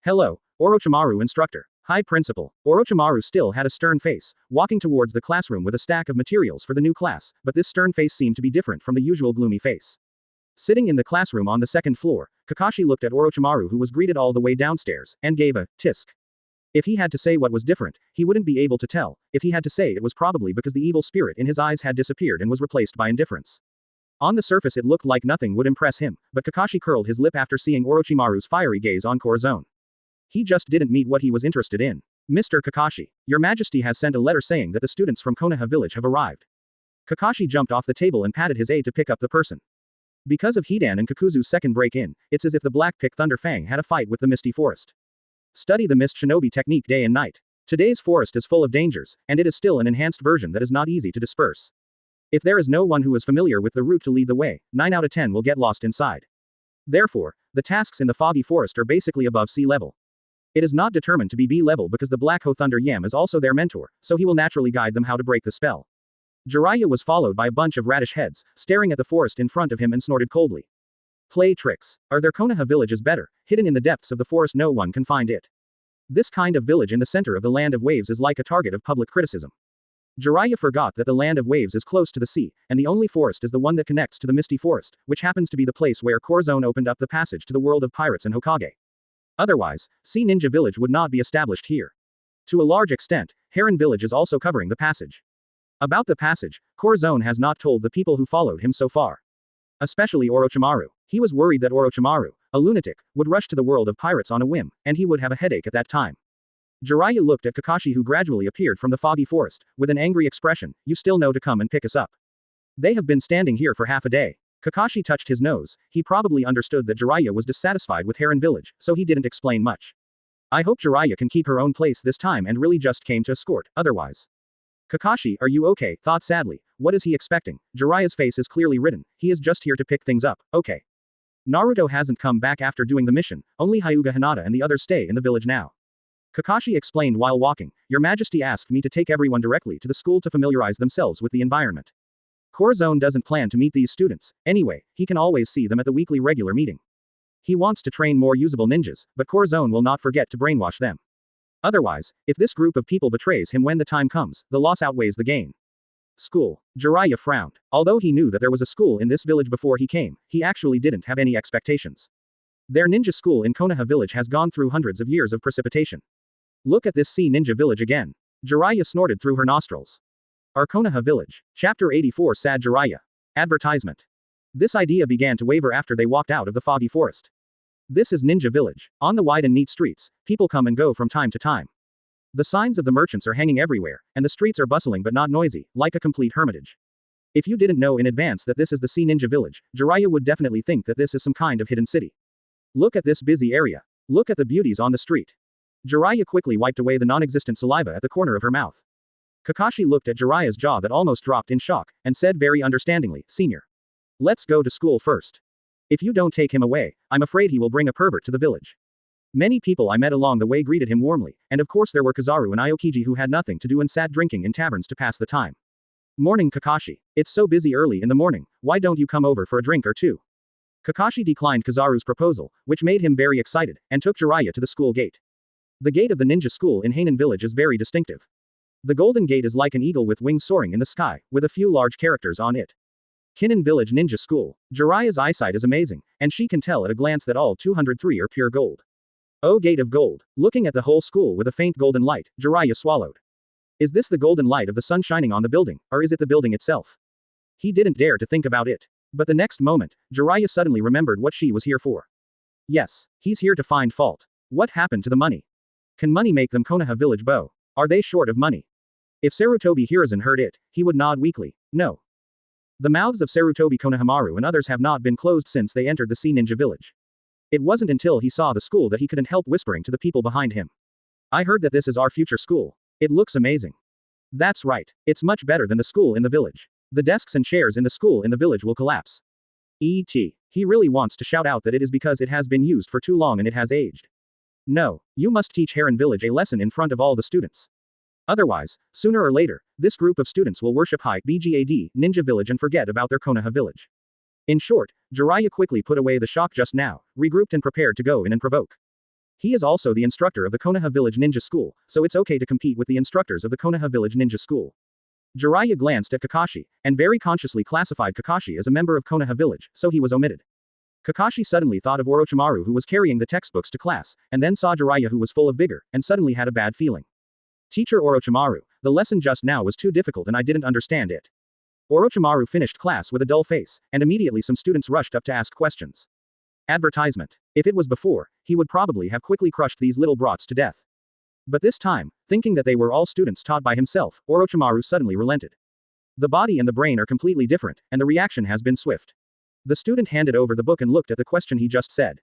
Hello, Orochimaru instructor. Hi principal. Orochimaru still had a stern face, walking towards the classroom with a stack of materials for the new class, but this stern face seemed to be different from the usual gloomy face. Sitting in the classroom on the 2nd floor, Kakashi looked at Orochimaru, who was greeted all the way downstairs, and gave a tisk. If he had to say what was different, he wouldn't be able to tell. If he had to say, it was probably because the evil spirit in his eyes had disappeared and was replaced by indifference. On the surface it looked like nothing would impress him, but Kakashi curled his lip after seeing Orochimaru's fiery gaze on Corazon. He just didn't meet what he was interested in. Mr. Kakashi, Your Majesty has sent a letter saying that the students from Konoha Village have arrived. Kakashi jumped off the table and patted his aide to pick up the person. Because of Hidan and Kakuzu's second break-in, it's as if the Black Pick Thunder Fang had a fight with the Misty Forest. Study the Mist Shinobi technique day and night. Today's forest is full of dangers, and it is still an enhanced version that is not easy to disperse. If there is no one who is familiar with the route to lead the way, 9 out of 10 will get lost inside. Therefore, the tasks in the foggy forest are basically above sea level. It is not determined to be B-level because the Black Ho Thunder Yam is also their mentor, so he will naturally guide them how to break the spell. Jiraiya was followed by a bunch of radish heads, staring at the forest in front of him and snorted coldly. Play tricks. Are their Konoha villages better? Hidden in the depths of the forest, no one can find it. This kind of village in the center of the land of waves is like a target of public criticism. Jiraiya forgot that the land of waves is close to the sea, and the only forest is the one that connects to the Misty Forest, which happens to be the place where Corazon opened up the passage to the world of pirates and Hokage. Otherwise, Sea Ninja Village would not be established here. To a large extent, Heron Village is also covering the passage. About the passage, Corazon has not told the people who followed him so far. Especially Orochimaru. He was worried that Orochimaru, a lunatic, would rush to the world of pirates on a whim, and he would have a headache at that time. Jiraiya looked at Kakashi, who gradually appeared from the foggy forest, with an angry expression. You still know to come and pick us up. They have been standing here for half a day. Kakashi touched his nose. He probably understood that Jiraiya was dissatisfied with Heron Village, so he didn't explain much. I hope Jiraiya can keep her own place this time and really just came to escort, otherwise. Kakashi, are you okay? Thought sadly. What is he expecting? Jiraiya's face is clearly written. He is just here to pick things up, okay. Naruto hasn't come back after doing the mission, only Hyuga Hinata and the others stay in the village now. Kakashi explained while walking. Your Majesty asked me to take everyone directly to the school to familiarize themselves with the environment. Corazon doesn't plan to meet these students. Anyway, he can always see them at the weekly regular meeting. He wants to train more usable ninjas, but Corazon will not forget to brainwash them. Otherwise, if this group of people betrays him when the time comes, the loss outweighs the gain. School. Jiraiya frowned. Although he knew that there was a school in this village before he came, he actually didn't have any expectations. Their ninja school in Konoha village has gone through hundreds of years of precipitation. Look at this Sea Ninja Village again. Jiraiya snorted through her nostrils. Our Konoha Village. Chapter 84. Sad Jiraiya. Advertisement. This idea began to waver after they walked out of the foggy forest. This is Ninja Village. On the wide and neat streets, people come and go from time to time. The signs of the merchants are hanging everywhere, and the streets are bustling but not noisy, like a complete hermitage. If you didn't know in advance that this is the Sea Ninja Village, Jiraiya would definitely think that this is some kind of hidden city. Look at this busy area. Look at the beauties on the street. Jiraiya quickly wiped away the non-existent saliva at the corner of her mouth. Kakashi looked at Jiraiya's jaw that almost dropped in shock, and said very understandingly, Senior. Let's go to school first. If you don't take him away, I'm afraid he will bring a pervert to the village. Many people I met along the way greeted him warmly, and of course there were Kizaru and Aokiji who had nothing to do and sat drinking in taverns to pass the time. Morning Kakashi. It's so busy early in the morning, why don't you come over for a drink or two? Kakashi declined Kizaru's proposal, which made him very excited, and took Jiraiya to the school gate. The gate of the ninja school in Henan village is very distinctive. The golden gate is like an eagle with wings soaring in the sky, with a few large characters on it. Henan village ninja school. Jiraiya's eyesight is amazing, and she can tell at a glance that all 203 are pure gold. Oh, gate of gold. Looking at the whole school with a faint golden light, Jiraiya swallowed. Is this the golden light of the sun shining on the building, or is it the building itself? He didn't dare to think about it. But the next moment, Jiraiya suddenly remembered what she was here for. Yes, he's here to find fault. What happened to the money? Can money make them Konoha village bow? Are they short of money? If Sarutobi Hiruzen heard it, he would nod weakly. No. The mouths of Sarutobi Konohamaru and others have not been closed since they entered the Sea Ninja village. It wasn't until he saw the school that he couldn't help whispering to the people behind him. I heard that this is our future school. It looks amazing. That's right. It's much better than the school in the village. The desks and chairs in the school in the village will collapse. E.T. He really wants to shout out that it is because it has been used for too long and it has aged. No, you must teach Heron Village a lesson in front of all the students. Otherwise, sooner or later, this group of students will worship High BGAD, Ninja Village and forget about their Konoha village. In short, Jiraiya quickly put away the shock just now, regrouped and prepared to go in and provoke. He is also the instructor of the Konoha Village Ninja School, so it's okay to compete with the instructors of the Konoha Village Ninja School. Jiraiya glanced at Kakashi, and very consciously classified Kakashi as a member of Konoha Village, so he was omitted. Kakashi suddenly thought of Orochimaru who was carrying the textbooks to class, and then saw Jiraiya who was full of vigor, and suddenly had a bad feeling. Teacher Orochimaru, the lesson just now was too difficult and I didn't understand it. Orochimaru finished class with a dull face, and immediately some students rushed up to ask questions. Advertisement. If it was before, he would probably have quickly crushed these little brats to death. But this time, thinking that they were all students taught by himself, Orochimaru suddenly relented. The body and the brain are completely different, and the reaction has been swift. The student handed over the book and looked at the question he just said.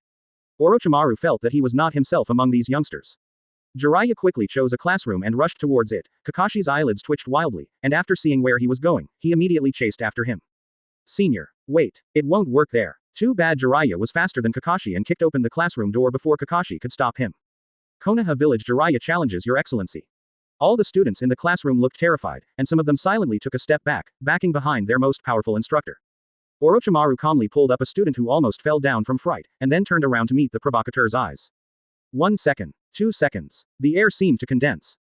Orochimaru felt that he was not himself among these youngsters. Jiraiya quickly chose a classroom and rushed towards it. Kakashi's eyelids twitched wildly, and after seeing where he was going, he immediately chased after him. Senior. Wait, it won't work there. Too bad Jiraiya was faster than Kakashi and kicked open the classroom door before Kakashi could stop him. Konoha Village Jiraiya challenges Your Excellency. All the students in the classroom looked terrified, and some of them silently took a step back, backing behind their most powerful instructor. Orochimaru calmly pulled up a student who almost fell down from fright, and then turned around to meet the provocateur's eyes. 1 second. 2 seconds. The air seemed to condense.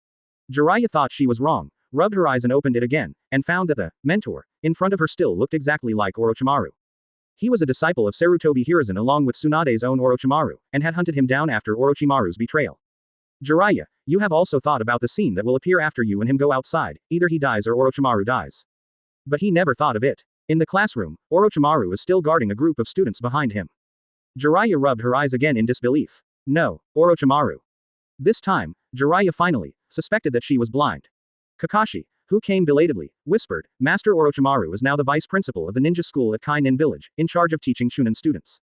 Jiraiya thought she was wrong, rubbed her eyes and opened it again, and found that the mentor in front of her still looked exactly like Orochimaru. He was a disciple of Sarutobi Hiruzen along with Tsunade's own Orochimaru, and had hunted him down after Orochimaru's betrayal. Jiraiya, you have also thought about the scene that will appear after you and him go outside, either he dies or Orochimaru dies. But he never thought of it. In the classroom, Orochimaru is still guarding a group of students behind him. Jiraiya rubbed her eyes again in disbelief. No, Orochimaru. This time, Jiraiya finally suspected that she was blind. Kakashi, who came belatedly, whispered, Master Orochimaru is now the vice principal of the ninja school at Kainin village, in charge of teaching Chunin students.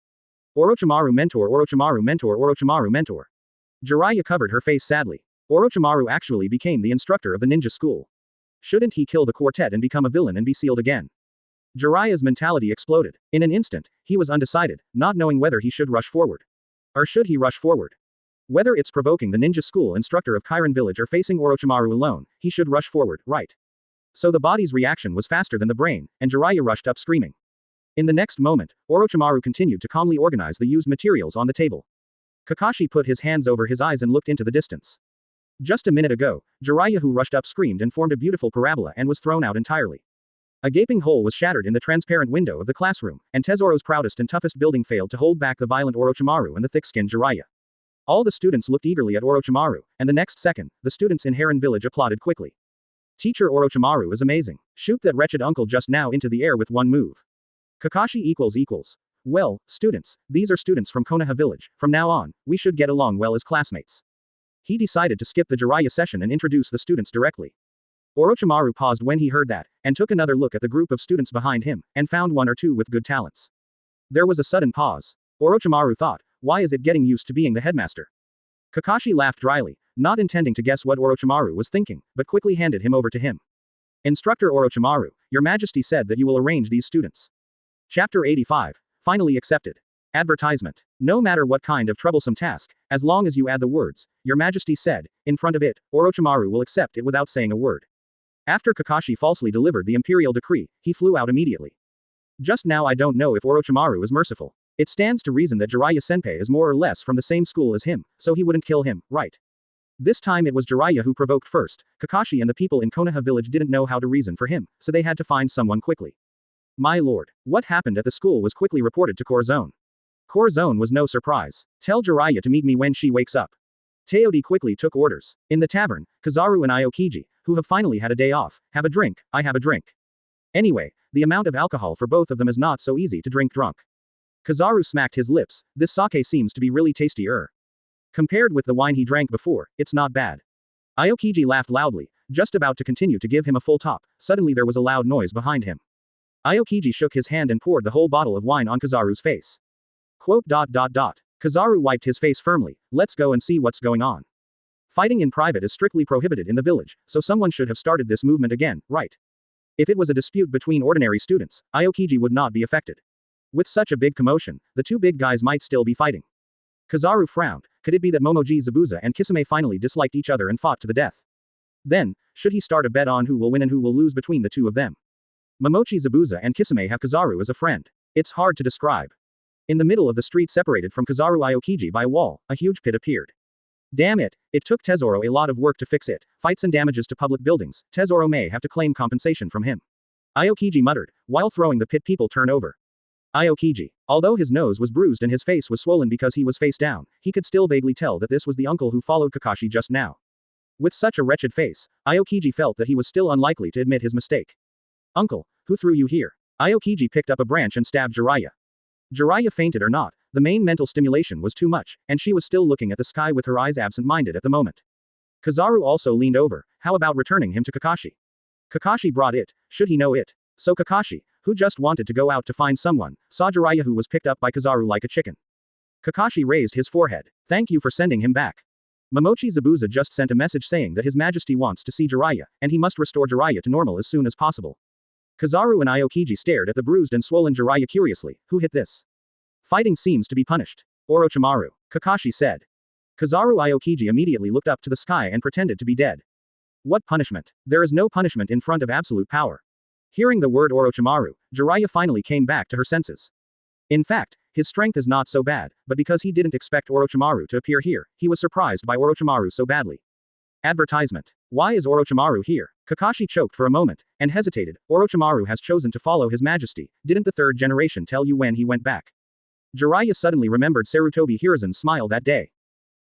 Orochimaru mentor Orochimaru mentor Orochimaru mentor. Jiraiya covered her face sadly. Orochimaru actually became the instructor of the ninja school. Shouldn't he kill the quartet and become a villain and be sealed again? Jiraiya's mentality exploded. In an instant, he was undecided, not knowing whether he should rush forward. Or should he rush forward? Whether it's provoking the ninja school instructor of Kairin village or facing Orochimaru alone, he should rush forward, right? So the body's reaction was faster than the brain, and Jiraiya rushed up screaming. In the next moment, Orochimaru continued to calmly organize the used materials on the table. Kakashi put his hands over his eyes and looked into the distance. Just a minute ago, Jiraiya who rushed up screamed and formed a beautiful parabola and was thrown out entirely. A gaping hole was shattered in the transparent window of the classroom, and Tesoro's proudest and toughest building failed to hold back the violent Orochimaru and the thick-skinned Jiraiya. All the students looked eagerly at Orochimaru, and the next second, the students in Heron village applauded quickly. Teacher Orochimaru is amazing. Shoot that wretched uncle just now into the air with one move. Kakashi equals. Well, students, these are students from Konoha village, from now on, we should get along well as classmates. He decided to skip the Jiraiya session and introduce the students directly. Orochimaru paused when he heard that, and took another look at the group of students behind him, and found one or two with good talents. There was a sudden pause. Orochimaru thought, why is it getting used to being the headmaster? Kakashi laughed dryly, not intending to guess what Orochimaru was thinking, but quickly handed him over to him. Instructor Orochimaru, Your Majesty said that you will arrange these students. Chapter 85. Finally accepted. Advertisement. No matter what kind of troublesome task, as long as you add the words, Your Majesty said, in front of it, Orochimaru will accept it without saying a word. After Kakashi falsely delivered the imperial decree, he flew out immediately. Just now I don't know if Orochimaru is merciful. It stands to reason that Jiraiya Senpai is more or less from the same school as him, so he wouldn't kill him, right? This time it was Jiraiya who provoked first. Kakashi and the people in Konoha village didn't know how to reason for him, so they had to find someone quickly. My lord, what happened at the school was quickly reported to Corazon. Corazon was no surprise. Tell Jiraiya to meet me when she wakes up. Teodi quickly took orders. In the tavern, Kizaru and Aokiji, who have finally had a day off, have a drink, I have a drink. Anyway, the amount of alcohol for both of them is not so easy to drink drunk. Kizaru smacked his lips, this sake seems to be really tasty-er. Compared with the wine he drank before, it's not bad. Aokiji laughed loudly, just about to continue to give him a full top, suddenly there was a loud noise behind him. Aokiji shook his hand and poured the whole bottle of wine on Kizaru's face. Kizaru wiped his face firmly, let's go and see what's going on. Fighting in private is strictly prohibited in the village, so someone should have started this movement again, right? If it was a dispute between ordinary students, Aokiji would not be affected. With such a big commotion, the two big guys might still be fighting. Kizaru frowned, could it be that Momoji Zabuza and Kisame finally disliked each other and fought to the death? Then, should he start a bet on who will win and who will lose between the two of them? Momochi Zabuza and Kisame have Kizaru as a friend. It's hard to describe. In the middle of the street separated from Kizaru Aokiji by a wall, a huge pit appeared. Damn it, it took Tesoro a lot of work to fix it, fights and damages to public buildings, Tesoro may have to claim compensation from him. Aokiji muttered, while throwing the pit people turn over. Aokiji. Although his nose was bruised and his face was swollen because he was face down, he could still vaguely tell that this was the uncle who followed Kakashi just now. With such a wretched face, Aokiji felt that he was still unlikely to admit his mistake. Uncle, who threw you here? Aokiji picked up a branch and stabbed Jiraiya. Jiraiya fainted or not, the main mental stimulation was too much, and she was still looking at the sky with her eyes absent-minded at the moment. Kizaru also leaned over, how about returning him to Kakashi? Kakashi brought it, should he know it? So Kakashi, who just wanted to go out to find someone, saw Jiraiya who was picked up by Kizaru like a chicken. Kakashi raised his forehead. Thank you for sending him back. Momochi Zabuza just sent a message saying that His Majesty wants to see Jiraiya, and he must restore Jiraiya to normal as soon as possible. Kizaru and Aokiji stared at the bruised and swollen Jiraiya curiously, who hit this? Fighting seems to be punished. Orochimaru. Kakashi said. Kizaru Aokiji immediately looked up to the sky and pretended to be dead. What punishment? There is no punishment in front of absolute power. Hearing the word Orochimaru, Jiraiya finally came back to her senses. In fact, his strength is not so bad, but because he didn't expect Orochimaru to appear here, he was surprised by Orochimaru so badly. Advertisement. Why is Orochimaru here? Kakashi choked for a moment, and hesitated. Orochimaru has chosen to follow his majesty. Didn't the third generation tell you when he went back? Jiraiya suddenly remembered Sarutobi Hiruzen's smile that day.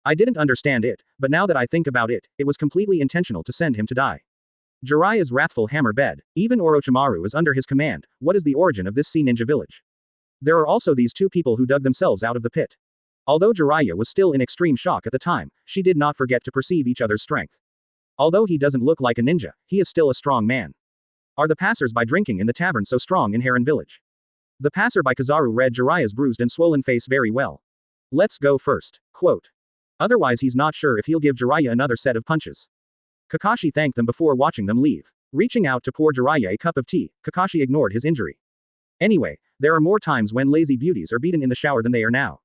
I didn't understand it, but now that I think about it, it was completely intentional to send him to die. Jiraiya's wrathful hammer bed. Even Orochimaru is under his command. What is the origin of this sea ninja village? There are also these two people who dug themselves out of the pit. Although Jiraiya was still in extreme shock at the time, she did not forget to perceive each other's strength. Although he doesn't look like a ninja, he is still a strong man. Are the passers-by drinking in the tavern so strong in Heron Village? The passer-by Kizaru read Jiraiya's bruised and swollen face very well. Let's go first. Quote. Otherwise he's not sure if he'll give Jiraiya another set of punches. Kakashi thanked them before watching them leave. Reaching out to pour Jiraiya a cup of tea, Kakashi ignored his injury. Anyway, there are more times when lazy beauties are beaten in the shower than they are now.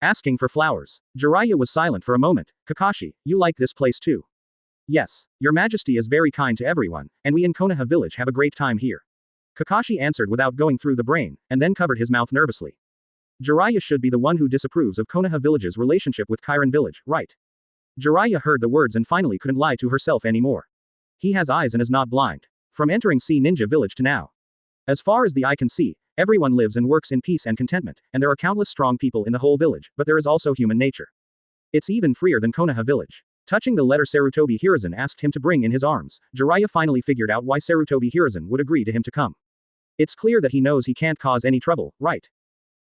Asking for flowers. Jiraiya was silent for a moment. Kakashi, you like this place too? Yes, your majesty is very kind to everyone, and we in Konoha village have a great time here. Kakashi answered without going through the brain, and then covered his mouth nervously. Jiraiya should be the one who disapproves of Konoha village's relationship with Chiron village, right? Jiraiya heard the words and finally couldn't lie to herself anymore. He has eyes and is not blind. From entering Sea Ninja village to now. As far as the eye can see, everyone lives and works in peace and contentment, and there are countless strong people in the whole village, but there is also human nature. It's even freer than Konoha village. Touching the letter Sarutobi Hiruzen asked him to bring in his arms, Jiraiya finally figured out why Sarutobi Hiruzen would agree to him to come. It's clear that he knows he can't cause any trouble, right?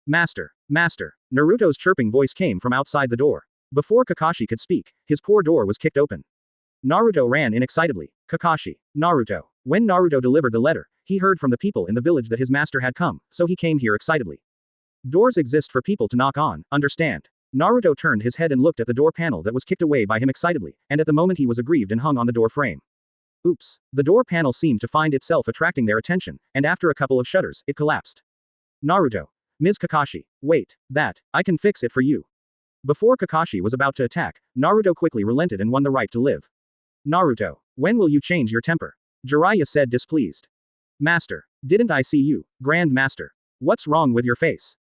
Master, Master. Naruto's chirping voice came from outside the door. Before Kakashi could speak, his poor door was kicked open. Naruto ran in excitably. Kakashi, Naruto. When Naruto delivered the letter, he heard from the people in the village that his master had come, so he came here excitably. Doors exist for people to knock on, understand? Naruto turned his head and looked at the door panel that was kicked away by him excitedly, and at the moment he was aggrieved and hung on the door frame. Oops. The door panel seemed to find itself attracting their attention, and after a couple of shudders, it collapsed. Naruto. Ms. Kakashi. Wait. I can fix it for you. Before Kakashi was about to attack, Naruto quickly relented and won the right to live. Naruto. When will you change your temper? Jiraiya said displeased. Master. Didn't I see you, Grand Master? What's wrong with your face?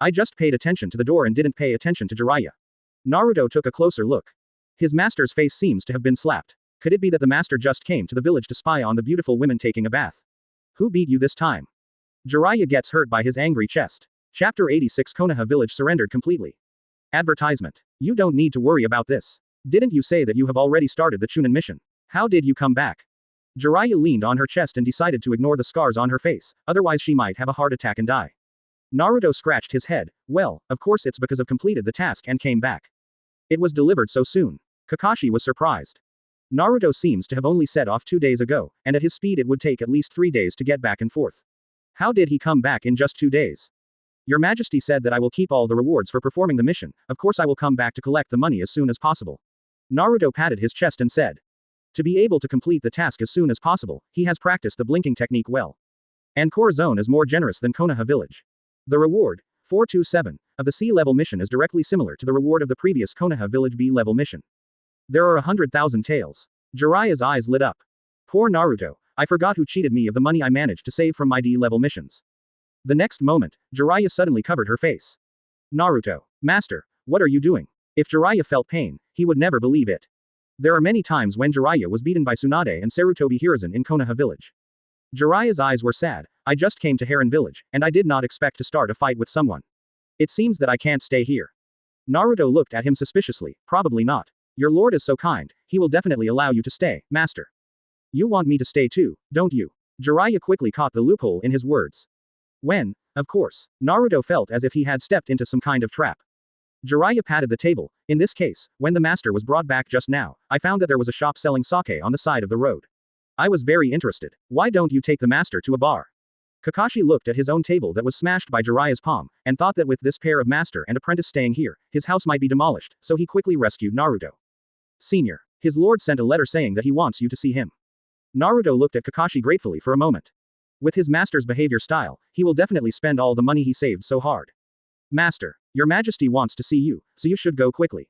I just paid attention to the door and didn't pay attention to Jiraiya. Naruto took a closer look. His master's face seems to have been slapped. Could it be that the master just came to the village to spy on the beautiful women taking a bath? Who beat you this time? Jiraiya gets hurt by his angry chest. Chapter 86 Konoha village surrendered completely. Advertisement. You don't need to worry about this. Didn't you say that you have already started the Chunin mission? How did you come back? Jiraiya leaned on her chest and decided to ignore the scars on her face, otherwise she might have a heart attack and die. Naruto scratched his head. Well, of course it's because of completed the task and came back. It was delivered so soon. Kakashi was surprised. Naruto seems to have only set off 2 days ago, and at his speed it would take at least 3 days to get back and forth. How did he come back in just 2 days? Your Majesty said that I will keep all the rewards for performing the mission, of course I will come back to collect the money as soon as possible. Naruto patted his chest and said. To be able to complete the task as soon as possible, he has practiced the blinking technique well. And Corazon is more generous than Konoha village. The reward, 427, of the C-level mission is directly similar to the reward of the previous Konoha village B-level mission. There are 100,000 taels. Jiraiya's eyes lit up. Poor Naruto, I forgot who cheated me of the money I managed to save from my D-level missions. The next moment, Jiraiya suddenly covered her face. Naruto, Master, what are you doing? If Jiraiya felt pain, he would never believe it. There are many times when Jiraiya was beaten by Tsunade and Sarutobi Hiruzen in Konoha village. Jiraiya's eyes were sad. I just came to Heron village, and I did not expect to start a fight with someone. It seems that I can't stay here. Naruto looked at him suspiciously. Probably not. Your lord is so kind, he will definitely allow you to stay, Master. You want me to stay too, don't you? Jiraiya quickly caught the loophole in his words. When, of course, Naruto felt as if he had stepped into some kind of trap. Jiraiya patted the table. In this case, when the master was brought back just now, I found that there was a shop selling sake on the side of the road. I was very interested. Why don't you take the master to a bar? Kakashi looked at his own table that was smashed by Jiraiya's palm, and thought that with this pair of master and apprentice staying here, his house might be demolished, so he quickly rescued Naruto. Senior. His lord sent a letter saying that he wants you to see him. Naruto looked at Kakashi gratefully for a moment. With his master's behavior style, he will definitely spend all the money he saved so hard. Master, your majesty wants to see you, so you should go quickly.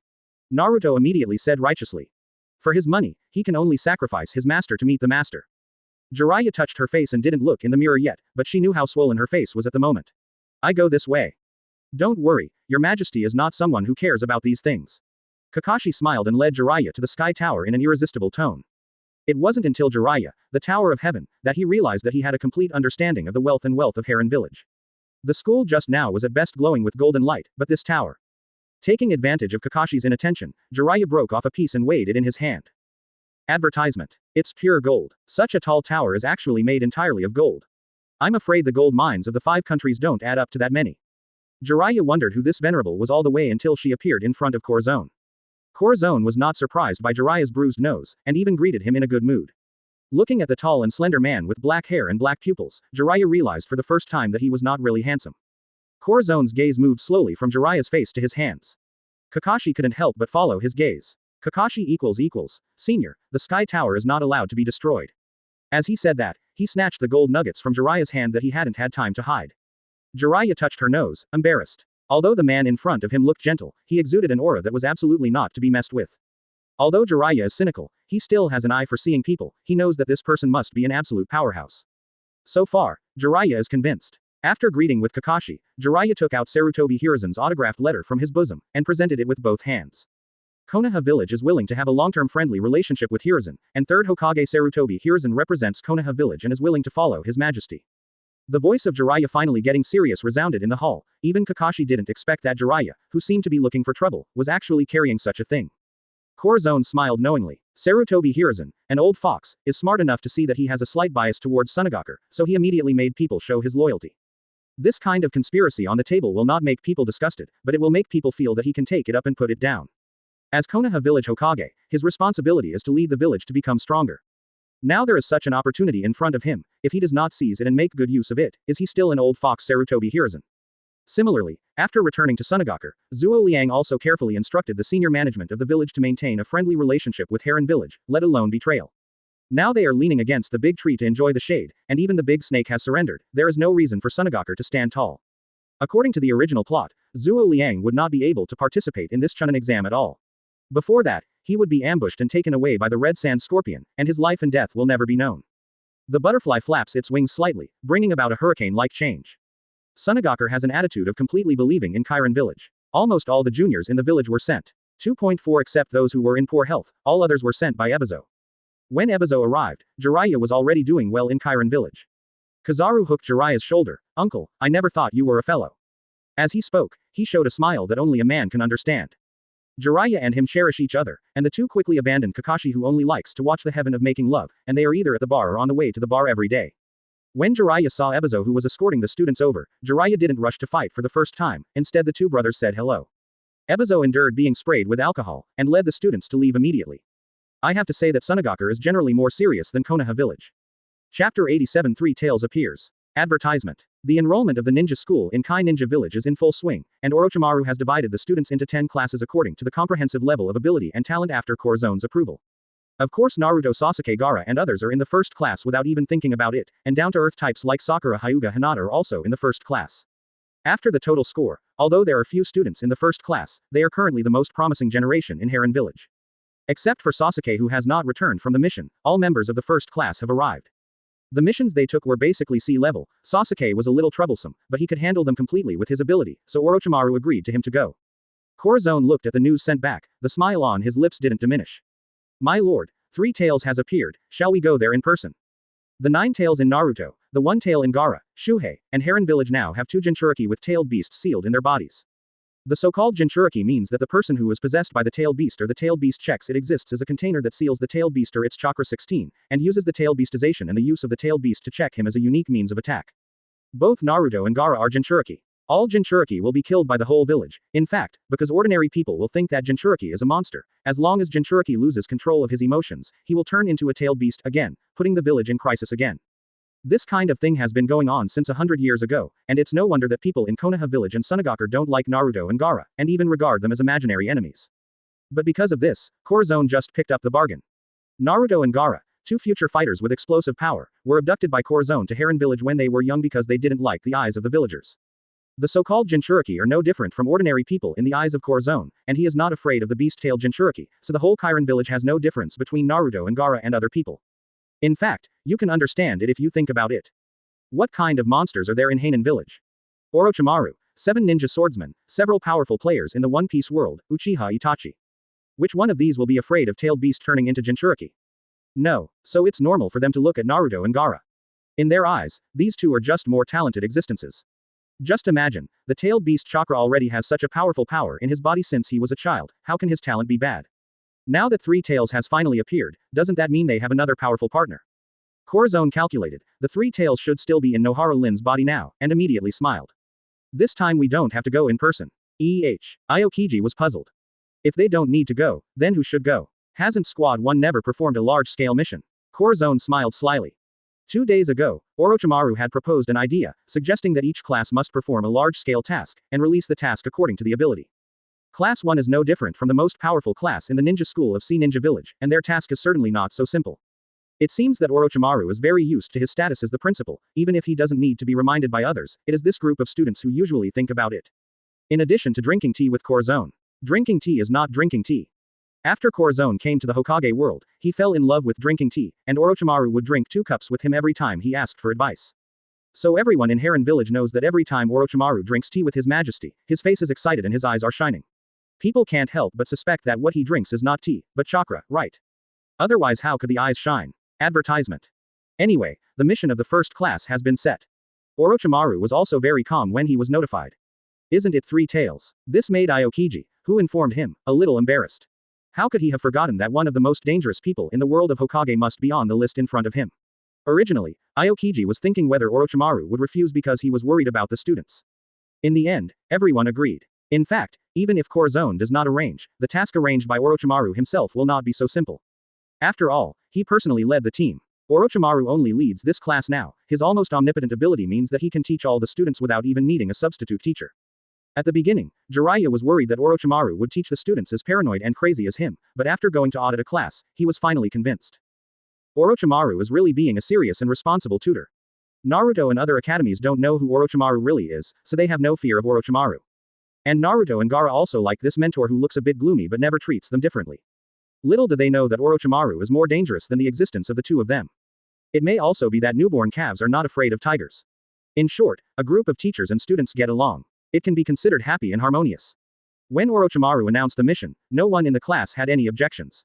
Naruto immediately said righteously. For his money, he can only sacrifice his master to meet the master. Jiraiya touched her face and didn't look in the mirror yet, but she knew how swollen her face was at the moment. I go this way. Don't worry, your majesty is not someone who cares about these things. Kakashi smiled and led Jiraiya to the sky tower in an irresistible tone. It wasn't until Jiraiya, the Tower of Heaven, that he realized that he had a complete understanding of the wealth of Heron Village. The school just now was at best glowing with golden light, but this tower. Taking advantage of Kakashi's inattention, Jiraiya broke off a piece and weighed it in his hand. Advertisement. It's pure gold. Such a tall tower is actually made entirely of gold. I'm afraid the gold mines of the 5 countries don't add up to that many. Jiraiya wondered who this venerable was all the way until she appeared in front of Corazon. Corazon was not surprised by Jiraiya's bruised nose, and even greeted him in a good mood. Looking at the tall and slender man with black hair and black pupils, Jiraiya realized for the first time that he was not really handsome. Corazon's gaze moved slowly from Jiraiya's face to his hands. Kakashi couldn't help but follow his gaze. Kakashi = Senior, the Sky Tower is not allowed to be destroyed. As he said that, he snatched the gold nuggets from Jiraiya's hand that he hadn't had time to hide. Jiraiya touched her nose, embarrassed. Although the man in front of him looked gentle, he exuded an aura that was absolutely not to be messed with. Although Jiraiya is cynical, he still has an eye for seeing people. He knows that this person must be an absolute powerhouse. So far, Jiraiya is convinced. After greeting with Kakashi, Jiraiya took out Sarutobi Hiruzen's autographed letter from his bosom, and presented it with both hands. Konoha Village is willing to have a long-term friendly relationship with Hiruzen, and 3rd Hokage Sarutobi Hiruzen represents Konoha Village and is willing to follow His Majesty. The voice of Jiraiya finally getting serious resounded in the hall. Even Kakashi didn't expect that Jiraiya, who seemed to be looking for trouble, was actually carrying such a thing. Corazon smiled knowingly. Sarutobi Hiruzen, an old fox, is smart enough to see that he has a slight bias towards Sunagaku, so he immediately made people show his loyalty. This kind of conspiracy on the table will not make people disgusted, but it will make people feel that he can take it up and put it down. As Konoha Village Hokage, his responsibility is to lead the village to become stronger. Now there is such an opportunity in front of him. If he does not seize it and make good use of it, is he still an old fox Sarutobi Hiruzen? Similarly, after returning to Sunagaku, Zuo Liang also carefully instructed the senior management of the village to maintain a friendly relationship with Heron Village, let alone betrayal. Now they are leaning against the big tree to enjoy the shade, and even the big snake has surrendered. There is no reason for Sunagaku to stand tall. According to the original plot, Zuo Liang would not be able to participate in this Chunin exam at all. Before that, he would be ambushed and taken away by the red sand scorpion, and his life and death will never be known. The butterfly flaps its wings slightly, bringing about a hurricane-like change. Sunagaku has an attitude of completely believing in Chiron Village. Almost all the juniors in the village were sent. 2.4 except those who were in poor health, all others were sent by Ebizo. When Ebizo arrived, Jiraiya was already doing well in Chiron Village. Kizaru hooked Jiraiya's shoulder. Uncle, I never thought you were a fellow. As he spoke, he showed a smile that only a man can understand. Jiraiya and him cherish each other, and the two quickly abandoned Kakashi who only likes to watch the heaven of making love, and they are either at the bar or on the way to the bar every day. When Jiraiya saw Ebizo who was escorting the students over, Jiraiya didn't rush to fight for the first time, instead the two brothers said hello. Ebizo endured being sprayed with alcohol, and led the students to leave immediately. I have to say that Sunagaku is generally more serious than Konoha Village. Chapter 87 Three Tails appears. Advertisement. The enrollment of the ninja school in Kai Ninja Village is in full swing, and Orochimaru has divided the students into 10 classes according to the comprehensive level of ability and talent after Corazon's approval. Of course Naruto, Sasuke, Gaara and others are in the first class without even thinking about it, and down-to-earth types like Sakura, Hyuga, Hinata are also in the first class. After the total score, although there are few students in the first class, they are currently the most promising generation in Heron Village. Except for Sasuke who has not returned from the mission, all members of the first class have arrived. The missions they took were basically C-level. Sasuke was a little troublesome, but he could handle them completely with his ability, so Orochimaru agreed to him to go. Corazon looked at the news sent back, the smile on his lips didn't diminish. My lord, Three Tails has appeared, shall we go there in person? The 9 tails in Naruto, the 1 tail in Gaara, Shuhei, and Heron Village now have 2 Jinchuriki with tailed beasts sealed in their bodies. The so-called Jinchuriki means that the person who is possessed by the tailed beast or the tailed beast checks it exists as a container that seals the tailed beast or its chakra 16, and uses the tailed beastization and the use of the tailed beast to check him as a unique means of attack. Both Naruto and Gaara are Jinchuriki. All Jinchuriki will be killed by the whole village, in fact, because ordinary people will think that Jinchuriki is a monster. As long as Jinchuriki loses control of his emotions, he will turn into a tailed beast again, putting the village in crisis again. This kind of thing has been going on since 100 years ago, and it's no wonder that people in Konoha Village and Sunagaku don't like Naruto and Gaara, and even regard them as imaginary enemies. But because of this, Corazon just picked up the bargain. Naruto and Gaara, 2 future fighters with explosive power, were abducted by Corazon to Heron Village when they were young because they didn't like the eyes of the villagers. The so-called Jinchuriki are no different from ordinary people in the eyes of Corazon, and he is not afraid of the beast-tailed Jinchuriki, so the whole Chiron Village has no difference between Naruto and Gaara and other people. In fact, you can understand it if you think about it. What kind of monsters are there in Heinen Village? Orochimaru, 7 ninja swordsmen, several powerful players in the One Piece world, Uchiha Itachi. Which one of these will be afraid of tailed beast turning into Jinchuriki? No, so it's normal for them to look at Naruto and Gaara. In their eyes, these two are just more talented existences. Just imagine, the tailed beast Chakra already has such a powerful power in his body since he was a child, how can his talent be bad? Now that Three Tails has finally appeared, doesn't that mean they have another powerful partner? Corazon calculated, the Three Tails should still be in Nohara Lin's body now, and immediately smiled. This time we don't have to go in person. Aokiji was puzzled. If they don't need to go, then who should go? Hasn't Squad 1 never performed a large-scale mission? Corazon smiled slyly. 2 days ago, Orochimaru had proposed an idea, suggesting that each class must perform a large-scale task, and release the task according to the ability. Class 1 is no different from the most powerful class in the ninja school of Sea Ninja Village, and their task is certainly not so simple. It seems that Orochimaru is very used to his status as the principal, even if he doesn't need to be reminded by others, it is this group of students who usually think about it. In addition to drinking tea with Corazon. Drinking tea is not drinking tea. After Corazon came to the Hokage world, he fell in love with drinking tea, and Orochimaru would drink 2 cups with him every time he asked for advice. So everyone in Heron Village knows that every time Orochimaru drinks tea with His Majesty, his face is excited and his eyes are shining. People can't help but suspect that what he drinks is not tea, but chakra, right? Otherwise how could the eyes shine? Advertisement. Anyway, the mission of the first class has been set. Orochimaru was also very calm when he was notified. Isn't it Three Tails? This made Aokiji, who informed him, a little embarrassed. How could he have forgotten that one of the most dangerous people in the world of Hokage must be on the list in front of him? Originally, Aokiji was thinking whether Orochimaru would refuse because he was worried about the students. In the end, everyone agreed. In fact, even if Corazon does not arrange, the task arranged by Orochimaru himself will not be so simple. After all, he personally led the team. Orochimaru only leads this class now, his almost omnipotent ability means that he can teach all the students without even needing a substitute teacher. At the beginning, Jiraiya was worried that Orochimaru would teach the students as paranoid and crazy as him, but after going to audit a class, he was finally convinced. Orochimaru is really being a serious and responsible tutor. Naruto and other academies don't know who Orochimaru really is, so they have no fear of Orochimaru. And Naruto and Gaara also like this mentor who looks a bit gloomy but never treats them differently. Little do they know that Orochimaru is more dangerous than the existence of the two of them. It may also be that newborn calves are not afraid of tigers. In short, a group of teachers and students get along. It can be considered happy and harmonious. When Orochimaru announced the mission, no one in the class had any objections.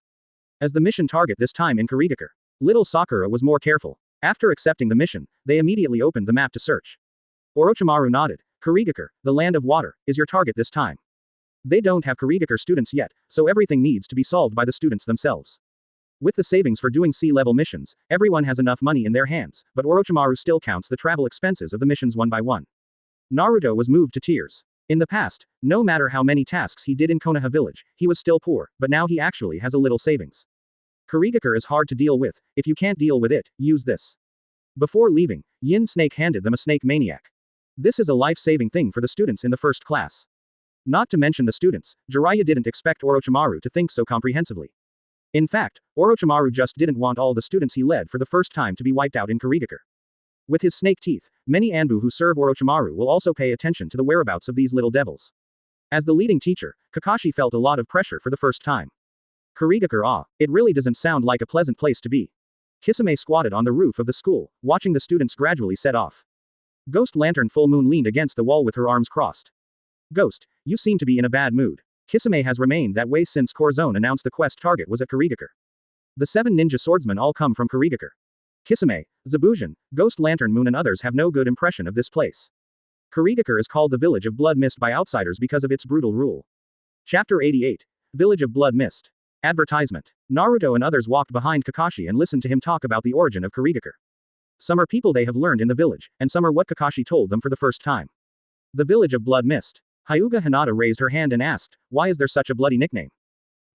As the mission target this time in Kurigakure, little Sakura was more careful. After accepting the mission, they immediately opened the map to search. Orochimaru nodded. Kurigakure, the land of water, is your target this time. They don't have Kurigakure students yet, so everything needs to be solved by the students themselves. With the savings for doing sea-level missions, everyone has enough money in their hands, but Orochimaru still counts the travel expenses of the missions one by one. Naruto was moved to tears. In the past, no matter how many tasks he did in Konoha village, he was still poor, but now he actually has a little savings. Kurigakure is hard to deal with, if you can't deal with it, use this. Before leaving, Yin Snake handed them a snake maniac. This is a life-saving thing for the students in the first class. Not to mention the students, Jiraiya didn't expect Orochimaru to think so comprehensively. In fact, Orochimaru just didn't want all the students he led for the first time to be wiped out in Kurigakure. With his snake teeth, many Anbu who serve Orochimaru will also pay attention to the whereabouts of these little devils. As the leading teacher, Kakashi felt a lot of pressure for the first time. Kurigakure, it really doesn't sound like a pleasant place to be. Kisame squatted on the roof of the school, watching the students gradually set off. Ghost Lantern Full Moon leaned against the wall with her arms crossed. Ghost, you seem to be in a bad mood. Kisame has remained that way since Corazon announced the quest target was at Kurigakure. The 7 ninja swordsmen all come from Kurigakure. Kisame, Zabujan, Ghost Lantern Moon and others have no good impression of this place. Kurigakure is called the Village of Blood Mist by outsiders because of its brutal rule. Chapter 88. Village of Blood Mist. Advertisement. Naruto and others walked behind Kakashi and listened to him talk about the origin of Kurigakure. Some are people they have learned in the village, and some are what Kakashi told them for the first time. The Village of Blood Mist. Hyuga Hinata raised her hand and asked, why is there such a bloody nickname?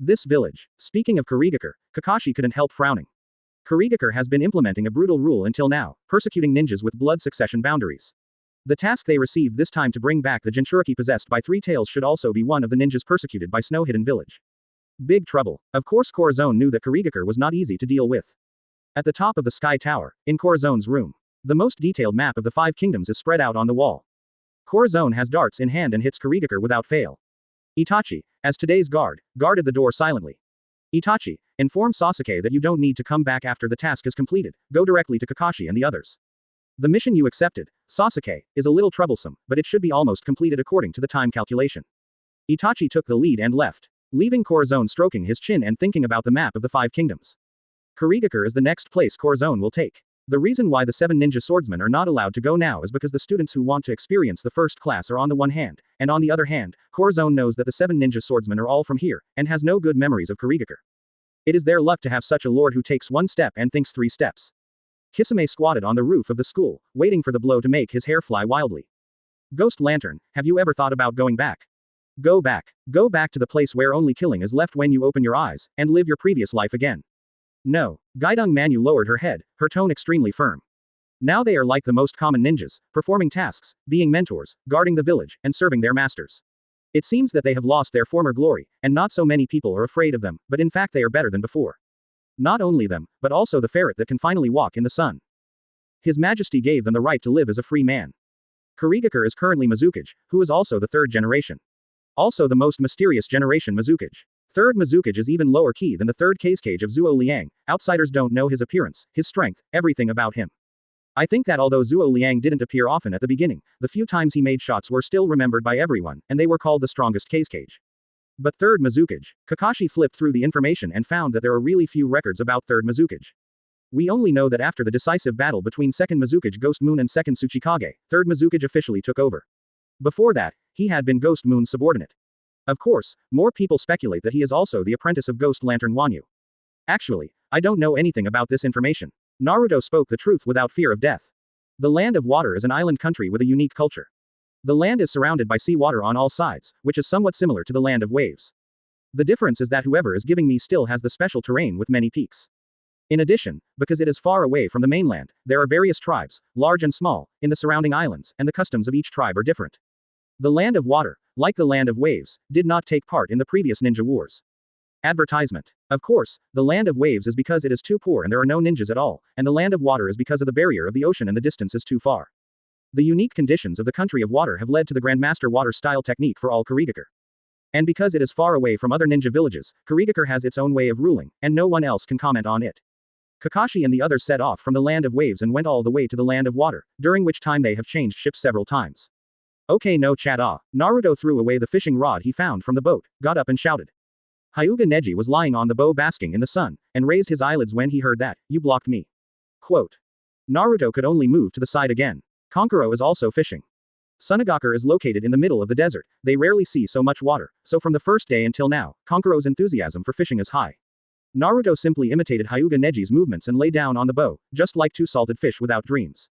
This village. Speaking of Kurigakure, Kakashi couldn't help frowning. Kurigakure has been implementing a brutal rule until now, persecuting ninjas with blood succession boundaries. The task they received this time to bring back the Jinchuriki possessed by Three Tails should also be one of the ninjas persecuted by Snow Hidden Village. Big trouble. Of course Corazon knew that Kurigakure was not easy to deal with. At the top of the Sky Tower, in Corazon's room, the most detailed map of the 5 kingdoms is spread out on the wall. Corazon has darts in hand and hits Kurigakure without fail. Itachi, as today's guard, guarded the door silently. Itachi, inform Sasuke that you don't need to come back after the task is completed, go directly to Kakashi and the others. The mission you accepted, Sasuke, is a little troublesome, but it should be almost completed according to the time calculation. Itachi took the lead and left, leaving Corazon stroking his chin and thinking about the map of the 5 kingdoms. Kurigakure is the next place Corazon will take. The reason why the 7 ninja swordsmen are not allowed to go now is because the students who want to experience the first class are on the one hand, and on the other hand, Corazon knows that the 7 ninja swordsmen are all from here, and has no good memories of Kurigakure. It is their luck to have such a lord who takes one step and thinks 3 steps. Kisame squatted on the roof of the school, waiting for the blow to make his hair fly wildly. Ghost Lantern, have you ever thought about going back? Go back. Go back to the place where only killing is left when you open your eyes, and live your previous life again. No. Gaidong Manu lowered her head, her tone extremely firm. Now they are like the most common ninjas, performing tasks, being mentors, guarding the village, and serving their masters. It seems that they have lost their former glory, and not so many people are afraid of them, but in fact they are better than before. Not only them, but also the ferret that can finally walk in the sun. His Majesty gave them the right to live as a free man. Kurigakure is currently Mizukage, who is also the 3rd generation. Also the most mysterious generation Mizukage. 3rd Mizukage is even lower key than the 3rd Kazekage of Zuo Liang, outsiders don't know his appearance, his strength, everything about him. I think that although Zuo Liang didn't appear often at the beginning, the few times he made shots were still remembered by everyone, and they were called the strongest Kazekage. But 3rd Mizukage, Kakashi flipped through the information and found that there are really few records about 3rd Mizukage. We only know that after the decisive battle between 2nd Mizukage Ghost Moon and 2nd Tsuchikage, 3rd Mizukage officially took over. Before that, he had been Ghost Moon's subordinate. Of course, more people speculate that he is also the apprentice of Ghost Lantern Wanyu. Actually, I don't know anything about this information. Naruto spoke the truth without fear of death. The Land of Water is an island country with a unique culture. The land is surrounded by sea water on all sides, which is somewhat similar to the Land of Waves. The difference is that whoever is giving me still has the special terrain with many peaks. In addition, because it is far away from the mainland, there are various tribes, large and small, in the surrounding islands, and the customs of each tribe are different. The Land of Water, like the Land of Waves, did not take part in the previous ninja wars. Advertisement. Of course, the Land of Waves is because it is too poor and there are no ninjas at all, and the Land of Water is because of the barrier of the ocean and the distance is too far. The unique conditions of the country of water have led to the Grandmaster Water style technique for all Kurigakure. And because it is far away from other ninja villages, Kurigakure has its own way of ruling, and no one else can comment on it. Kakashi and the others set off from the Land of Waves and went all the way to the Land of Water, during which time they have changed ships several times. Okay, no chat. Naruto threw away the fishing rod he found from the boat, got up and shouted. Hyuga Neji was lying on the bow basking in the sun, and raised his eyelids when he heard that, you blocked me. Quote. Naruto could only move to the side again. Kankuro is also fishing. Sunagakure is located in the middle of the desert, they rarely see so much water, so from the first day until now, Kankuro's enthusiasm for fishing is high. Naruto simply imitated Hyuga Neji's movements and lay down on the bow, just like 2 salted fish without dreams.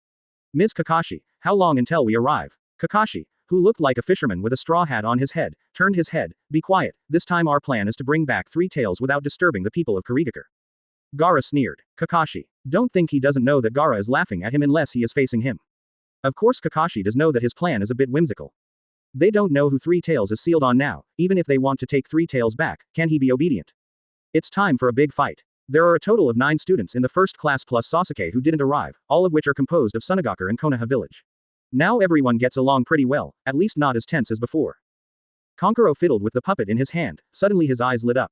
Ms. Kakashi, how long until we arrive? Kakashi, who looked like a fisherman with a straw hat on his head, turned his head. Be quiet, this time our plan is to bring back 3 tails without disturbing the people of Kurigakure. Gaara sneered. Kakashi. Don't think he doesn't know that Gaara is laughing at him unless he is facing him. Of course Kakashi does know that his plan is a bit whimsical. They don't know who 3 tails is sealed on now, even if they want to take 3 tails back, can he be obedient? It's time for a big fight. There are a total of 9 students in the first class plus Sasuke who didn't arrive, all of which are composed of Sunagakure and Konoha village. Now everyone gets along pretty well, at least not as tense as before. Kankuro fiddled with the puppet in his hand, suddenly his eyes lit up.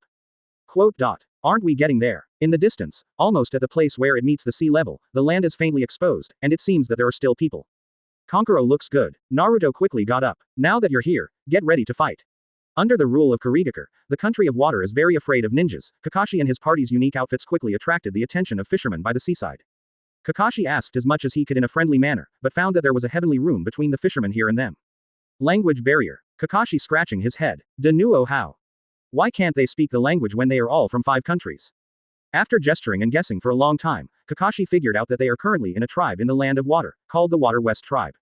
Quote. Aren't we getting there? In the distance, almost at the place where it meets the sea level, the land is faintly exposed, and it seems that there are still people. Kankuro looks good. Naruto quickly got up. Now that you're here, get ready to fight. Under the rule of Kurigakure, the country of water is very afraid of ninjas. Kakashi and his party's unique outfits quickly attracted the attention of fishermen by the seaside. Kakashi asked as much as he could in a friendly manner, but found that there was a heavenly room between the fishermen here and them. Language barrier. Kakashi scratching his head. De nuo how? Why can't they speak the language when they are all from 5 countries? After gesturing and guessing for a long time, Kakashi figured out that they are currently in a tribe in the Land of Water, called the Water West tribe.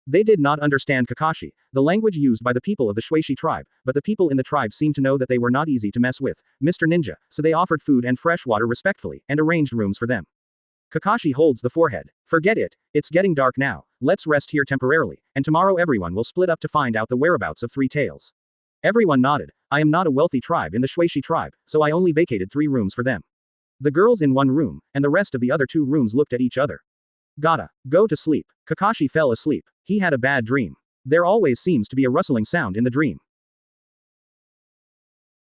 They did not understand Kakashi, the language used by the people of the Shuishi tribe, but the people in the tribe seemed to know that they were not easy to mess with, Mr. Ninja, so they offered food and fresh water respectfully, and arranged rooms for them. Kakashi holds the forehead. Forget it, it's getting dark now, let's rest here temporarily, and tomorrow everyone will split up to find out the whereabouts of 3 tails. Everyone nodded. I am not a wealthy tribe in the Shuishi tribe, so I only vacated 3 rooms for them. The girls in one room, and the rest of the other 2 rooms looked at each other. Gotta go to sleep. Kakashi fell asleep. He had a bad dream. There always seems to be a rustling sound in the dream.